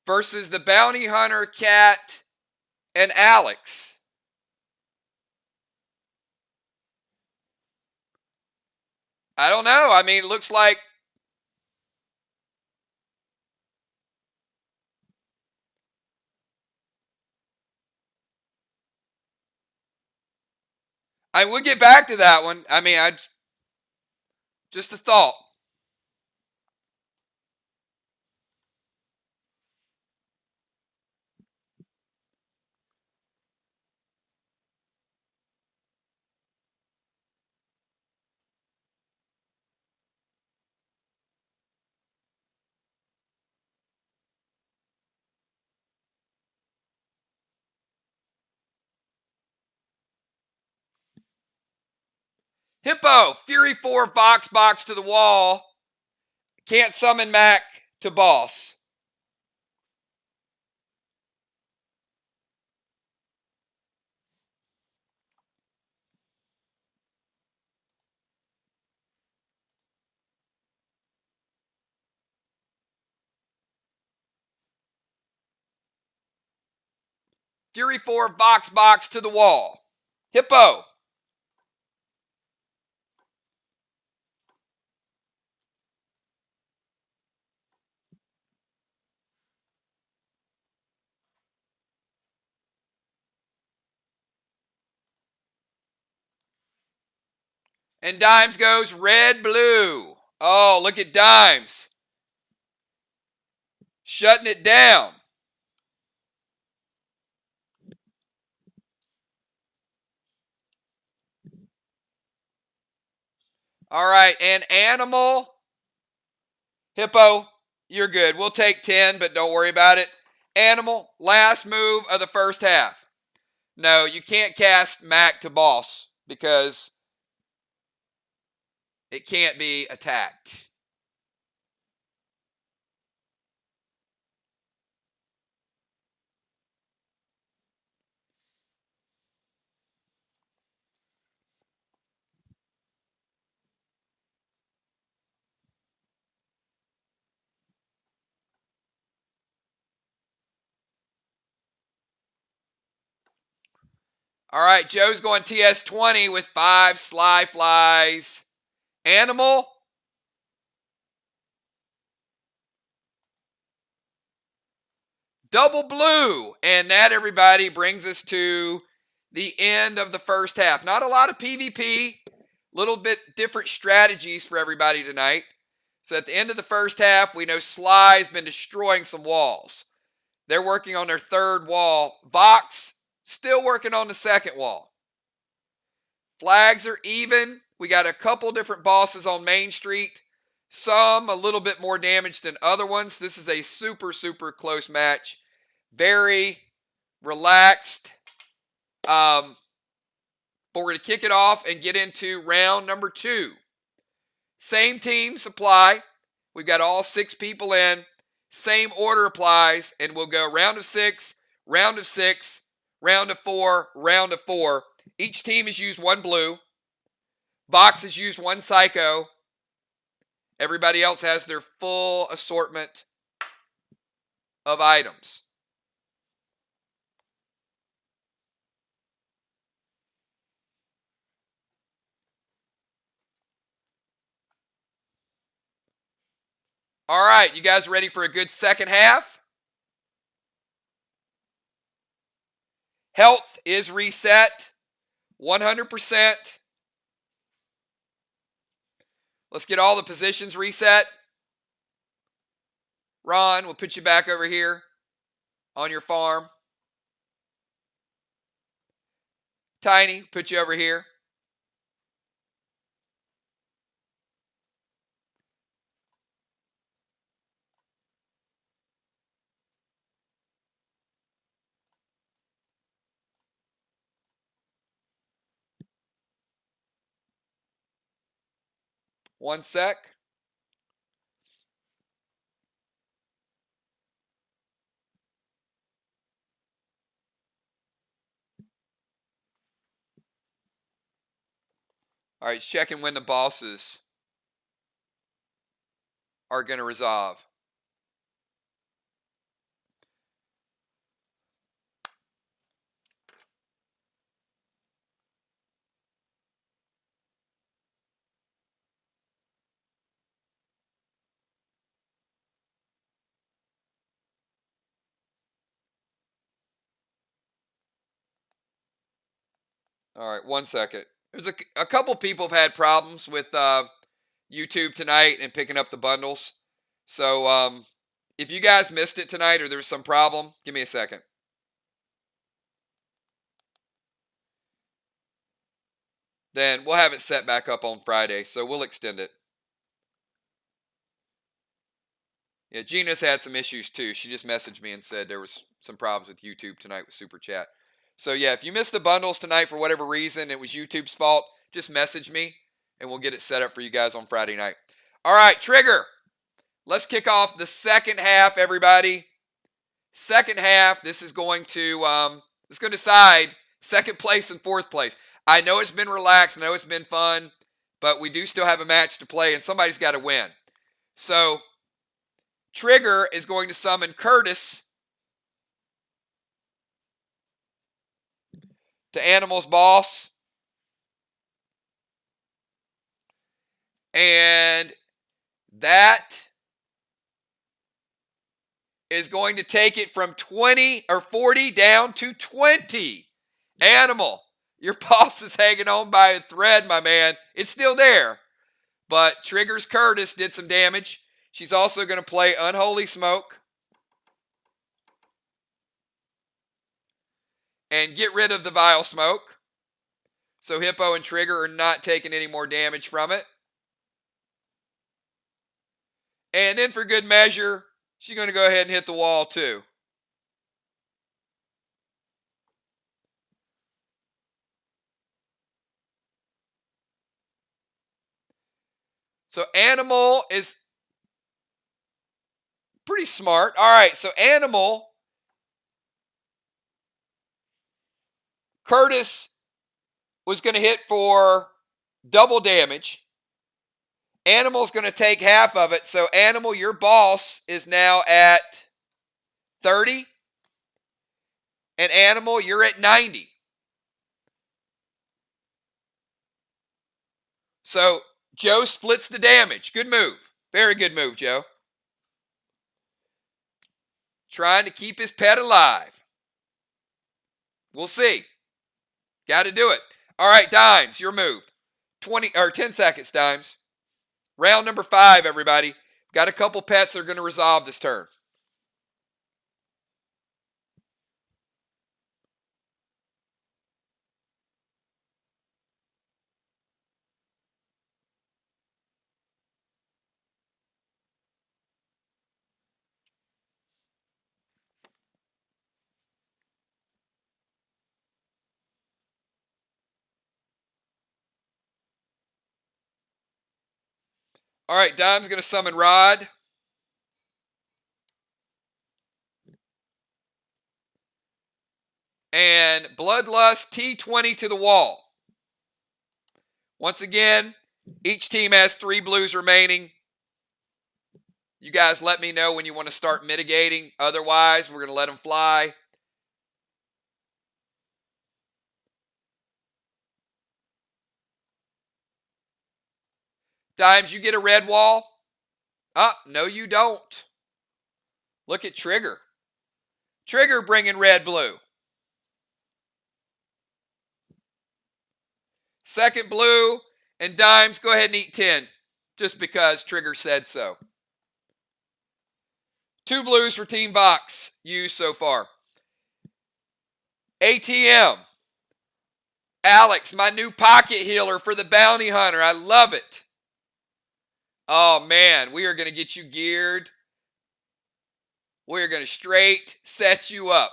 S1: versus the Bounty Hunter, Kat, and Alex. I don't know. I mean, it looks like I will get back to that one. I mean, just a thought. Hippo, Fury 4, Vox box to the wall. Can't summon Mac to boss. Fury 4, Vox box to the wall. Hippo. And Dimes goes red, blue. Oh, look at Dimes. Shutting it down. All right, and Animal. Hippo, you're good. We'll take 10, but don't worry about it. Animal, last move of the first half. No, you can't cast Mac to boss because it can't be attacked. All right, Joe's going TS20 with 5 SLY flies. Animal. Double blue. And that, everybody, brings us to the end of the first half. Not a lot of PvP. Little bit different strategies for everybody tonight. So at the end of the first half, we know SLY's been destroying some walls. They're working on their third wall. VOX still working on the second wall. Flags are even. We got a couple different bosses on Main Street. Some a little bit more damage than other ones. This is a super, super close match. Very relaxed. But we're going to kick it off and get into round number 2. Same team supply. We've got all 6 people in. Same order applies, and we'll go round of 6, round of 6, round of 4, round of 4. Each team has used 1 blue. VOX has used 1 psycho. Everybody else has their full assortment of items. All right, you guys ready for a good second half? Health is reset 100%. Let's get all the positions reset. Ron, we'll put you back over here on your farm. Tiny, put you over here. One sec. All right, checking when the bosses are going to resolve. All right, 1 second. There's a couple people have had problems with YouTube tonight and picking up the bundles. So if you guys missed it tonight or there's some problem, give me a second. Then we'll have it set back up on Friday, so we'll extend it. Yeah, Gina's had some issues too. She just messaged me and said there was some problems with YouTube tonight with Super Chat. So yeah, if you missed the bundles tonight for whatever reason, it was YouTube's fault, just message me and we'll get it set up for you guys on Friday night. All right, Trigger. Let's kick off the second half, everybody. Second half, this is going to decide second place and fourth place. I know it's been relaxed, I know it's been fun, but we do still have a match to play and somebody's got to win. So Trigger is going to summon Curtis to Animal's boss. And that is going to take it from 20 or 40 down to 20. Animal, your boss is hanging on by a thread, my man. It's still there. But Trigger's Curtis did some damage. She's also going to play Unholy Smoke and get rid of the Vile Smoke. So Hippo and Trigger are not taking any more damage from it. And then for good measure, she's going to go ahead and hit the wall too. So Animal is pretty smart. All right, so Animal, Curtis was going to hit for double damage. Animal's going to take half of it. So Animal, your boss is now at 30. And Animal, you're at 90. So Joe splits the damage. Good move. Very good move, Joe. Trying to keep his pet alive. We'll see. Got to do it. All right, Dimes, your move. 10 seconds, Dimes. Round number 5, everybody. Got a couple pets that are going to resolve this turn. All right, Dime's going to summon Rod. And Bloodlust T20 to the wall. Once again, each team has 3 blues remaining. You guys let me know when you want to start mitigating. Otherwise, we're going to let them fly. Dimes, you get a red wall? No, you don't. Look at Trigger. Trigger bringing red-blue. Second blue, and Dimes, go ahead and eat 10. Just because Trigger said so. 2 blues for Team VOX used so far. ATM. Alex, my new pocket healer for the bounty hunter. I love it. Oh, man, we are going to get you geared. We are going to straight set you up.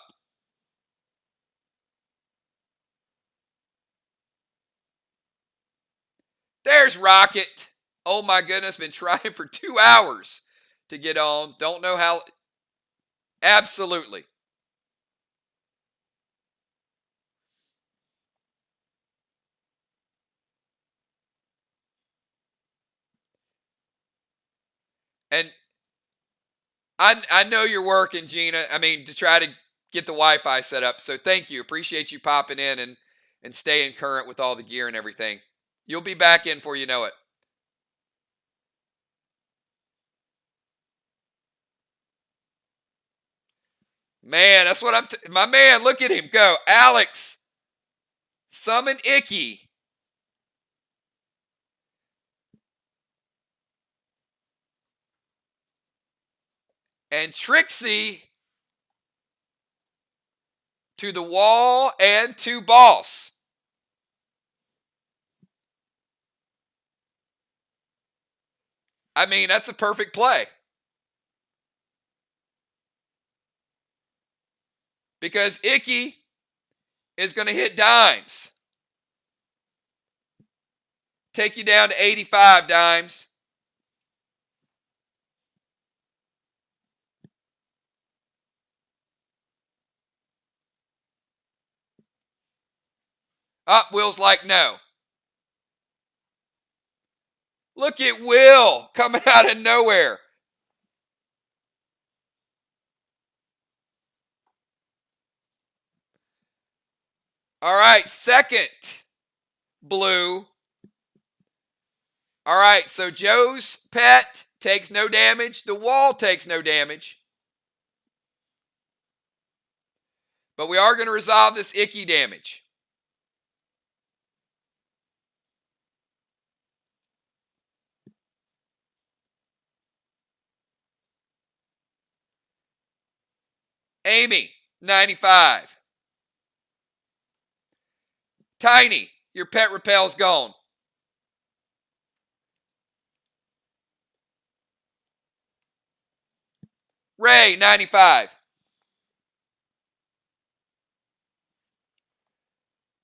S1: There's Rocket. Oh, my goodness, been trying for 2 hours to get on. Don't know how. Absolutely. And I know you're working, Gina. I mean, to try to get the Wi-Fi set up. So thank you. Appreciate you popping in and staying current with all the gear and everything. You'll be back in before you know it. Man, that's what my man, look at him go. Alex, summon Icky. And Trixie to the wall and to boss. I mean, that's a perfect play. Because Icky is going to hit Dimes. Take you down to 85, Dimes. Will's like, no. Look at Will coming out of nowhere. All right, second blue. All right, so Joe's pet takes no damage. The wall takes no damage. But we are going to resolve this Icky damage. Amy, 95. Tiny, your pet repel's gone. Ray, 95.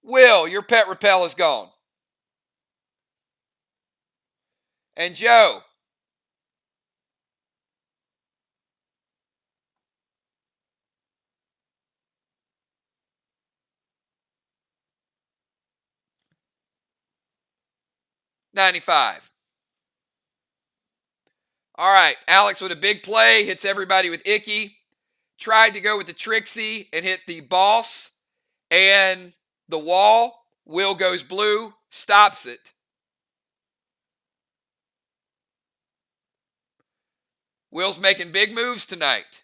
S1: Will, your pet repel is gone. And Joe. $95. All right, Alex with a big play, hits everybody with Icky. Tried to go with the Trixie and hit the boss and the wall. Will goes blue, stops it. Will's making big moves tonight.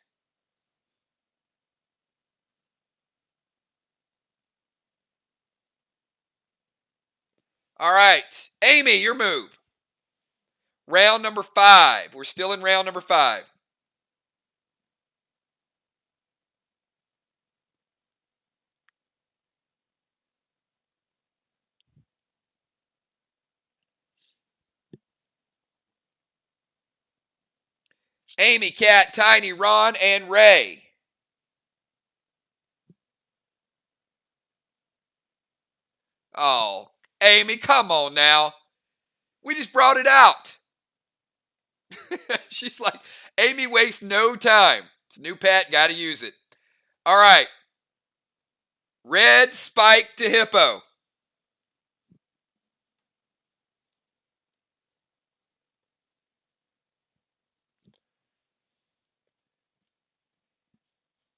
S1: All right, Amy, your move. Round number 5. We're still in round number 5. Amy, Kat, Tiny, Ron, and Ray. Oh, Amy, come on now. We just brought it out. She's like, Amy wastes no time. It's a new pet, got to use it. All right. Red spike to hippo.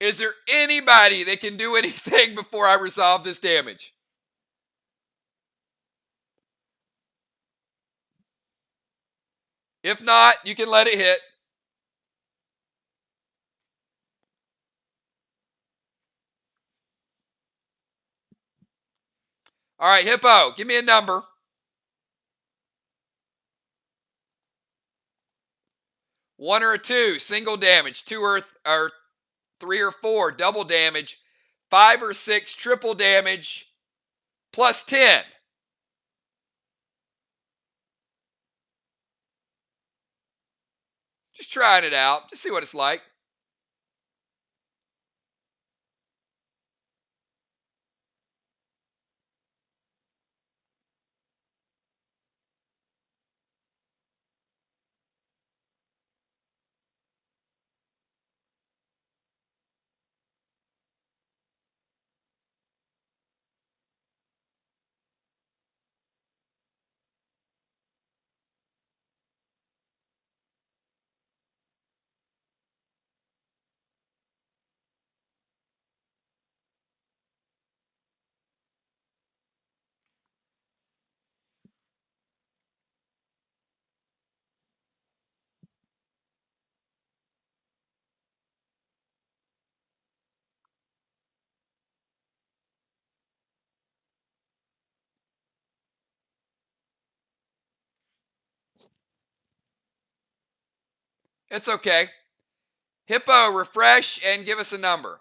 S1: Is there anybody that can do anything before I resolve this damage? If not, you can let it hit. All right, hippo, give me a number. 1 or a 2, single damage. 2 or 3 or 4, double damage. 5 or 6, triple damage. Plus 10. Just trying it out. Just see what it's like. It's okay. Hippo, refresh and give us a number.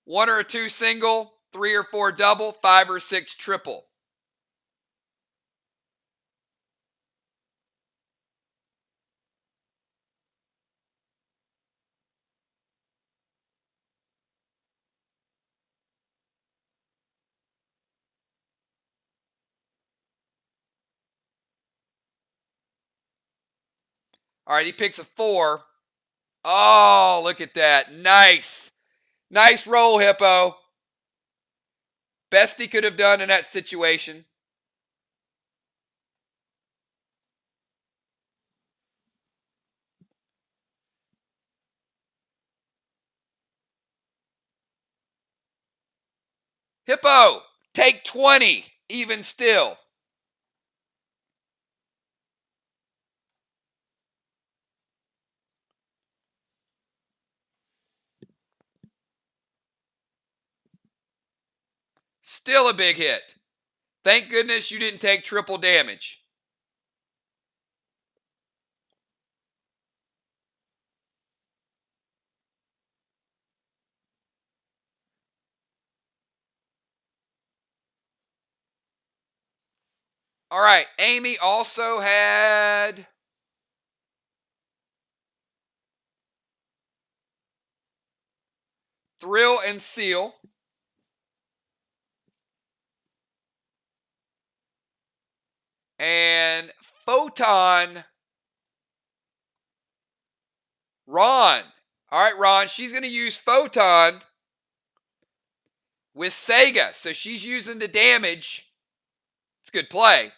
S1: One or a 2 single, 3 or 4 double, 5 or 6 triple. All right, he picks a 4. Oh, look at that. Nice. Nice roll, Hippo. Best he could have done in that situation. Hippo, take 20, even still. Still a big hit. Thank goodness you didn't take triple damage. All right, Amy also had Thrill and Seal. And Photon Ron. All right, Ron, she's going to use Photon with Sega. So she's using the damage. It's a good play.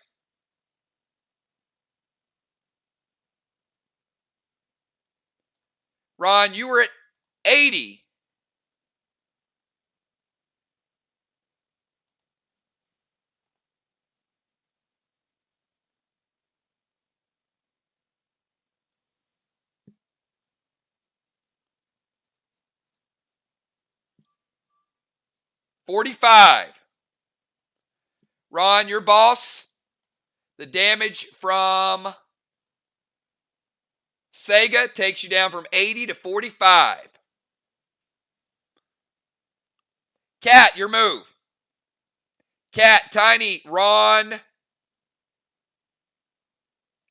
S1: Ron, you were at 80. $45. Ron, your boss, the damage from Sega takes you down from 80 to 45. Cat, your move. Cat, Tiny, Ron,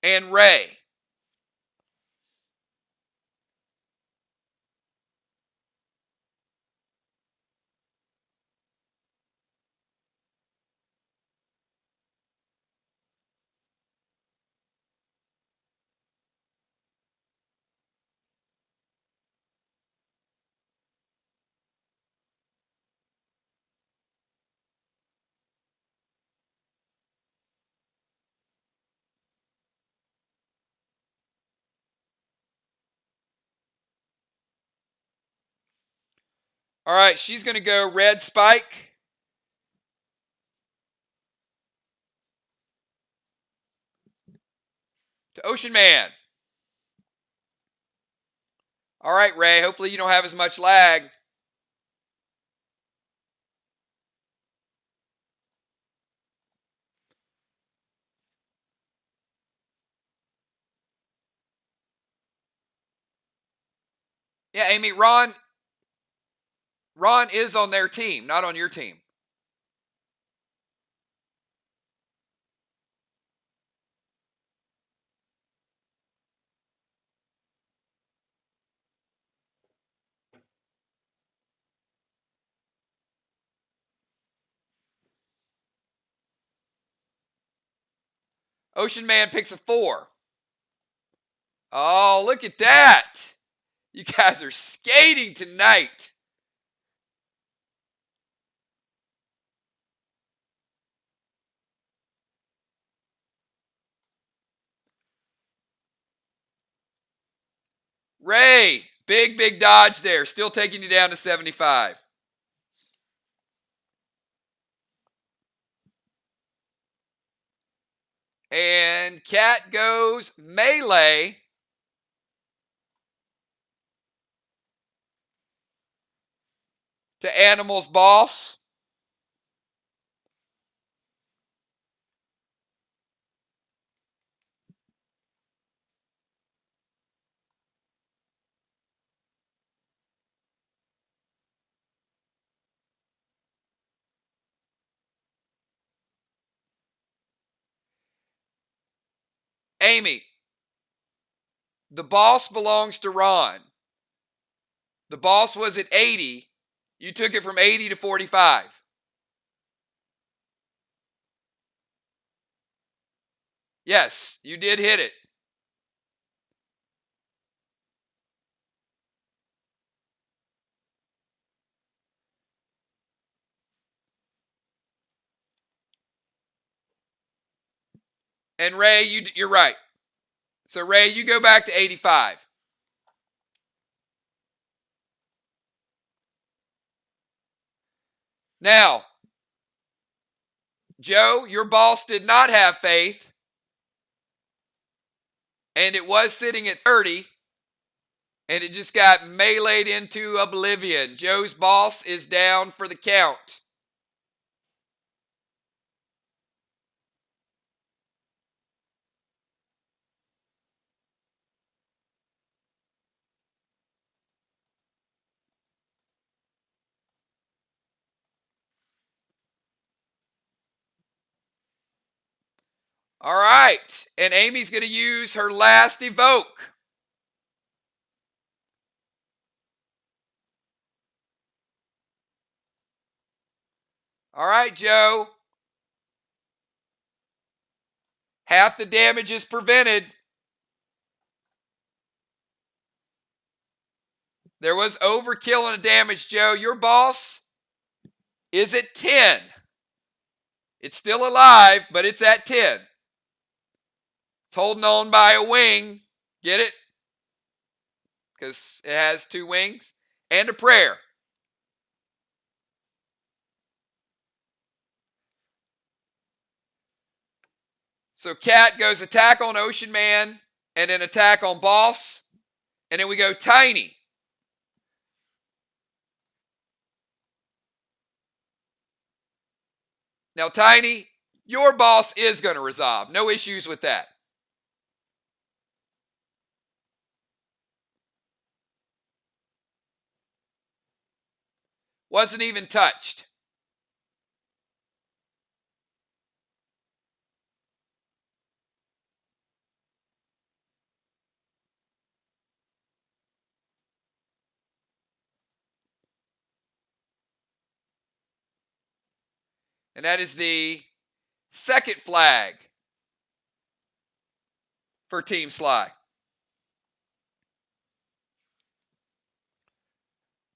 S1: and Ray. All right, she's going to go red spike. To Ocean Man. All right, Ray, hopefully you don't have as much lag. Yeah, Amy, Ron is on their team, not on your team. Ocean Man picks a 4. Oh, look at that. You guys are skating tonight. Ray, big dodge there. Still taking you down to 75. And Cat goes melee. To Animal's boss. Amy, the boss belongs to Ron. The boss was at 80. You took it from 80 to 45. Yes, you did hit it. And Ray, you're right. So Ray, you go back to 85. Now, Joe, your boss did not have faith, and it was sitting at 30, and it just got meleeed into oblivion. Joe's boss is down for the count. All right, and Amy's going to use her last evoke. All right, Joe. Half the damage is prevented. There was overkill in the damage, Joe. Your boss is at 10. It's still alive, but it's at 10. It's holding on by a wing. Get it? because it has 2 wings, and a prayer. So Cat goes attack on Ocean Man, and then attack on Boss, and then we go Tiny. Now, Tiny, your boss is going to resolve. No issues with that. Wasn't even touched. And that is the second flag for Team SLY.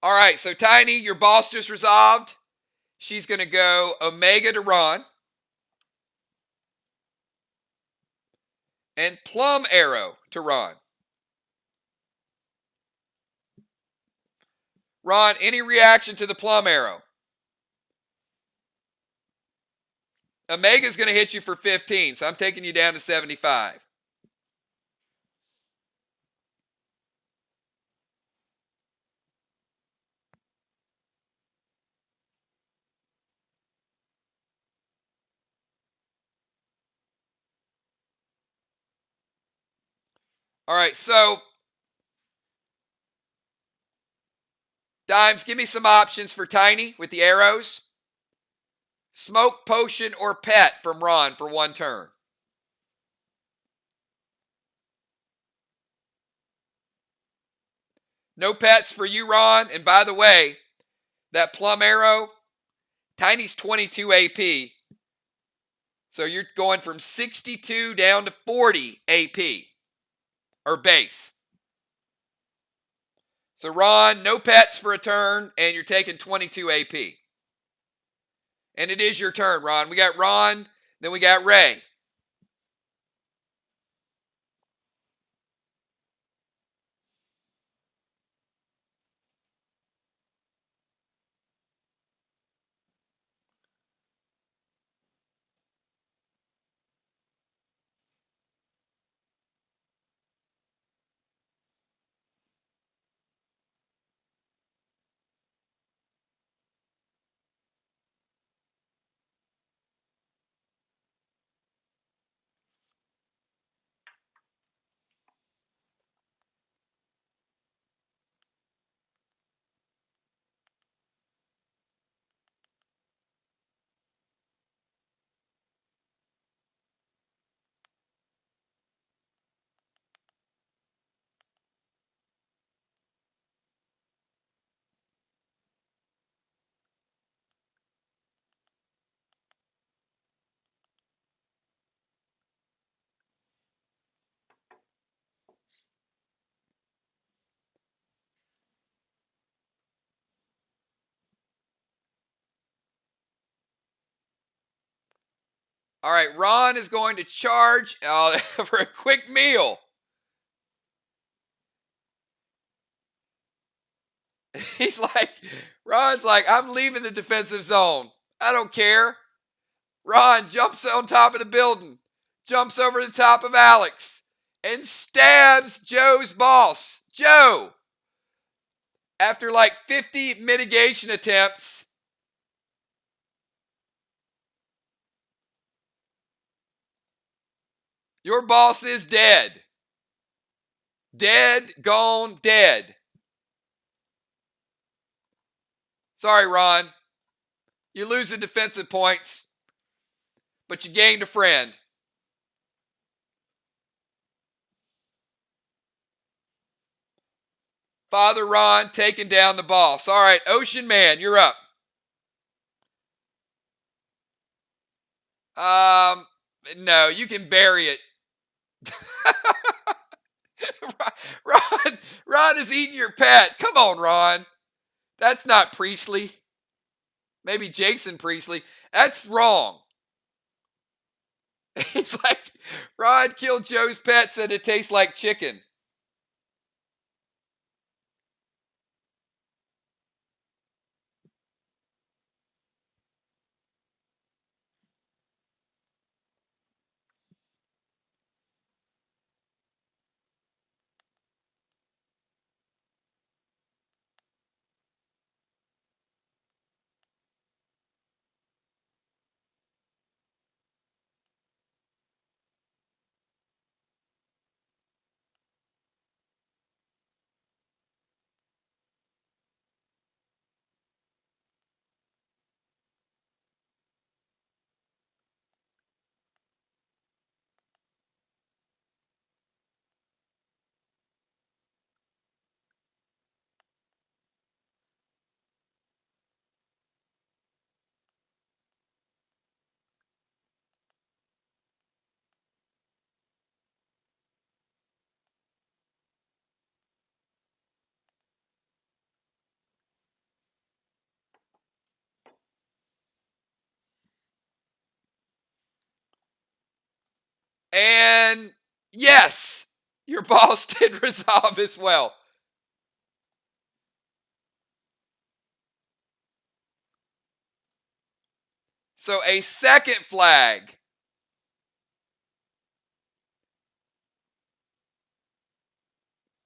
S1: All right, so Tiny, your boss just resolved. She's going to go Omega to Ron. And Plum Arrow to Ron. Ron, any reaction to the Plum Arrow? Omega's going to hit you for 15, so I'm taking you down to 75. All right, so Dimes, give me some options for Tiny with the arrows. Smoke, Potion, or Pet from Ron for 1 turn. No pets for you, Ron. And by the way, that Plum Arrow, Tiny's 22 AP. So you're going from 62 down to 40 AP. Or base. So Ron, no pets for a turn, and you're taking 22 AP. And it is your turn, Ron. We got Ron, then we got Ray. All right, Ron is going to charge for a quick meal. Ron's like, I'm leaving the defensive zone. I don't care. Ron jumps on top of the building, jumps over the top of Alex, and stabs Joe's boss. Joe, after like 50 mitigation attempts, your boss is dead. Dead, gone, dead. Sorry, Ron. You lose the defensive points, but you gained a friend. Father Ron taking down the boss. All right, Ocean Man, you're up. No, you can bury it. Ron is eating your pet. Come on, Ron. That's not Priestley. Maybe Jason Priestley. That's wrong. It's like Ron killed Joe's pet, said it tastes like chicken. And yes, your boss did resolve as well. So a second flag.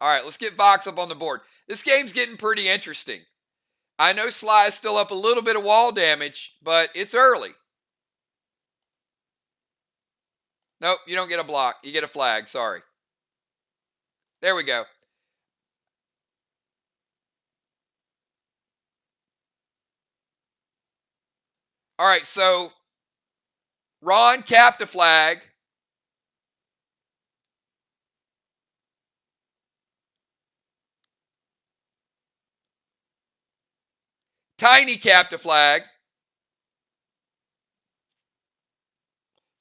S1: All right, let's get Vox up on the board. This game's getting pretty interesting. I know SLY is still up a little bit of wall damage, but it's early. Nope, you don't get a block. You get a flag. Sorry. There we go. All right, so Ron capped a flag. Tiny capped a flag.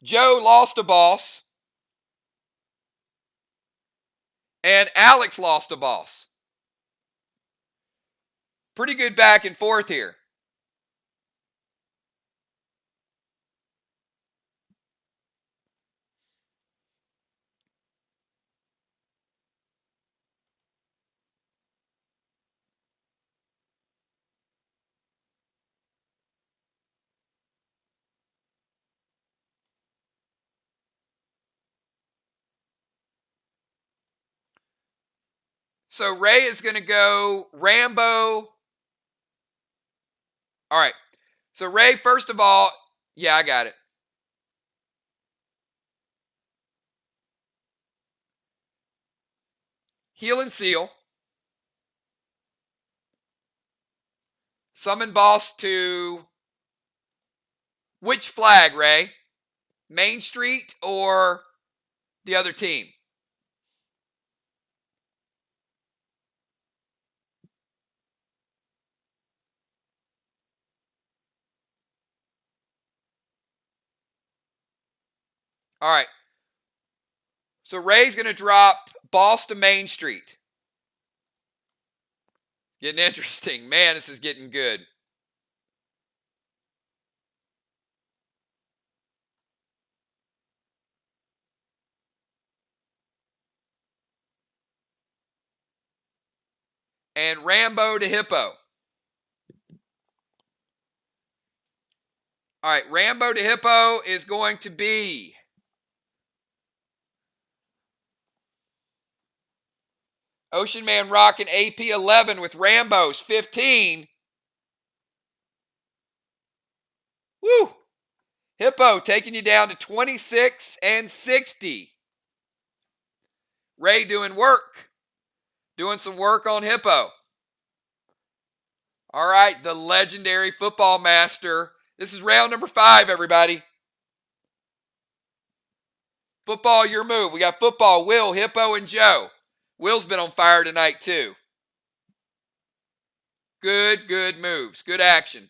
S1: Joe lost a boss. And Alex lost a boss. Pretty good back and forth here. So Ray is going to go Rambo. All right. So Ray, first of all, yeah, I got it. Heal and seal. Summon boss to which flag, Ray? Main Street or the other team? All right. So Ray's going to drop boss to Main Street. Getting interesting. Man, this is getting good. And Rambo to Hippo. All right, Rambo to Hippo is going to be Ocean Man rocking AP 11 with Rambo's 15. Woo! Hippo taking you down to 26 and 60. Ray doing work. Doing some work on Hippo. All right, the legendary football master. This is round number 5, everybody. Football, your move. We got football, Will, Hippo, and Joe. Will's been on fire tonight, too. Good moves. Good action.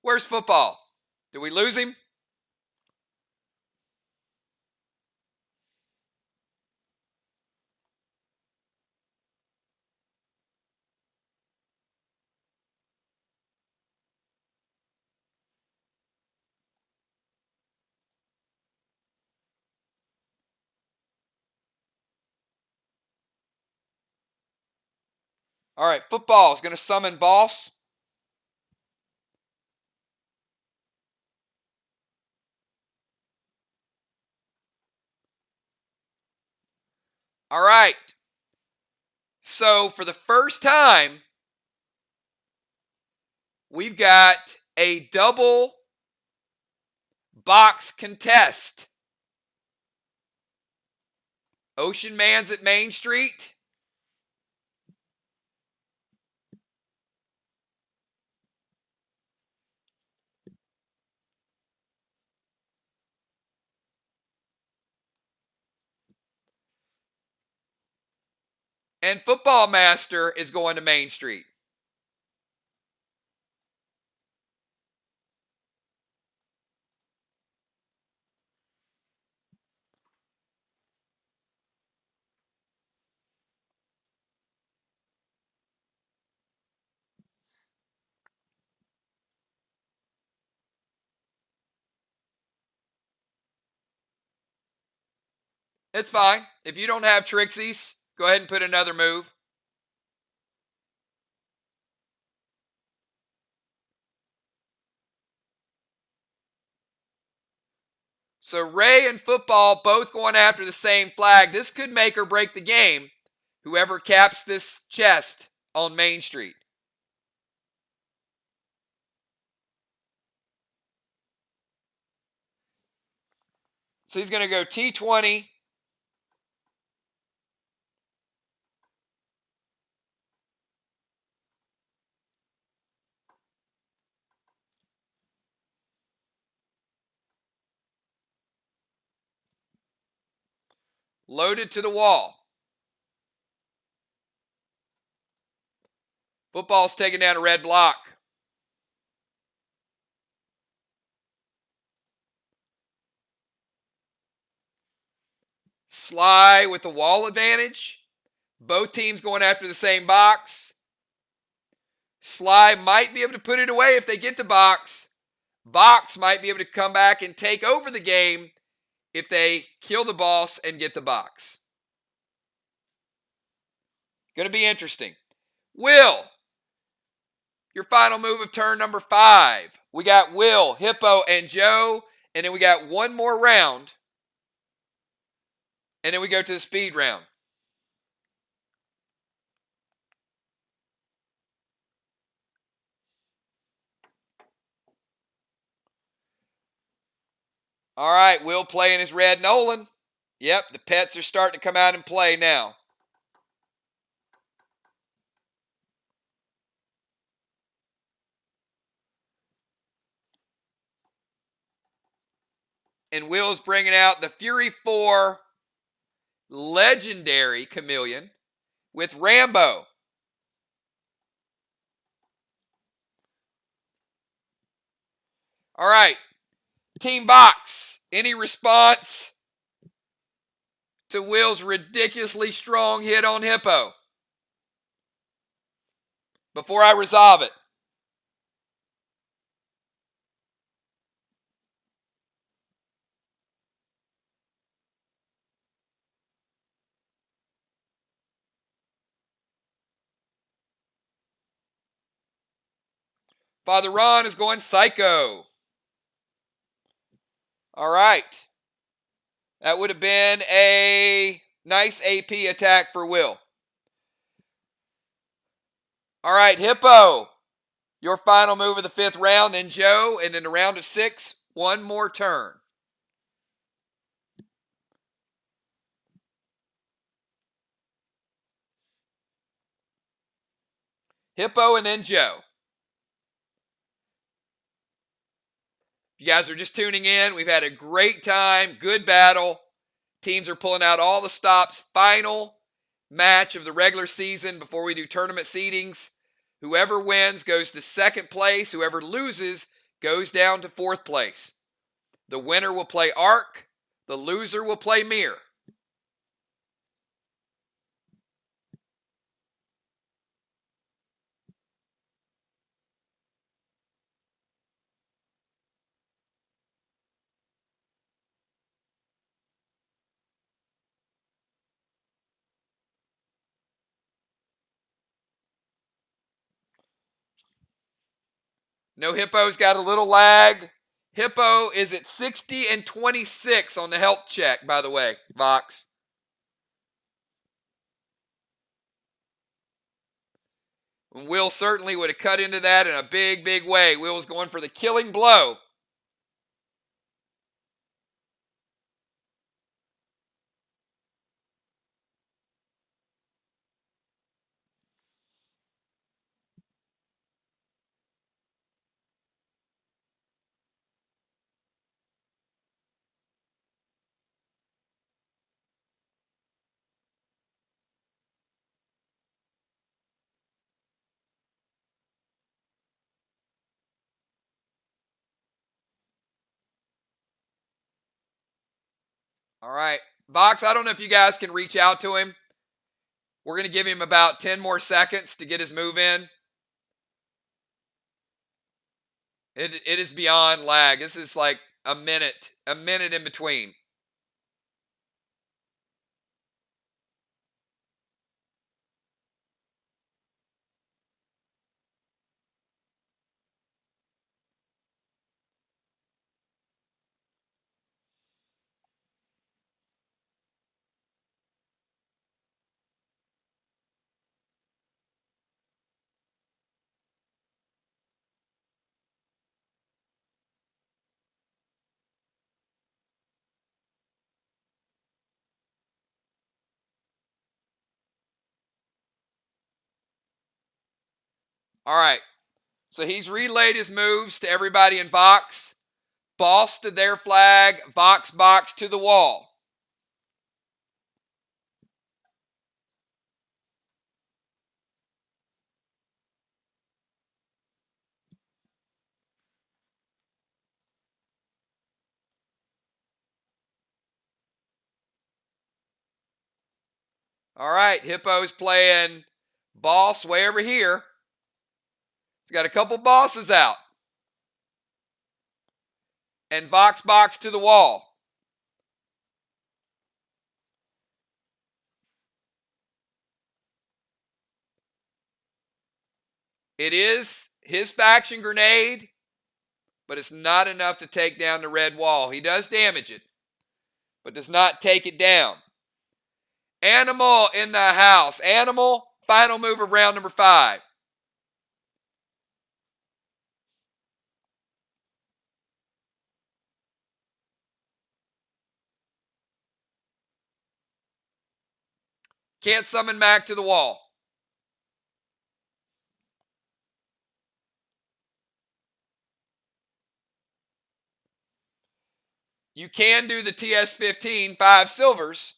S1: Where's football? Did we lose him? All right, football is going to summon boss. All right. So for the first time, we've got a double box contest. Ocean Man's at Main Street. And Football Master is going to Main Street. It's fine. If you don't have Trixies, go ahead and put another move. So Ray and Football both going after the same flag. This could make or break the game. Whoever caps this chest on Main Street. So he's going to go T20. Loaded to the wall. Football's taking down a red block. SLY with the wall advantage. Both teams going after the same box. SLY might be able to put it away if they get the box. VOX might be able to come back and take over the game if they kill the boss and get the box. Going to be interesting. Will, your final move of turn number 5. We got Will, Hippo, and Joe, and then we got one more round, and then we go to the speed round. All right, Will playing his red Nolan. Yep, the pets are starting to come out and play now. And Will's bringing out the Fury 4 Legendary Chameleon with Rambo. All right, Team Box, any response to Will's ridiculously strong hit on Hippo before I resolve it? Father Ron is going psycho. All right. That would have been a nice AP attack for Will. All right, Hippo, your final move of the 5th round, and Joe, and in the round of 6, one more turn. Hippo and then Joe. If you guys are just tuning in, we've had a great time, good battle. Teams are pulling out all the stops. Final match of the regular season before we do tournament seedings. Whoever wins goes to 2nd place. Whoever loses goes down to 4th place. The winner will play Ark. The loser will play Mirror. No, Hippo's got a little lag. Hippo is at 60 and 26 on the health check, by the way, Vox. Will certainly would have cut into that in a big, big way. Will was going for the killing blow. All right. Vox, I don't know if you guys can reach out to him. We're going to give him about 10 more seconds to get his move in. It is beyond lag. This is like a minute in between. All right. So he's relayed his moves to everybody in VOX. Boss to their flag, VOX box to the wall. All right, Hippo's playing boss way over here. He's got a couple bosses out. And VOX box to the wall. It is his faction grenade, but it's not enough to take down the red wall. He does damage it, but does not take it down. Animal in the house. Animal, final move of round number 5. Can't summon Mac to the wall. You can do the TS-15, 5 silvers.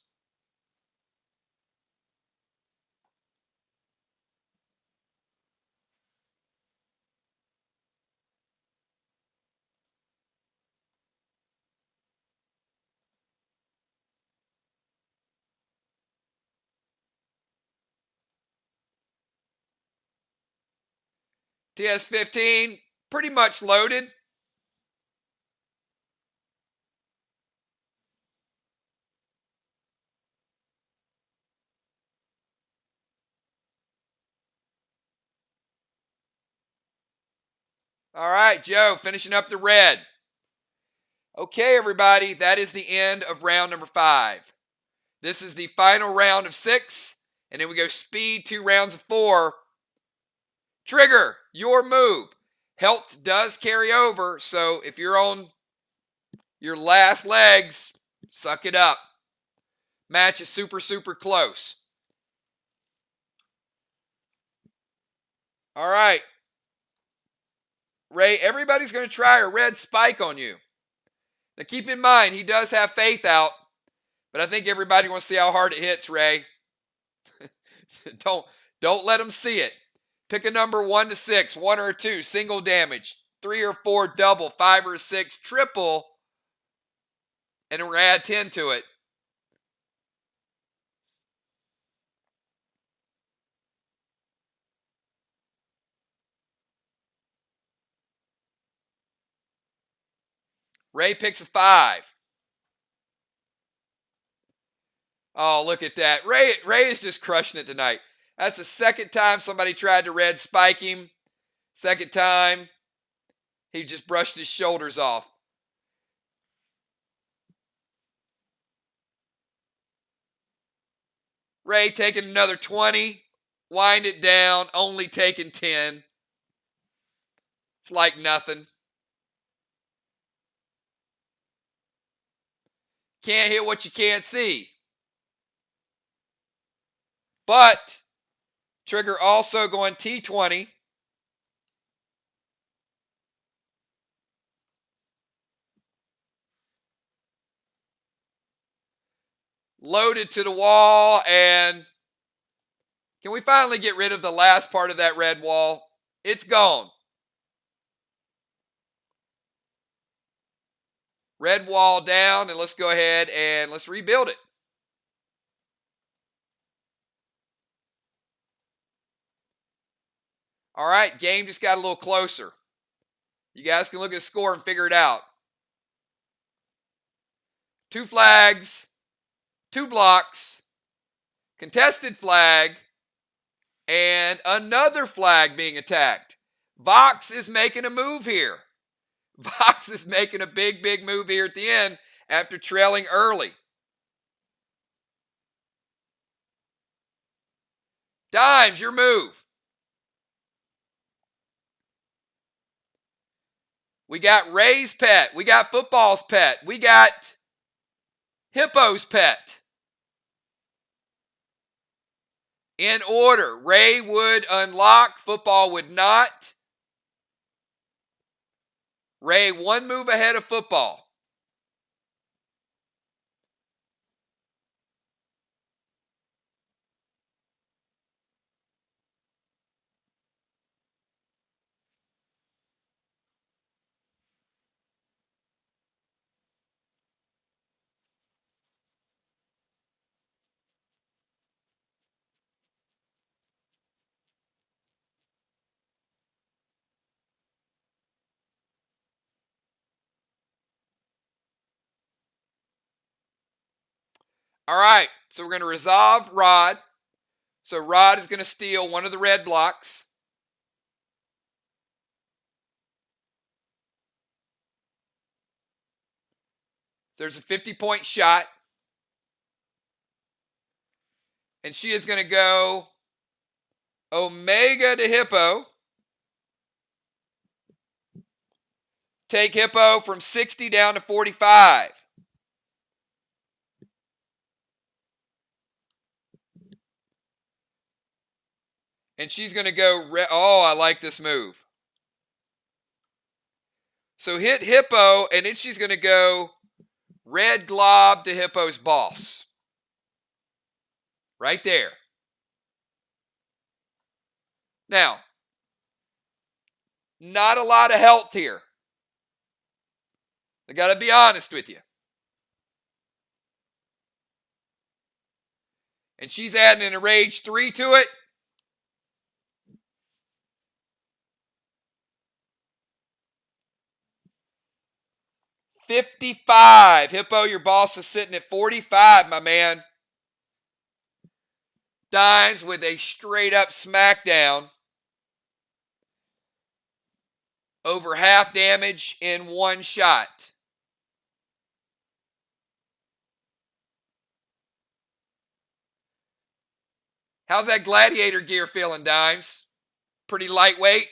S1: TS-15, pretty much loaded. All right, Joe, finishing up the red. Okay, everybody, that is the end of round number 5. This is the final round of 6, and then we go speed 2 rounds of 4. Trigger, your move. Health does carry over, so if you're on your last legs, suck it up. Match is super, super close. All right. Ray, everybody's going to try a red spike on you. Now keep in mind, he does have faith out, but I think everybody wants to see how hard it hits, Ray. Don't let them see it. Pick a number 1 to 6, 1 or 2, single damage, 3 or 4, double, 5 or 6, triple, and we're going to add 10 to it. Ray picks a 5. Oh, look at that. Ray is just crushing it tonight. That's the second time somebody tried to red spike him. Second time, he just brushed his shoulders off. Ray taking another 20. Wind it down, only taking 10. It's like nothing. Can't hit what you can't see. But trigger also going T20. Loaded to the wall, and can we finally get rid of the last part of that red wall? It's gone. Red wall down, and let's go ahead and let's rebuild it. All right, game just got a little closer. You guys can look at the score and figure it out. 2 flags, 2 blocks, contested flag, and another flag being attacked. VOX is making a move here. VOX is making a big, big move here at the end after trailing early. Dimes, your move. We got Ray's pet. We got Football's pet. We got Hippo's pet. In order. Ray would unlock. Football would not. Ray 1 move ahead of Football. All right, so we're going to resolve Rod. So Rod is going to steal one of the red blocks. So there's a 50-point shot. And she is going to go Omega to Hippo. Take Hippo from 60 down to 45. And she's going to go, oh, I like this move. So hit Hippo, and then she's going to go red glob to Hippo's boss. Right there. Now, not a lot of health here. I got to be honest with you. And she's adding an Enrage 3 to it. $55. Hippo, your boss is sitting at 45, my man. Dimes with a straight up smackdown. Over half damage in 1 shot. How's that gladiator gear feeling, Dimes? Pretty lightweight?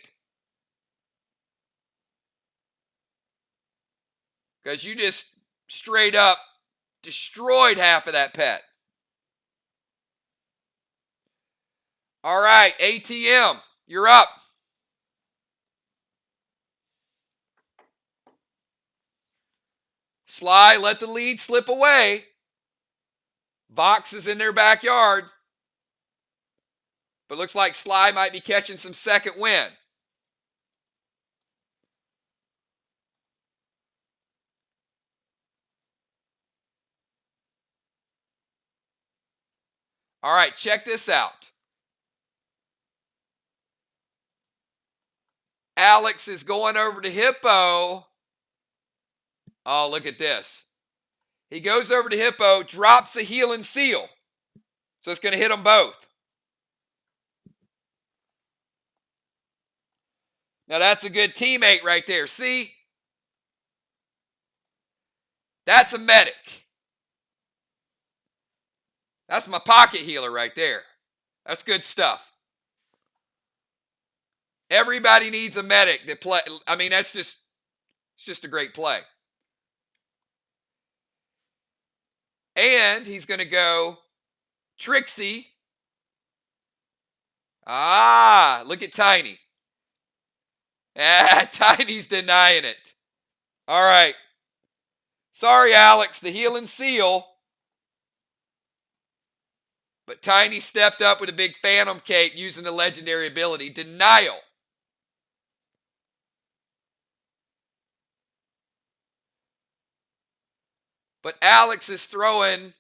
S1: Because you just straight up destroyed half of that pet. All right, ATM, you're up. SLY, let the lead slip away. VOX is in their backyard. But looks like SLY might be catching some second wind. All right, check this out. Alex is going over to Hippo. Oh, look at this. He goes over to Hippo, drops a heel and seal. So it's going to hit them both. Now that's a good teammate right there. See? That's a medic. That's my pocket healer right there. That's good stuff. Everybody needs a medic that play. I mean, it's just a great play. And he's going to go Trixie. Ah, look at Tiny. Ah, Tiny's denying it. All right. Sorry, Alex, the healing seal. But Tiny stepped up with a big Phantom Cape using the legendary ability, Denial. But Alex is throwing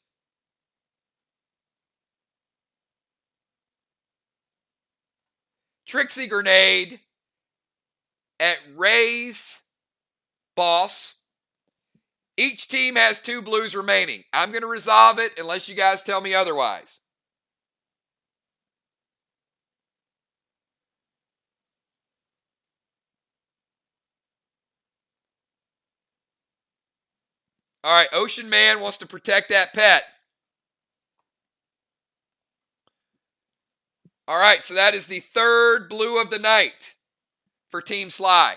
S1: Trixie Grenade at Ray's boss. Each team has 2 blues remaining. I'm going to resolve it unless you guys tell me otherwise. All right, Ocean Man wants to protect that pet. All right, so that is the 3rd blue of the night for Team SLY.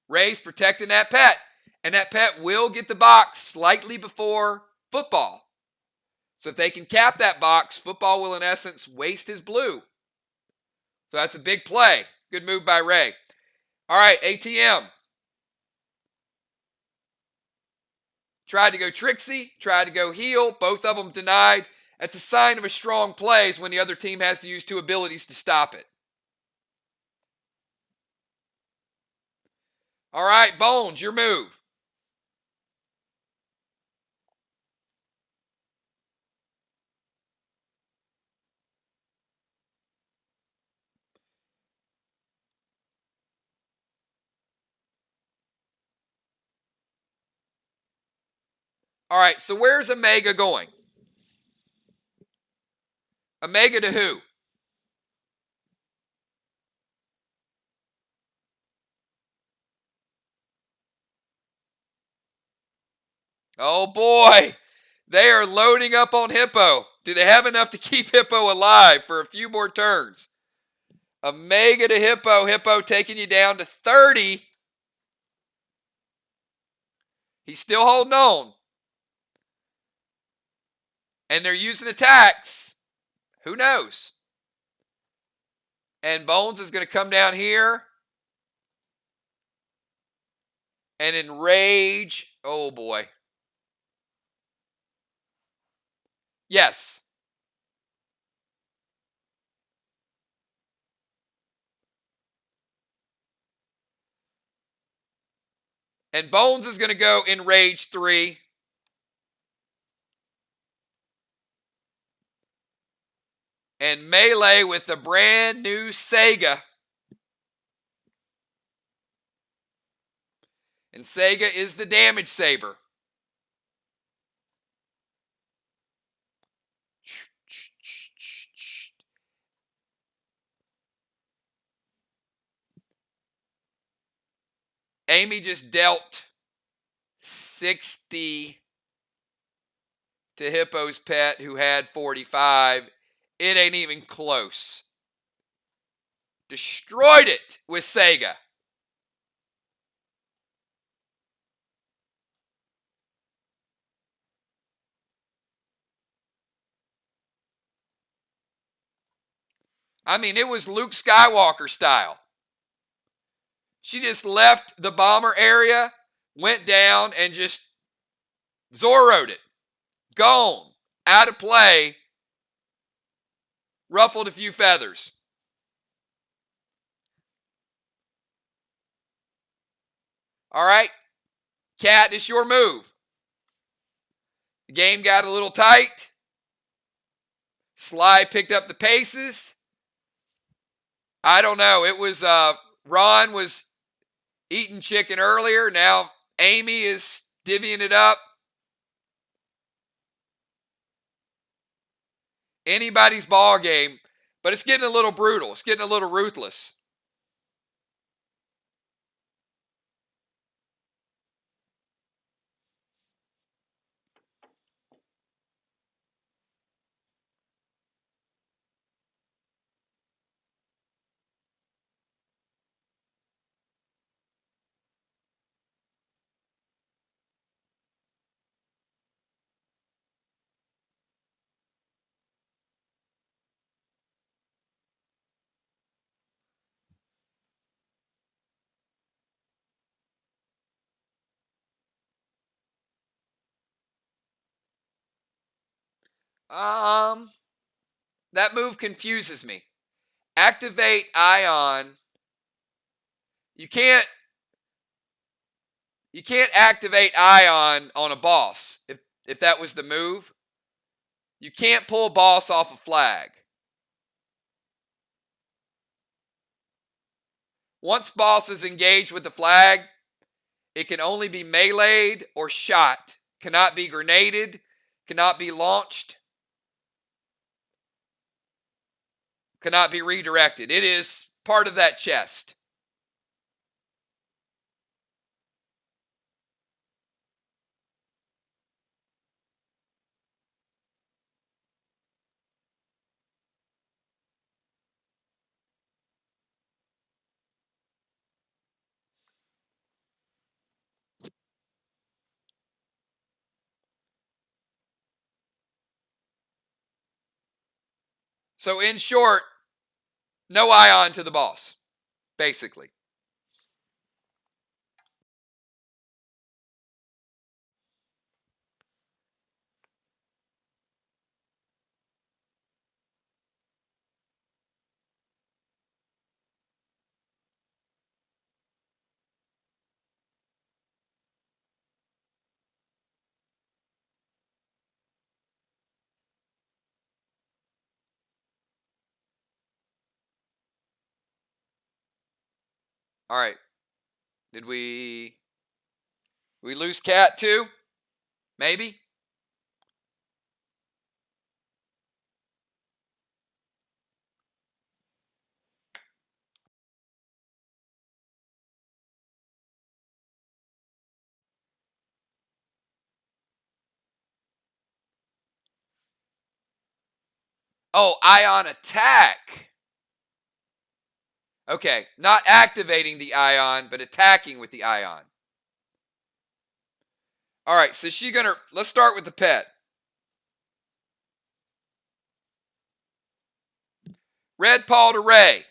S1: Ray's protecting that pet, and that pet will get the box slightly before football. So if they can cap that box, football will in essence waste his blue. So that's a big play. Good move by Ray. All right, ATM. Tried to go Trixie, tried to go heal. Both of them denied. That's a sign of a strong plays when the other team has to use 2 abilities to stop it. All right, Bones, your move. All right, so where's Omega going? Omega to who? Oh boy, they are loading up on Hippo. Do they have enough to keep Hippo alive for a few more turns? Omega to Hippo. Hippo taking you down to 30. He's still holding on. And they're using attacks. Who knows? And Bones is going to come down here and enrage. Oh boy. Yes. And Bones is going to go enrage 3. And melee with the brand new Sega. And Sega is the damage saber. Amy just dealt 60 to Hippo's pet, who had 45. It ain't even close. Destroyed it with Sega. I mean, it was Luke Skywalker style. She just left the bomber area, went down, and just Zorro'd it. Gone. Out of play. Ruffled a few feathers. All right. Cat, it's your move. The game got a little tight. SLY picked up the paces. I don't know. It was Ron was eating chicken earlier. Now Amy is divvying it up. Anybody's ball game, but it's getting a little brutal. It's getting a little ruthless. That move confuses me. Activate Ion. You can't activate Ion on a boss if that was the move. You can't pull boss off a flag. Once boss is engaged with the flag, it can only be meleeed or shot. Cannot be grenaded, cannot be launched, cannot be redirected. It is part of that chest. So in short, no Ion to the boss, basically. All right. Did we lose Cat too? Maybe? Oh, Ion attack. Okay, not activating the Ion, but attacking with the Ion. All right, so let's start with the pet. Red Paw to Ray.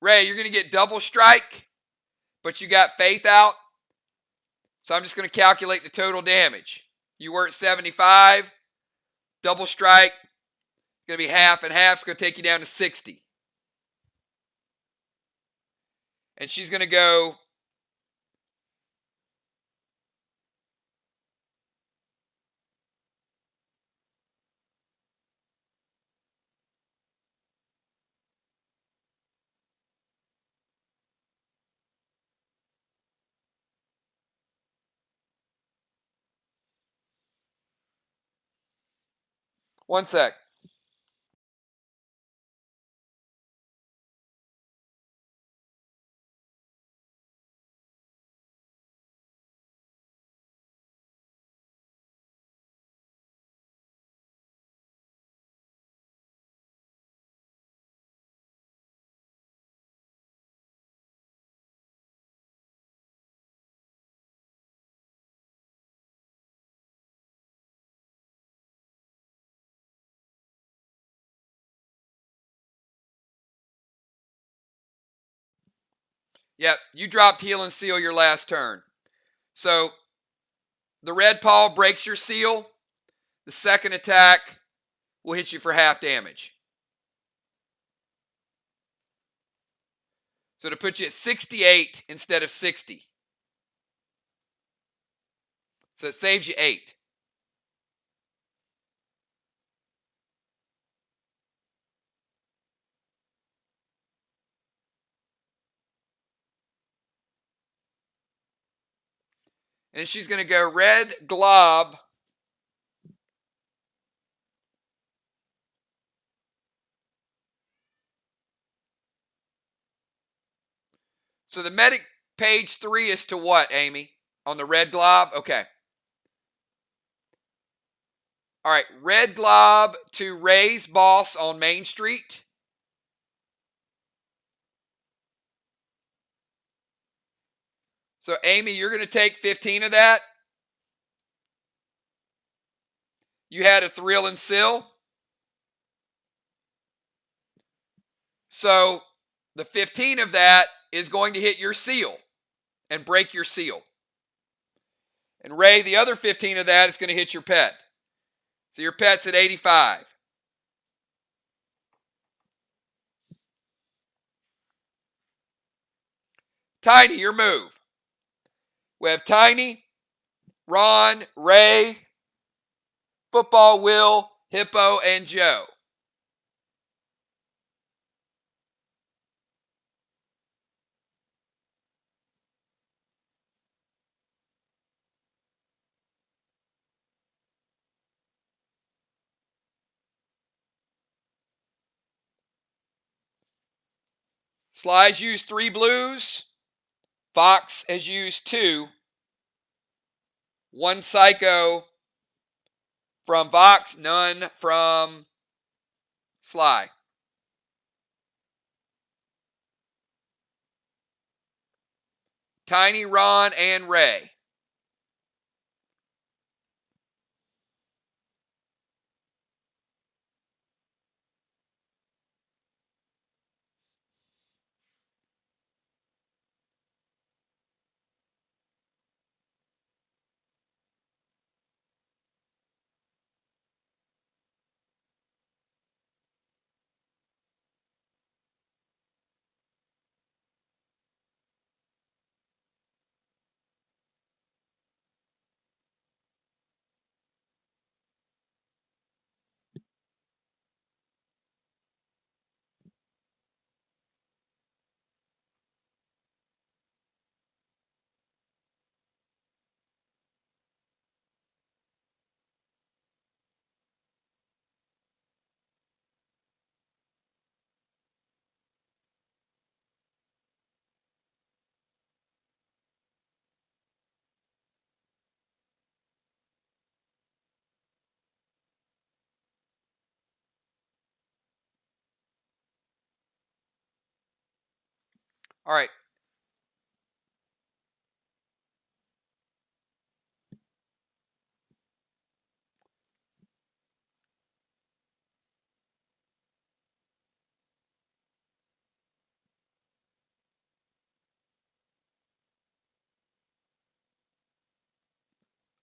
S1: Ray, you're going to get double strike, but you got faith out. So I'm just going to calculate the total damage. You were at 75. Double strike, going to be half and half. It's going to take you down to 60. And she's going to go. One sec. Yep, you dropped Heal and Seal your last turn. So the Red Paw breaks your seal. The second attack will hit you for half damage. So to put you at 68 instead of 60. So it saves you 8. And she's going to go Red Glob. So the medic page 3 is to what, Amy? On the Red Glob? Okay. All right, Red Glob to Ray's boss on Main Street. So, Amy, you're going to take 15 of that. You had a Thrill and Sill. So, the 15 of that is going to hit your seal and break your seal. And Ray, the other 15 of that is going to hit your pet. So your pet's at 85. Tiny, your move. We have Tiny, Ron, Ray, Football, Will, Hippo, and Joe. Sly's used 3 blues. VOX has used 2. 1 Psycho from VOX, none from SLY. Tiny, Ron, and Ray. All right.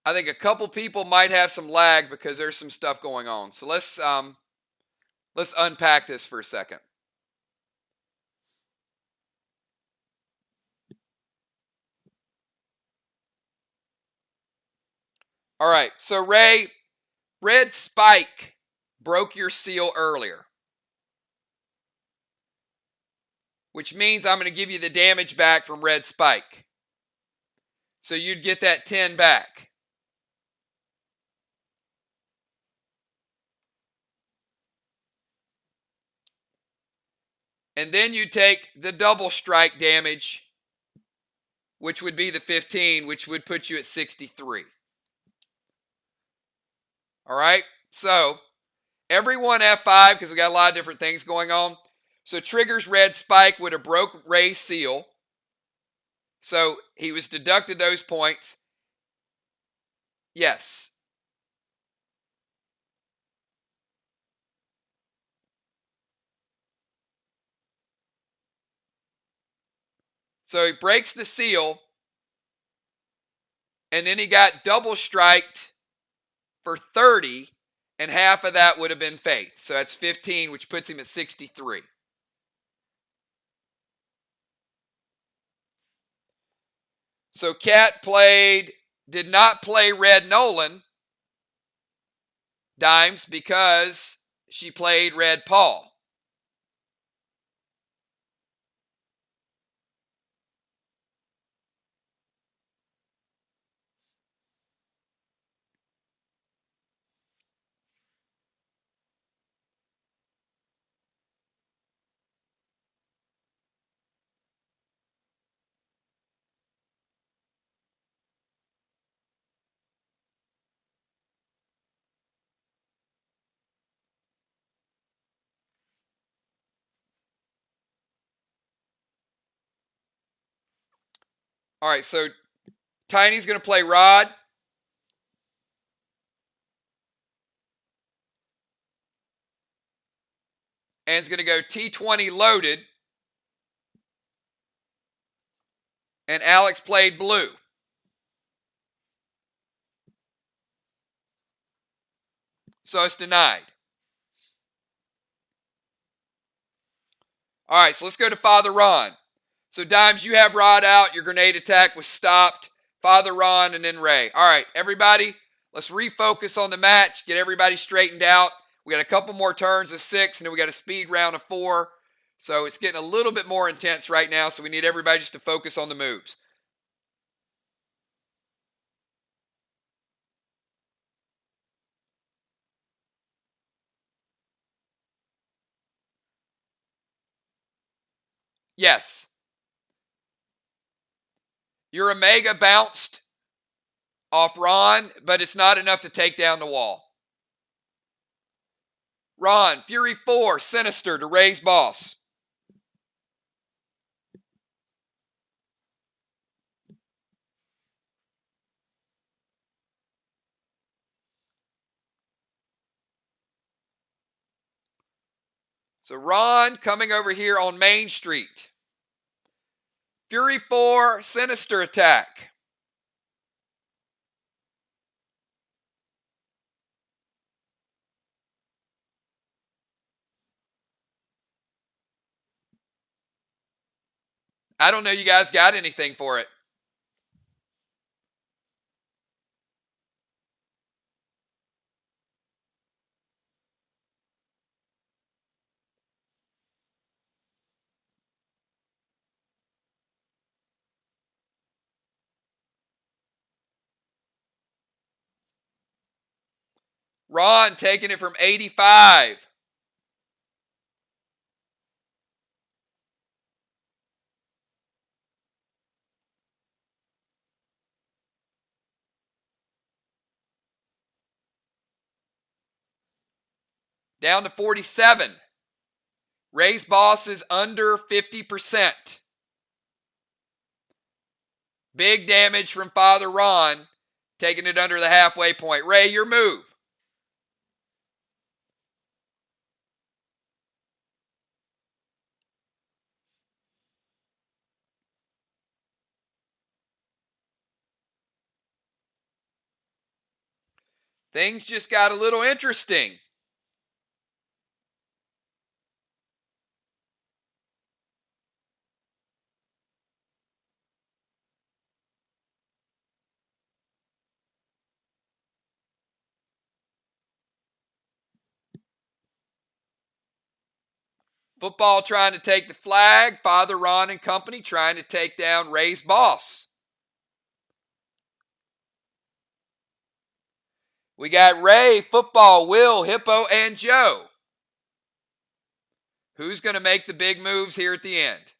S1: I think a couple people might have some lag because there's some stuff going on. So let's unpack this for a second. All right. So Ray, red spike broke your seal earlier, which means I'm going to give you the damage back from red spike. So you'd get that 10 back. And then you take the double strike damage, which would be the 15, which would put you at 63. All right? So everyone F5, because we got a lot of different things going on. So triggers red spike would have broke Ray's seal. So he was deducted those points. Yes. So he breaks the seal, and then he got double striked for 30, and half of that would have been faith. So that's 15, which puts him at 63. So Kat did not play red Nolan dimes because she played red Paul. All right, so Tiny's going to play Rod. And it's going to go T20 loaded. And Alex played blue. So it's denied. All right, so let's go to Father Ron. So Dimes, you have Rod out. Your grenade attack was stopped. Father Ron and then Ray. All right, everybody, let's refocus on the match. Get everybody straightened out. We got a couple more turns of 6, and then we got a speed round of 4. So it's getting a little bit more intense right now, so we need everybody just to focus on the moves. Yes. Your Omega bounced off Ron, but it's not enough to take down the wall. Ron, Fury 4, Sinister to Ray's boss. So Ron coming over here on Main Street. Fury 4, Sinister attack. I don't know you guys got anything for it. Ron taking it from 85. Down to 47. Ray's boss is under 50%. Big damage from Father Ron, taking it under the halfway point. Ray, your move. Things just got a little interesting. Football trying to take the flag. Father Ron and company trying to take down Ray's boss. We got Ray, Football, Will, Hippo, and Joe. Who's going to make the big moves here at the end?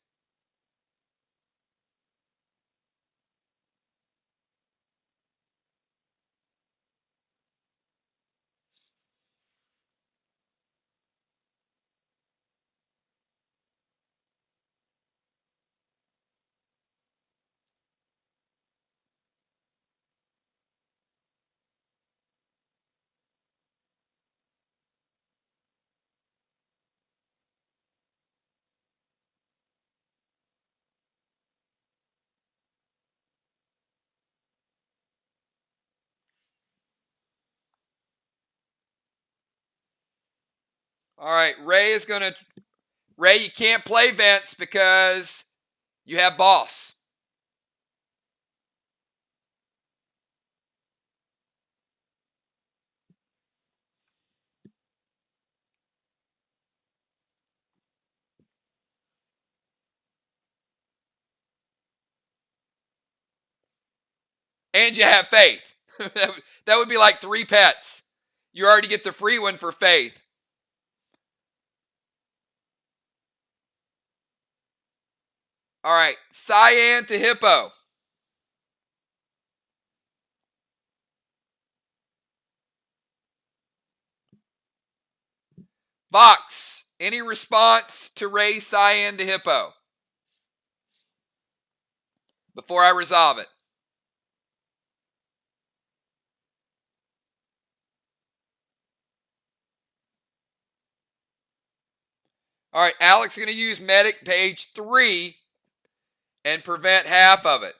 S1: All right, Ray, you can't play Vince because you have boss. And you have faith. That would be like 3 pets. You already get the free one for faith. All right, Cyan to Hippo. Vox, any response to Ray Cyan to Hippo? Before I resolve it. All right, Alex is going to use medic page 3 and prevent half of it.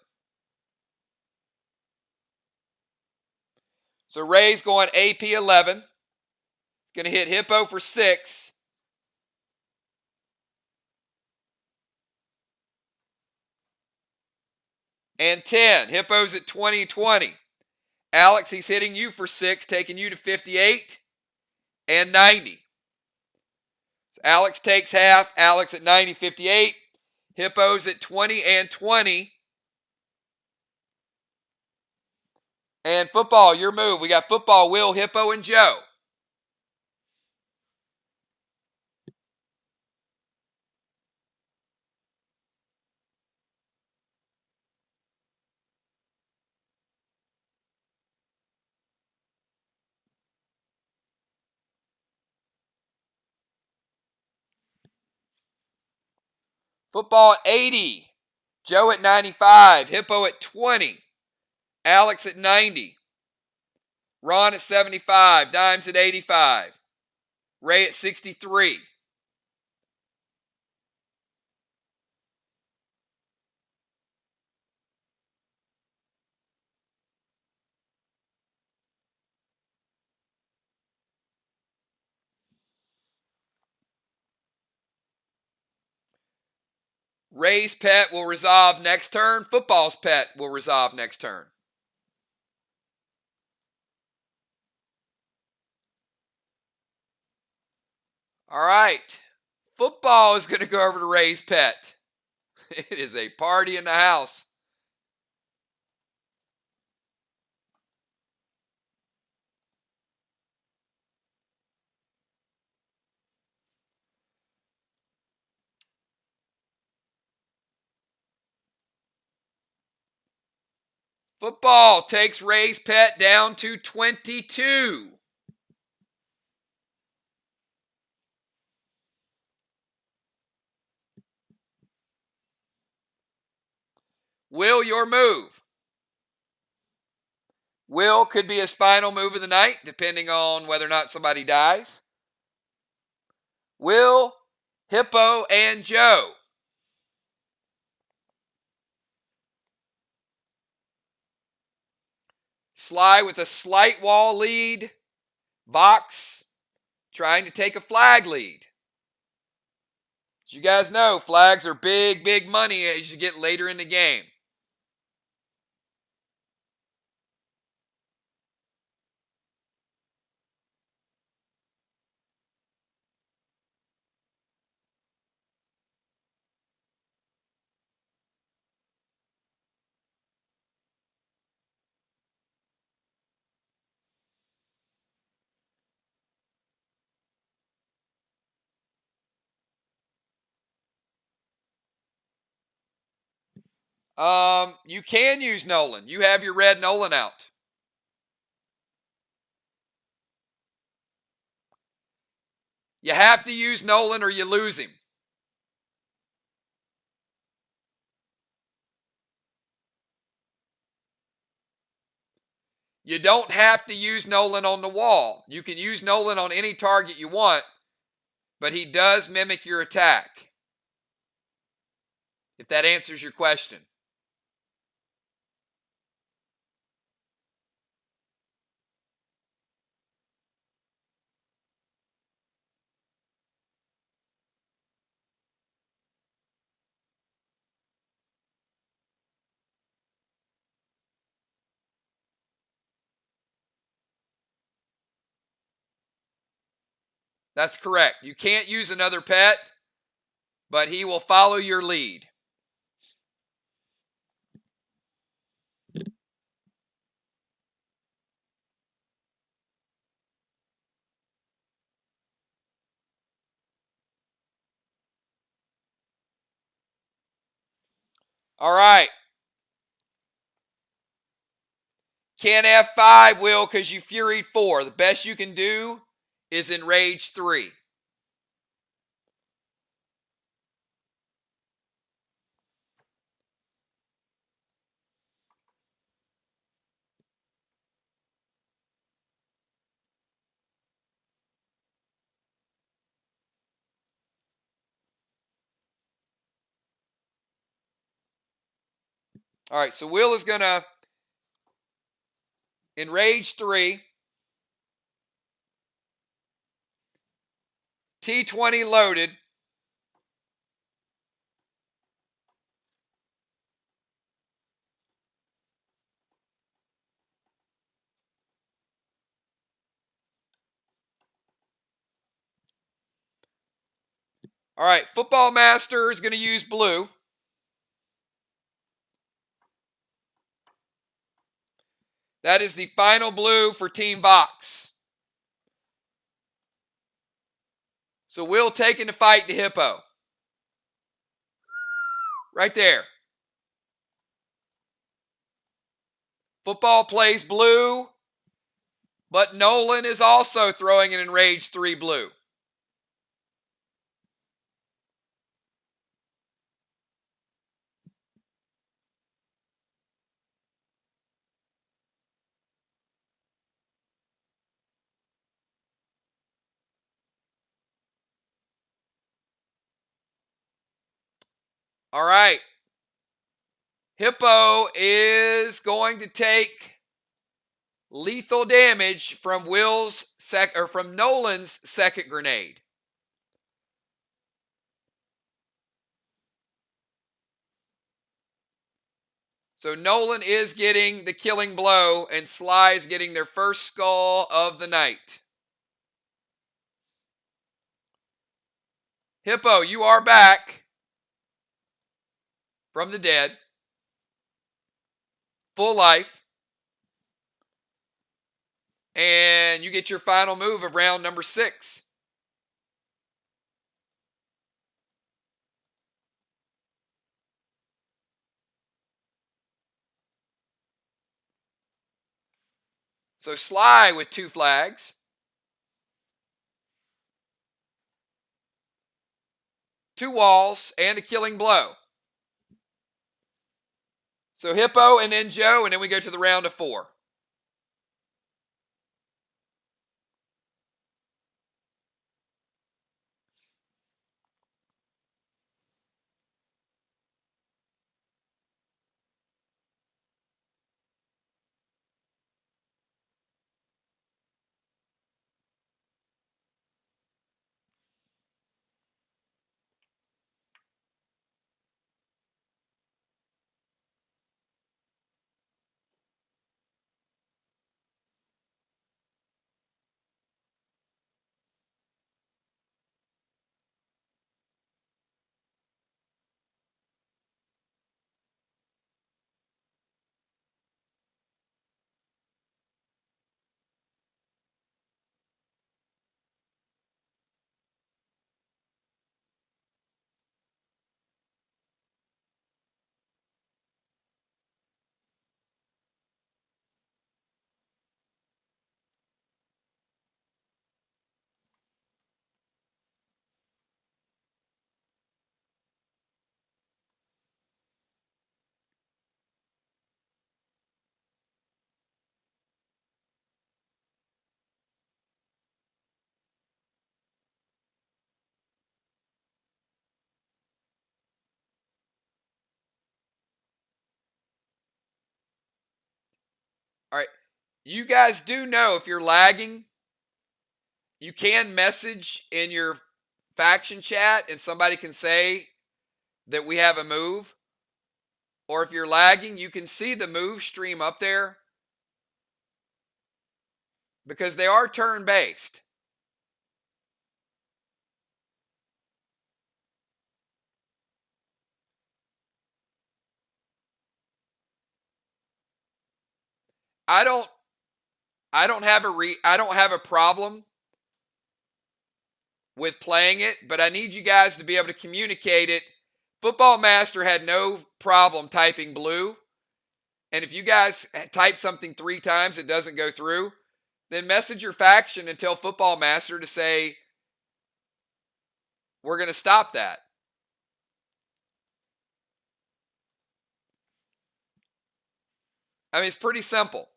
S1: So Ray's going AP 11. Going to hit Hippo for 6. And 10. Hippo's at 20-20. Alex, he's hitting you for 6, taking you to 58 and 90. So Alex takes half. Alex at 90-58. Hippo's at 20 and 20. And football, your move. We got football, Will, Hippo, and Joe. Football at 80. Joe at 95. Hippo at 20. Alex at 90. Ron at 75. Dimes at 85. Ray at 63. Ray's pet will resolve next turn. Football's pet will resolve next turn. All right. Football is going to go over to Ray's pet. It is a party in the house. Football takes Ray's pet down to 22. Will, your move. Will could be his final move of the night, depending on whether or not somebody dies. Will, Hippo, and Joe. SLY with a slight wall lead. VOX trying to take a flag lead. As you guys know, flags are big, big money as you get later in the game. You can use Nolan. You have your red Nolan out. You have to use Nolan or you lose him. You don't have to use Nolan on the wall. You can use Nolan on any target you want, but he does mimic your attack. If that answers your question. That's correct. You can't use another pet, but he will follow your lead. All right. Can't have 5, Will, because you furied 4. The best you can do is enrage 3. All right, so Will is going to enrage 3. T20 loaded. All right, Football Master is going to use blue. That is the final blue for Team VOX. So Will taking the fight to Hippo. Right there. Football plays blue, but Nolan is also throwing an enraged 3 blue. All right. Hippo is going to take lethal damage from from Nolan's second grenade. So Nolan is getting the killing blow, and SLY is getting their first skull of the night. Hippo, you are back from the dead. Full life. And you get your final move of round number 6. So SLY with 2 flags. Two walls and a killing blow. So Hippo and then Joe, and then we go to the round of 4. All right. You guys do know if you're lagging, you can message in your faction chat and somebody can say that we have a move. Or if you're lagging, you can see the move stream up there because they are turn-based. I don't have a problem with playing it, but I need you guys to be able to communicate it. Football Master had no problem typing blue. And if you guys type something 3 times, it doesn't go through, then message your faction and tell Football Master to say, we're going to stop that. I mean, it's pretty simple.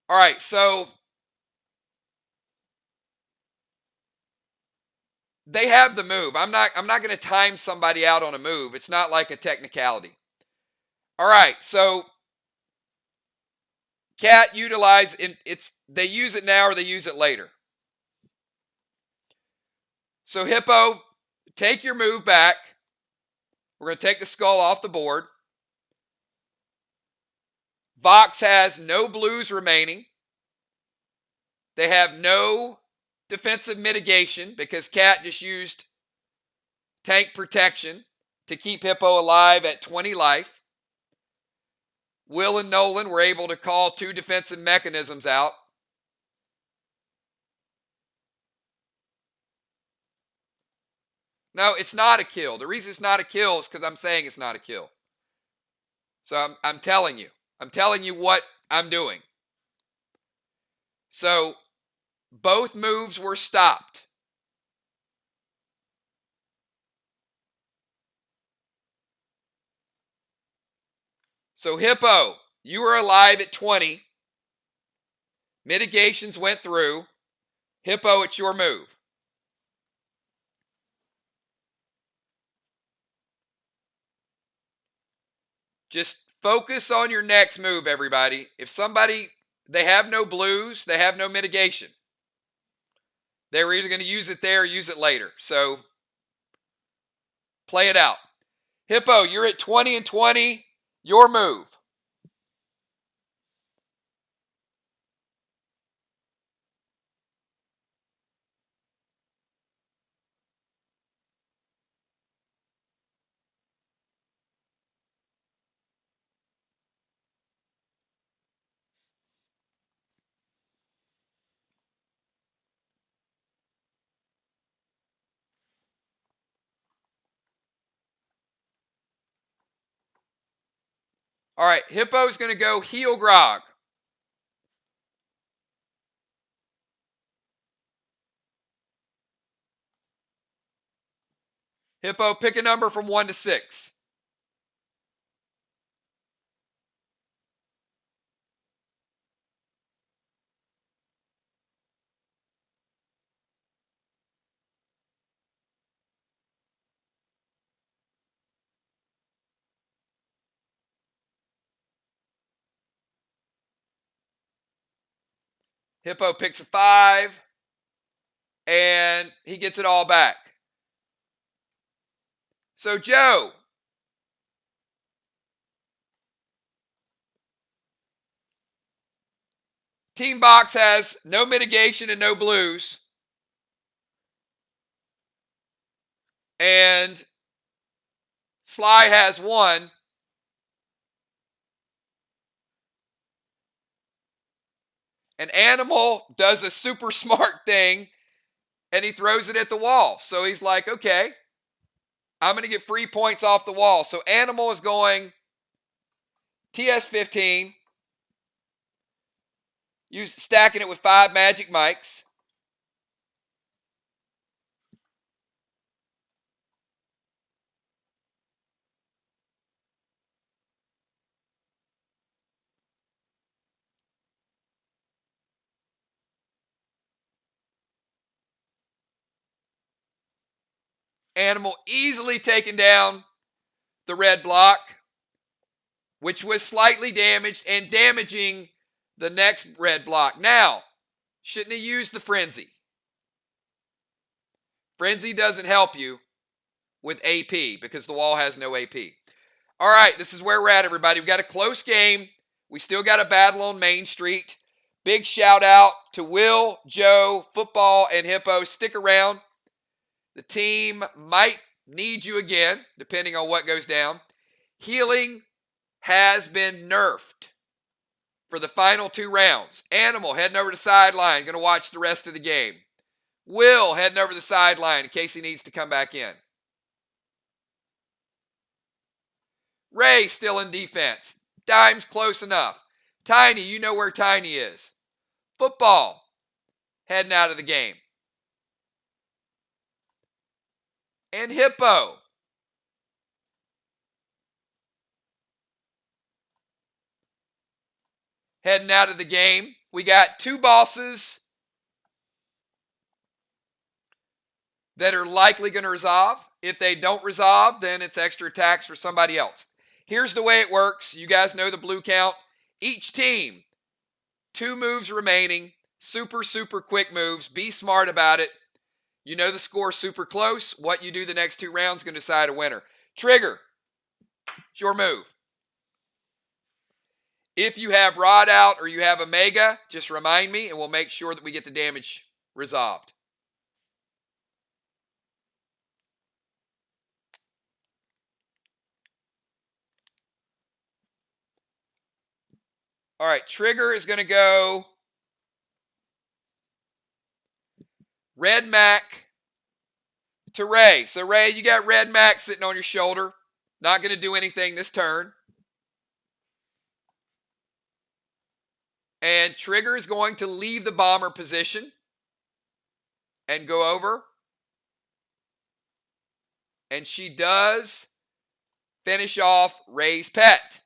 S1: All right, so they have the move. I'm not going to time somebody out on a move. It's not like a technicality. All right, so Cat utilize they use it now or they use it later. So Hippo, take your move back. We're going to take the skull off the board. VOX has no blues remaining. They have no defensive mitigation because Cat just used tank protection to keep Hippo alive at 20 life. Will and Nolan were able to call 2 defensive mechanisms out. No, it's not a kill. The reason it's not a kill is because I'm saying it's not a kill. So I'm telling you. I'm telling you what I'm doing. So both moves were stopped. So Hippo, you were alive at 20. Mitigations went through. Hippo, it's your move. Just focus on your next move, everybody. If somebody, they have no blues, they have no mitigation. They were either going to use it there or use it later. So play it out. Hippo, you're at 20 and 20. Your move. All right, Hippo's going to go heel grog. Hippo, pick a number from 1 to 6. Hippo picks a 5, and he gets it all back. So Joe, Team Box has no mitigation and no blues. And SLY has 1. An Animal does a super smart thing, and he throws it at the wall. So he's like, okay, I'm going to get free points off the wall. So Animal is going TS15, stacking it with 5 Magic Mics. Animal easily taking down the red block, which was slightly damaged and damaging the next red block. Now, shouldn't have used the Frenzy. Frenzy doesn't help you with AP because the wall has no AP. All right, this is where we're at, everybody. We've got a close game. We still got a battle on Main Street. Big shout out to Will, Joe, Football, and Hippo. Stick around. The team might need you again, depending on what goes down. Healing has been nerfed for the final 2 rounds. Animal heading over to the sideline, going to watch the rest of the game. Will heading over to the sideline in case he needs to come back in. Ray still in defense. Dime's close enough. Tiny, you know where Tiny is. Football heading out of the game. And Hippo heading out of the game. We got 2 bosses that are likely going to resolve. If they don't resolve, then it's extra attacks for somebody else. Here's the way it works. You guys know the blue count. Each team, 2 moves remaining. Super, super quick moves. Be smart about it. You know the score super close. What you do the next 2 rounds is going to decide a winner. Trigger. It's your move. If you have Rod out or you have Omega, just remind me and we'll make sure that we get the damage resolved. All right, Trigger is going to go Red Mac to Ray. So, Ray, you got Red Mac sitting on your shoulder. Not going to do anything this turn. And Trigger is going to leave the bomber position and go over. And she does finish off Ray's pet.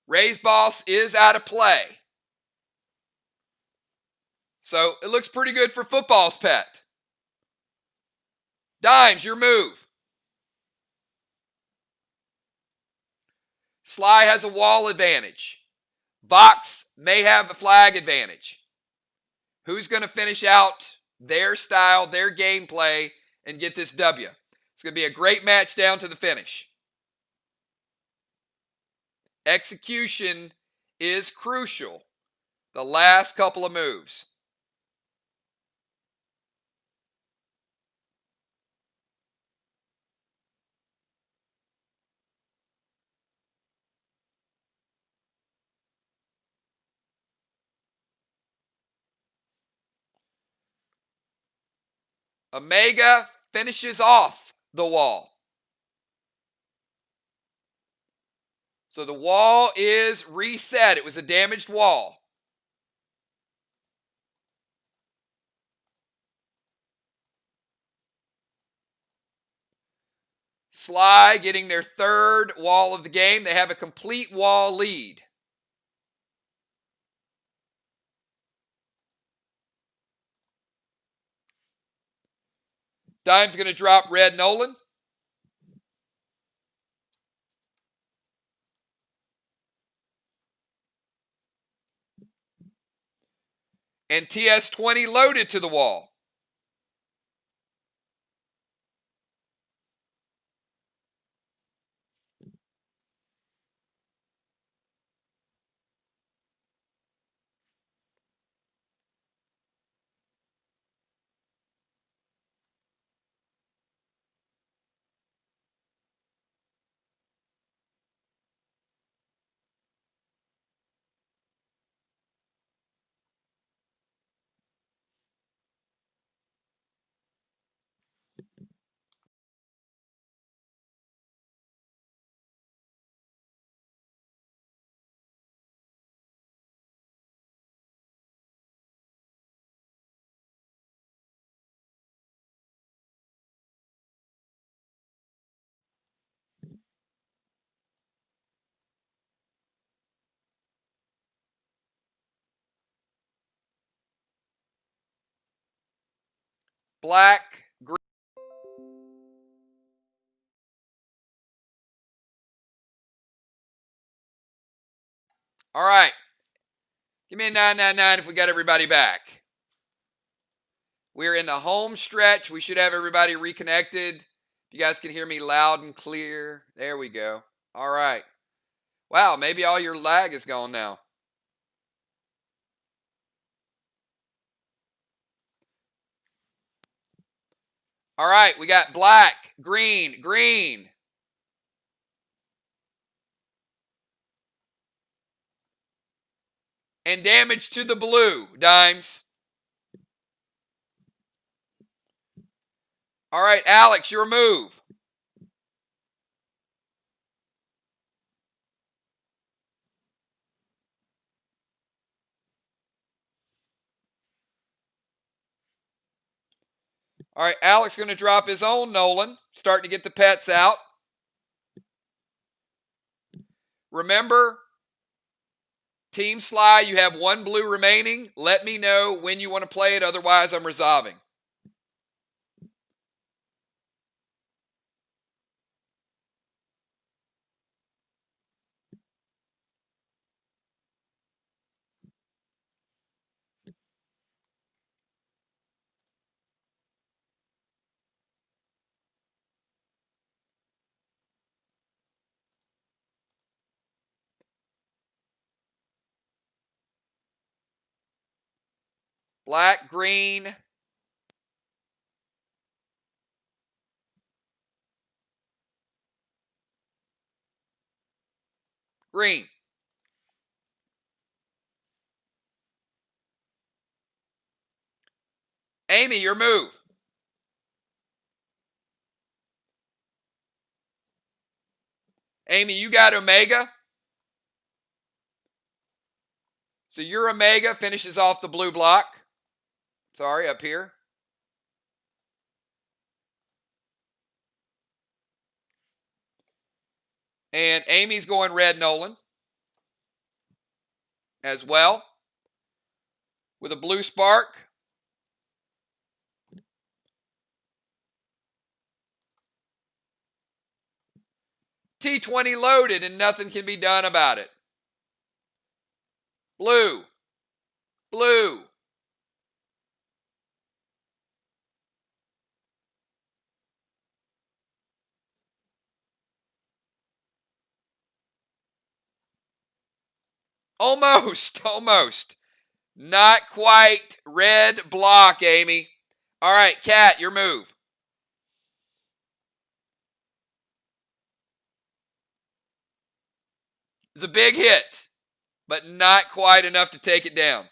S1: Ray's boss is out of play. So it looks pretty good for Football's pet. Dimes, your move. SLY has a wall advantage. VOX may have a flag advantage. Who's going to finish out their style, their gameplay, and get this W? It's going to be a great match down to the finish. Execution is crucial. The last couple of moves. Omega finishes off the wall. So the wall is reset. It was a damaged wall. SLY getting their third wall of the game. They have a complete wall lead. Dime's going to drop Red Nolan. And TS20 loaded to the wall. Black, green. All right. Give me a 999 if we got everybody back. We're in the home stretch. We should have everybody reconnected. You guys can hear me loud and clear. There we go. All right. Wow, maybe all your lag is gone now. All right, we got black, green, green. And damage to the blue, Dimes. All right, Alex, your move. All right, Alex going to drop his own Nolan, starting to get the pets out. Remember, Team SLY, you have one blue remaining. Let me know when you want to play it. Otherwise, I'm resolving. Black, green. Green. Amy, your move. Amy, you got Omega. So your Omega finishes off the blue block. Sorry, up here. And Amy's going red Nolan as well with a blue spark. T20 loaded and nothing can be done about it. Blue. Blue. Almost. Almost. Not quite red block, Amy. All right, Kat, your move. It's a big hit, but not quite enough to take it down.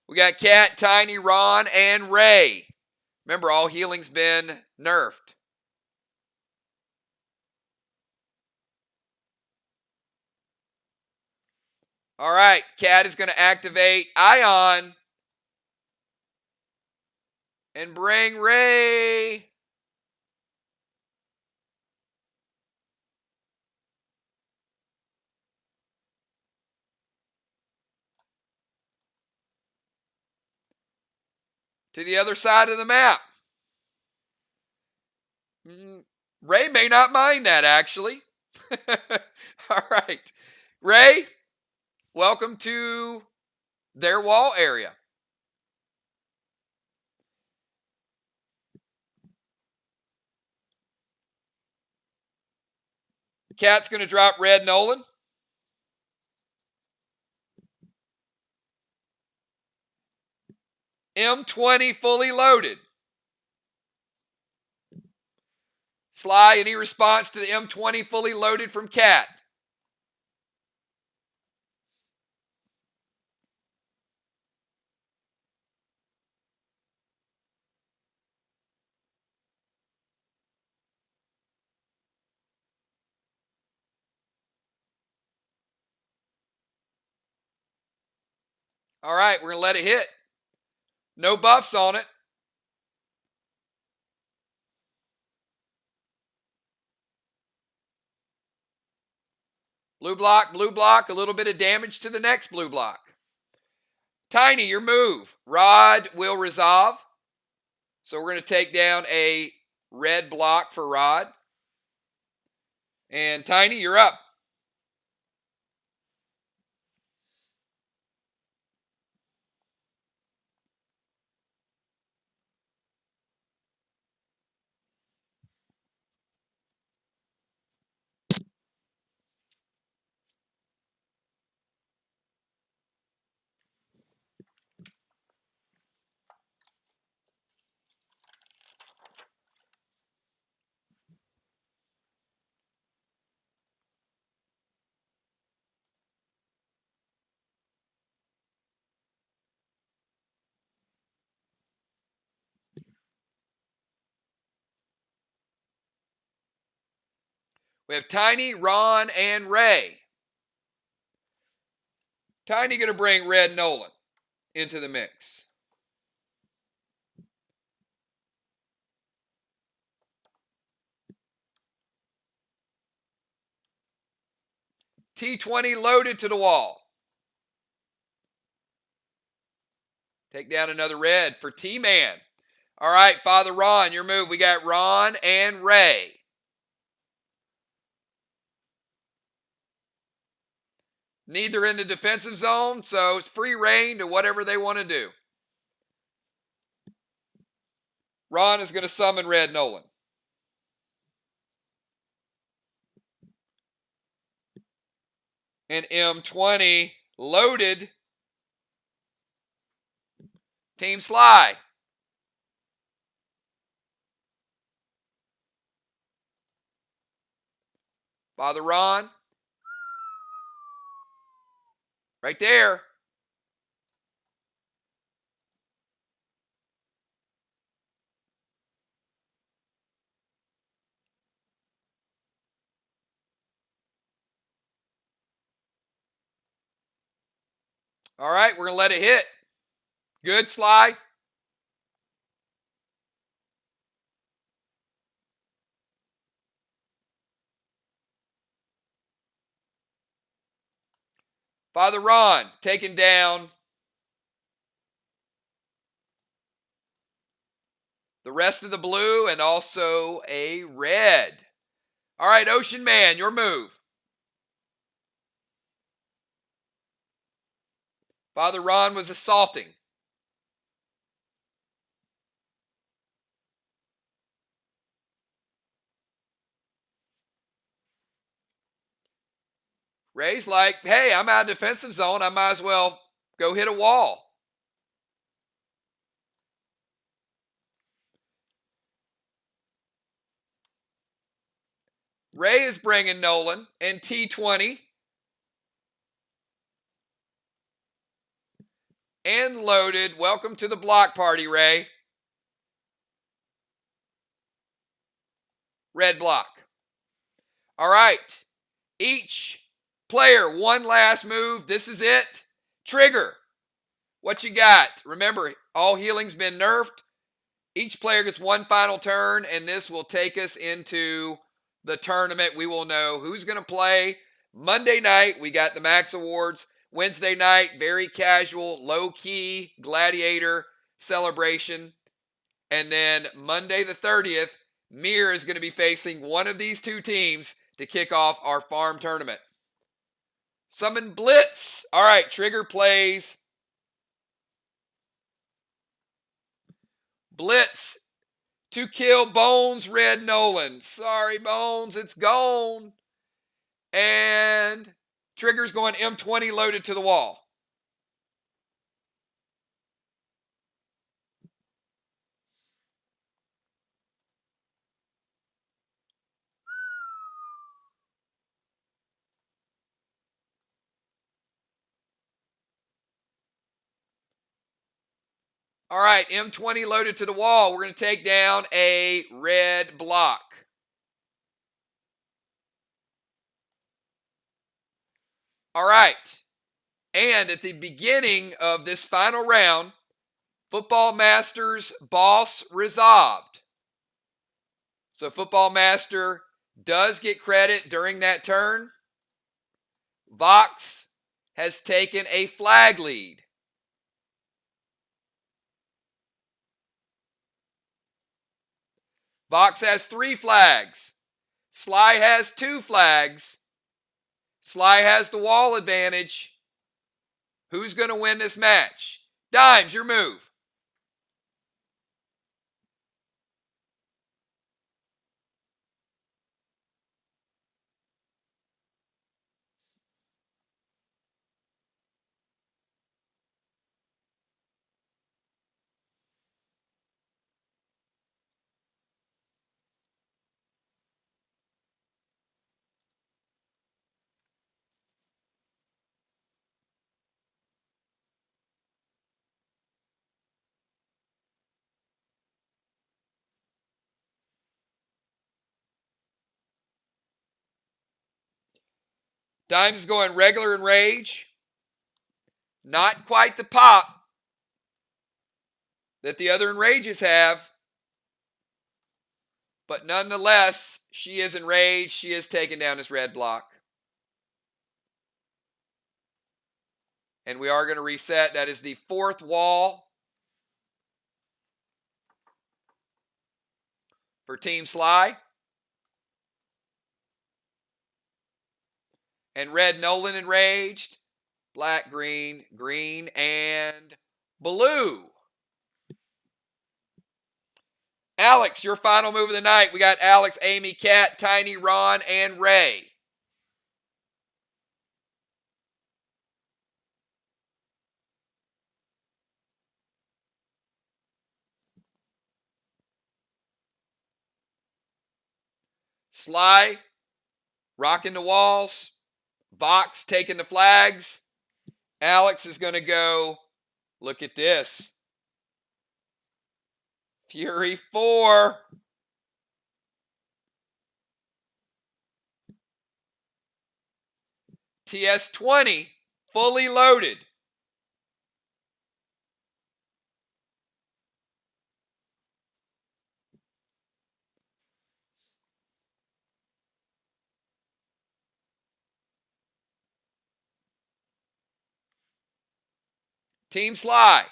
S1: We got Kat, Tiny, Ron, and Ray. Remember, all healing's been nerfed. All right, Kat is going to activate Ion and bring Ray. To the other side of the map. Ray may not mind that, actually. All right. Ray, welcome to their wall area. Kat's going to drop red Nolan. M20 fully loaded. SLY, any response to the M20 fully loaded from Kat? All right, we're going to let it hit. No buffs on it. Blue block, a little bit of damage to the next blue block. Tiny, your move. Rod will resolve. So we're going to take down a red block for Rod. And Tiny, you're up. We have Tiny, Ron, and Ray. Tiny going to bring Red Nolan into the mix. T20 loaded to the wall. Take down another red for T-Man. All right, Father Ron, your move. We got Ron and Ray. Neither in the defensive zone, so it's free reign to whatever they want to do. Ron is going to summon Red Nolan. And M20 loaded. Team SLY. Father Ron. Right there. All right, we're going to let it hit. Good, SLY. Father Ron taking down the rest of the blue and also a red. All right, Ocean Man, your move. Father Ron was assaulting. Ray's like, hey, I'm out of defensive zone. I might as well go hit a wall. Ray is bringing Nolan and T20. And loaded. Welcome to the block party, Ray. Red block. All right. Each player, one last move. This is it. Trigger. What you got? Remember, all healing's been nerfed. Each player gets one final turn, and this will take us into the tournament. We will know who's going to play. Monday night, we got the Max Awards. Wednesday night, very casual, low-key gladiator celebration. And then Monday the 30th, Mir is going to be facing one of these two teams to kick off our farm tournament. Summon Blitz. All right, Trigger plays Blitz to kill Bones Red Nolan. Sorry, Bones, it's gone. And Trigger's going M20 loaded to the wall. All right, M20 loaded to the wall. We're going to take down a red block. All right. And at the beginning of this final round, Football Master's boss resolved. So Football Master does get credit during that turn. VOX has taken a flag lead. VOX has 3 flags. SLY has 2 flags. SLY has the wall advantage. Who's going to win this match? Dimes, your move. Dimes is going regular and rage. Not quite the pop that the other enrages have. But nonetheless, she is enraged. She is taking down this red block. And we are going to reset. That is the fourth wall for Team SLY. And red Nolan enraged. Black, green, green, and blue. Alex, your final move of the night. We got Alex, Amy, Kat, Tiny, Ron, and Ray. SLY rocking the walls. VOX taking the flags. Alex is going to go, look at this. Fury 4. TS20 fully loaded. Team SLY.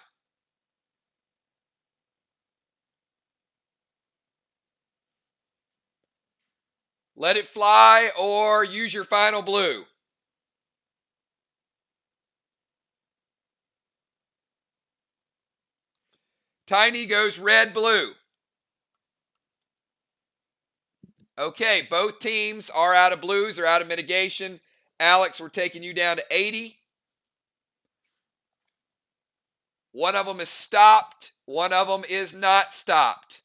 S1: Let it fly or use your final blue. Tiny goes red, blue. Okay, both teams are out of blues, are out of mitigation. Alex, we're taking you down to 80. One of them is stopped. One of them is not stopped.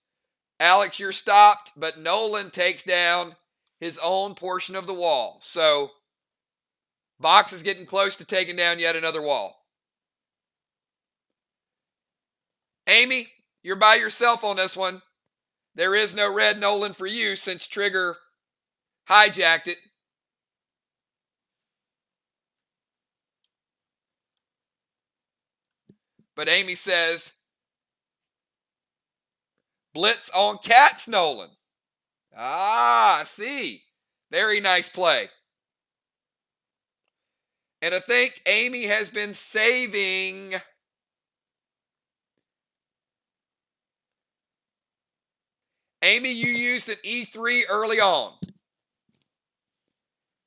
S1: Alex, you're stopped, but Nolan takes down his own portion of the wall. So, VOX is getting close to taking down yet another wall. Amy, you're by yourself on this one. There is no red Nolan for you since Trigger hijacked it. But Amy says, blitz on Kat's Nolan. Ah, I see. Very nice play. And I think Amy has been saving. Amy, you used an E3 early on.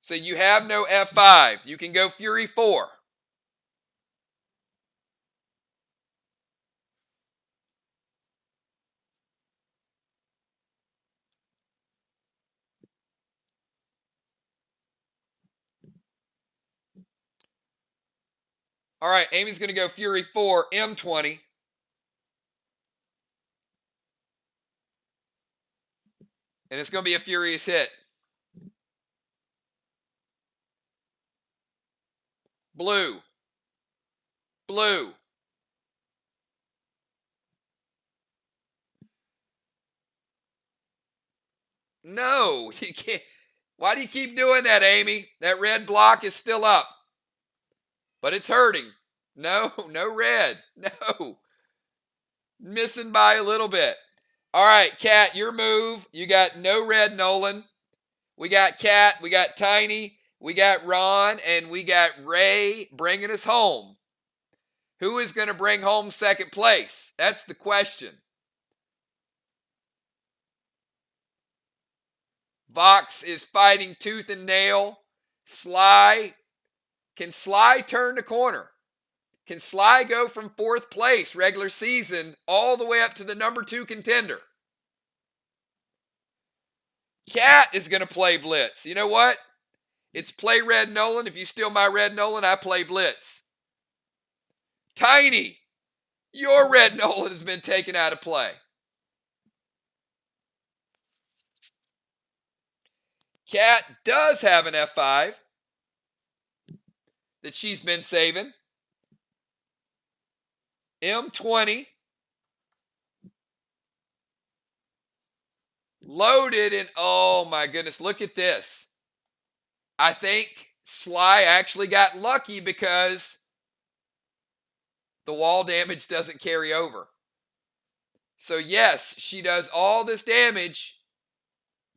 S1: So you have no F5. You can go Fury 4. All right, Amy's going to go Fury 4, M20. And it's going to be a furious hit. Blue. Blue. No, you can't. Why do you keep doing that, Amy? That red block is still up. But it's hurting. No, no red. No. Missing by a little bit. All right, Kat, your move. You got no red Nolan. We got Kat. We got Tiny. We got Ron. And we got Ray bringing us home. Who is going to bring home second place? That's the question. VOX is fighting tooth and nail. SLY. Can SLY turn the corner? Can SLY go from 4th place regular season all the way up to the number 2 contender? Kat is going to play blitz. You know what? It's play red Nolan. If you steal my red Nolan, I play blitz. Tiny, your red Nolan has been taken out of play. Kat does have an F5 that she's been saving. M20. Loaded and oh my goodness, look at this. I think SLY actually got lucky because the wall damage doesn't carry over. So yes, she does all this damage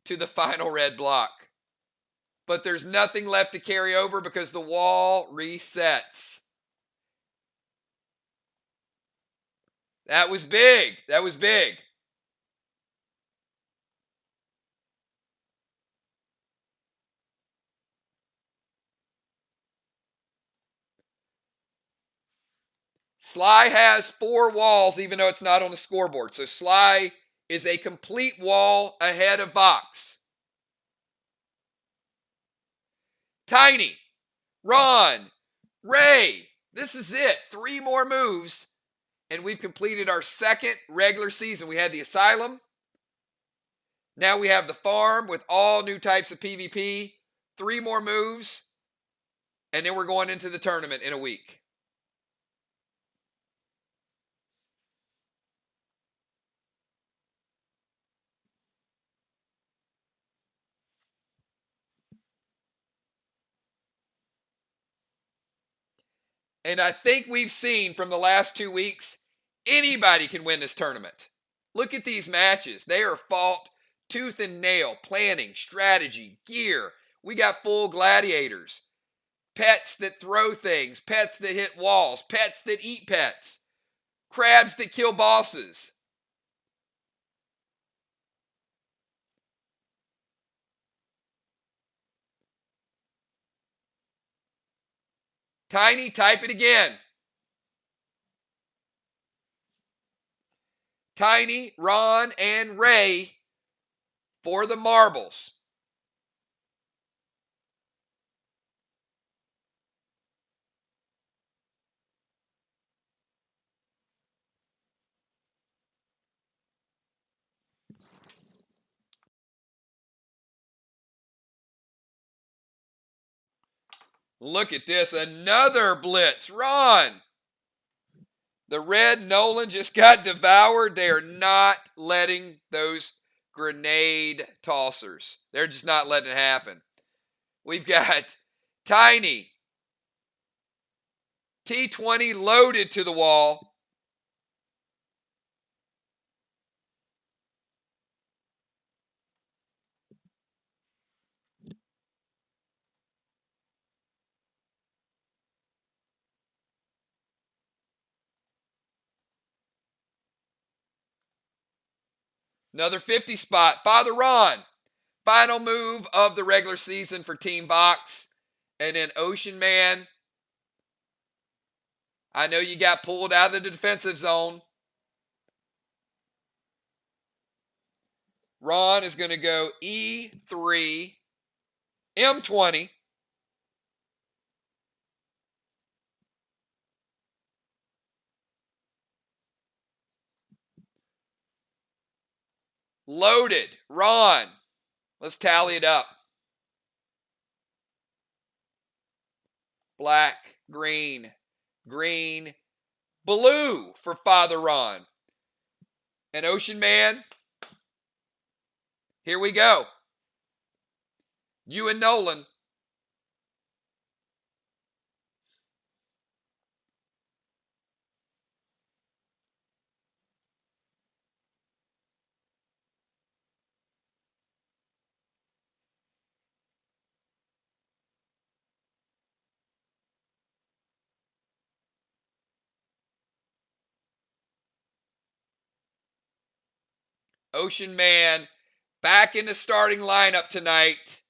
S1: to the final red block. But there's nothing left to carry over because the wall resets. That was big. That was big. SLY has 4 walls, even though it's not on the scoreboard. So SLY is a complete wall ahead of VOX. Tiny, Ron, Ray. This is it. 3 more moves, and we've completed our second regular season. We had the Asylum. Now we have the Farm with all new types of PvP. 3 more moves, and then we're going into the tournament in a week. And I think we've seen from the last 2 weeks, anybody can win this tournament. Look at these matches. They are fought tooth and nail, planning, strategy, gear. We got full gladiators, pets that throw things, pets that hit walls, pets that eat pets, crabs that kill bosses. Tiny, type it again. Tiny, Ron, and Ray for the marbles. Look at this, another blitz. Ron. The red Nolan just got devoured. They are not letting those grenade tossers. They're just not letting it happen. We've got Tiny. T20 loaded to the wall. Another 50 spot. Father Ron. Final move of the regular season for Team VOX. And then Ocean Man. I know you got pulled out of the defensive zone. Ron is going to go E3, M20. Loaded. Ron. Let's tally it up. Black, green, green, blue for Father Ron. And Ocean Man, here we go. You and Nolan. Ocean Man back in the starting lineup tonight.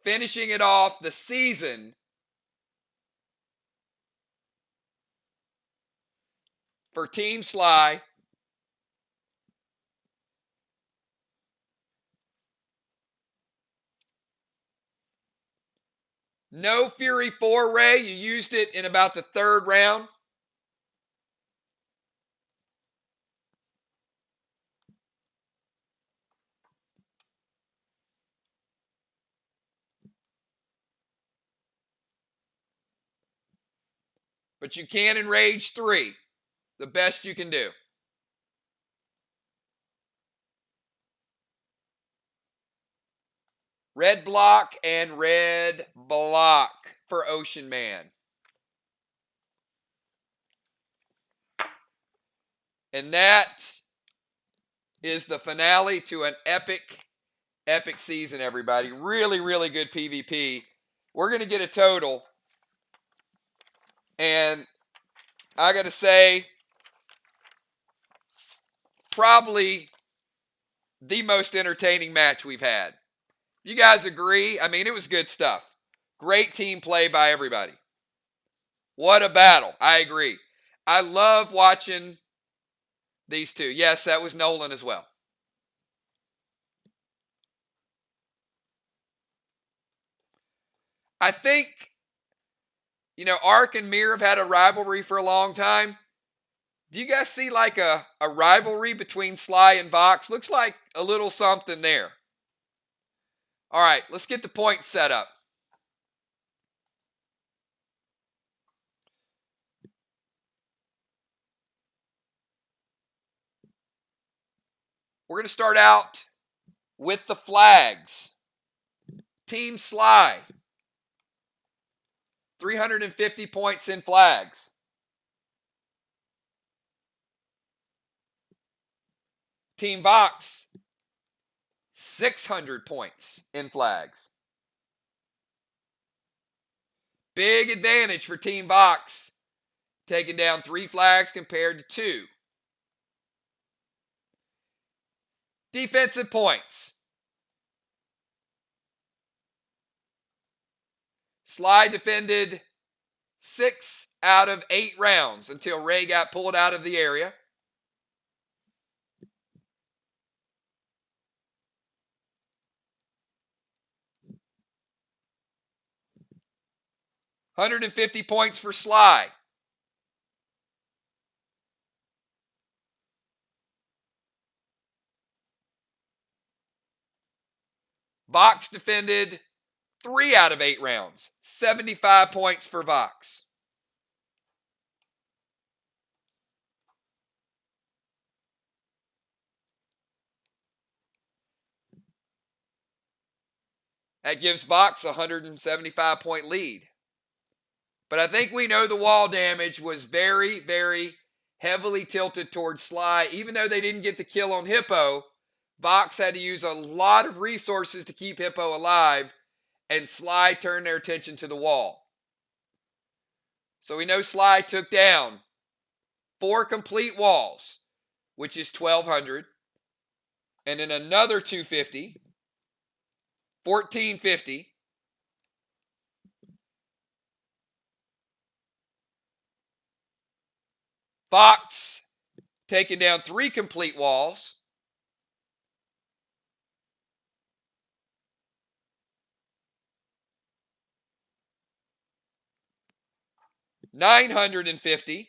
S1: Finishing it off the season for Team SLY. No Fury 4, Ray. You used it in about the 3rd round. But you can enrage 3. The best you can do. Red block and red block for Ocean Man. And that is the finale to an epic season, everybody. Really, really good PvP. We're going to get a total. And I got to say, probably the most entertaining match we've had. You guys agree? I mean, it was good stuff. Great team play by everybody. What a battle. I agree. I love watching these two. Yes, that was Nolan as well. I think, Ark and Mir have had a rivalry for a long time. Do you guys see like a rivalry between SLY and VOX? Looks like a little something there. All right, let's get the points set up. We're going to start out with the flags. Team SLY, 350 points in flags. Team VOX, 600 points in flags. Big advantage for Team VOX, taking down 3 flags compared to 2. Defensive points. SLY defended 6 out of 8 rounds until Ray got pulled out of the area. $150 points for SLY. VOX defended 3 out of 8 rounds. 75 points for VOX. That gives VOX a 175-point lead. But I think we know the wall damage was very, very heavily tilted towards SLY. Even though they didn't get the kill on Hippo, VOX had to use a lot of resources to keep Hippo alive, and SLY turned their attention to the wall. So we know SLY took down 4 complete walls, which is 1,200, and then another 250, 1,450. VOX taking down 3 complete walls. $950.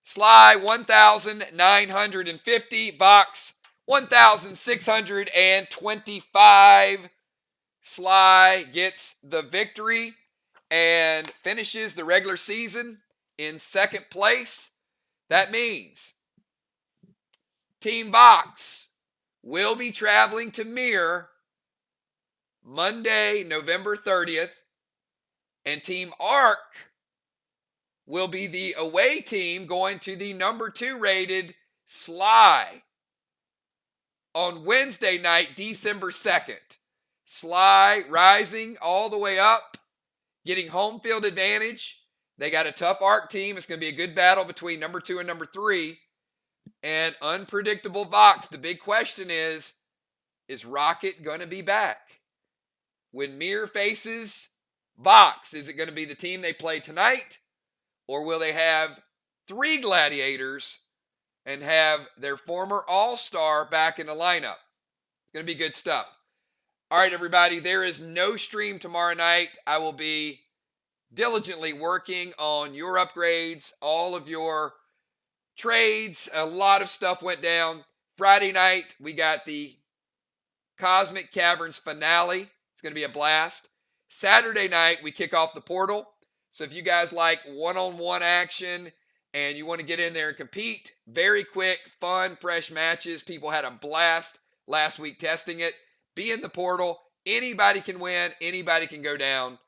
S1: SLY 1,950. VOX 1,625. SLY gets the victory and finishes the regular season in 2nd place. That means Team VOX will be traveling to Mir Monday, November 30th, and Team Ark will be the away team going to the number 2 rated SLY on Wednesday night, December 2nd. SLY rising all the way up, getting home field advantage. They got a tough Ark team. It's going to be a good battle between number 2 and number 3. And unpredictable VOX. The big question is Rocket going to be back? When Mir faces VOX, is it going to be the team they play tonight? Or will they have 3 gladiators and have their former all-star back in the lineup? It's going to be good stuff. All right, everybody, there is no stream tomorrow night. I will be diligently working on your upgrades, all of your trades. A lot of stuff went down. Friday night, we got the Cosmic Caverns finale. It's going to be a blast. Saturday night, we kick off the portal. So if you guys like one-on-one action and you want to get in there and compete, very quick, fun, fresh matches. People had a blast last week testing it. Be in the portal. Anybody can win. Anybody can go down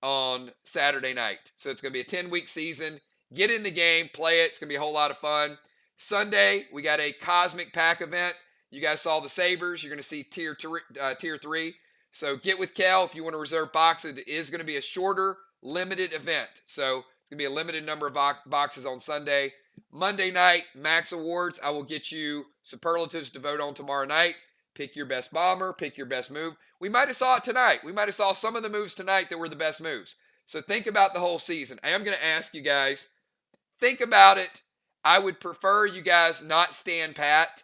S1: on Saturday night. So it's going to be a 10-week season. Get in the game, play it. It's going to be a whole lot of fun. Sunday, we got a Cosmic Pack event. You guys saw the Sabres. You're going to see tier 3. So get with Kel if you want to reserve boxes. It is going to be a shorter, limited event. So it's going to be a limited number of boxes on Sunday. Monday night, Max Awards. I will get you superlatives to vote on tomorrow night. Pick your best bomber. Pick your best move. We might have saw it tonight. We might have saw some of the moves tonight that were the best moves. So think about the whole season. I am going to ask you guys, think about it. I would prefer you guys not stand pat.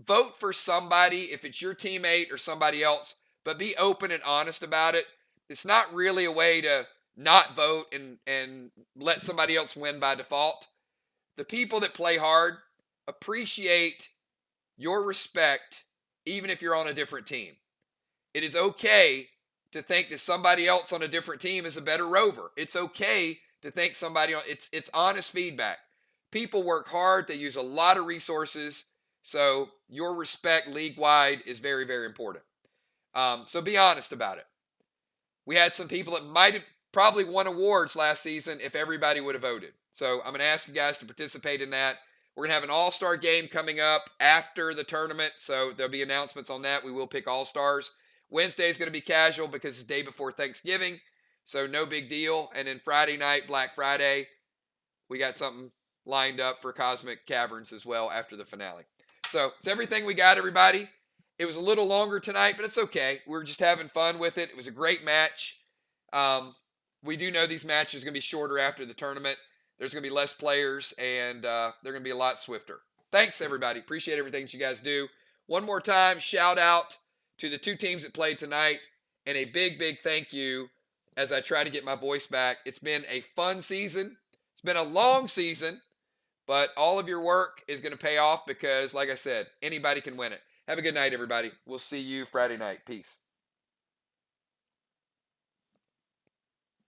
S1: Vote for somebody if it's your teammate or somebody else, but be open and honest about it. It's not really a way to not vote and let somebody else win by default. The people that play hard appreciate your respect even if you're on a different team. It is okay to think that somebody else on a different team is a better rover. It's okay to think somebody on it's honest feedback. People work hard, they use a lot of resources, so your respect league-wide is very, very important. So be honest about it. We had some people that might have probably won awards last season if everybody would have voted. So I'm going to ask you guys to participate in that. We're going to have an all-star game coming up after the tournament, so there'll be announcements on that. We will pick all-stars. Wednesday is going to be casual because it's the day before Thanksgiving, so no big deal. And then Friday night, Black Friday, we got something lined up for Cosmic Caverns as well after the finale. So it's everything we got, everybody. It was a little longer tonight, but it's okay. We're just having fun with it. It was a great match. We do know these matches are going to be shorter after the tournament. There's going to be less players, and they're going to be a lot swifter. Thanks, everybody. Appreciate everything that you guys do. One more time, shout out to the 2 teams that played tonight, and a big, big thank you as I try to get my voice back. It's been a fun season. It's been a long season, but all of your work is going to pay off because, like I said, anybody can win it. Have a good night, everybody. We'll see you Friday night. Peace.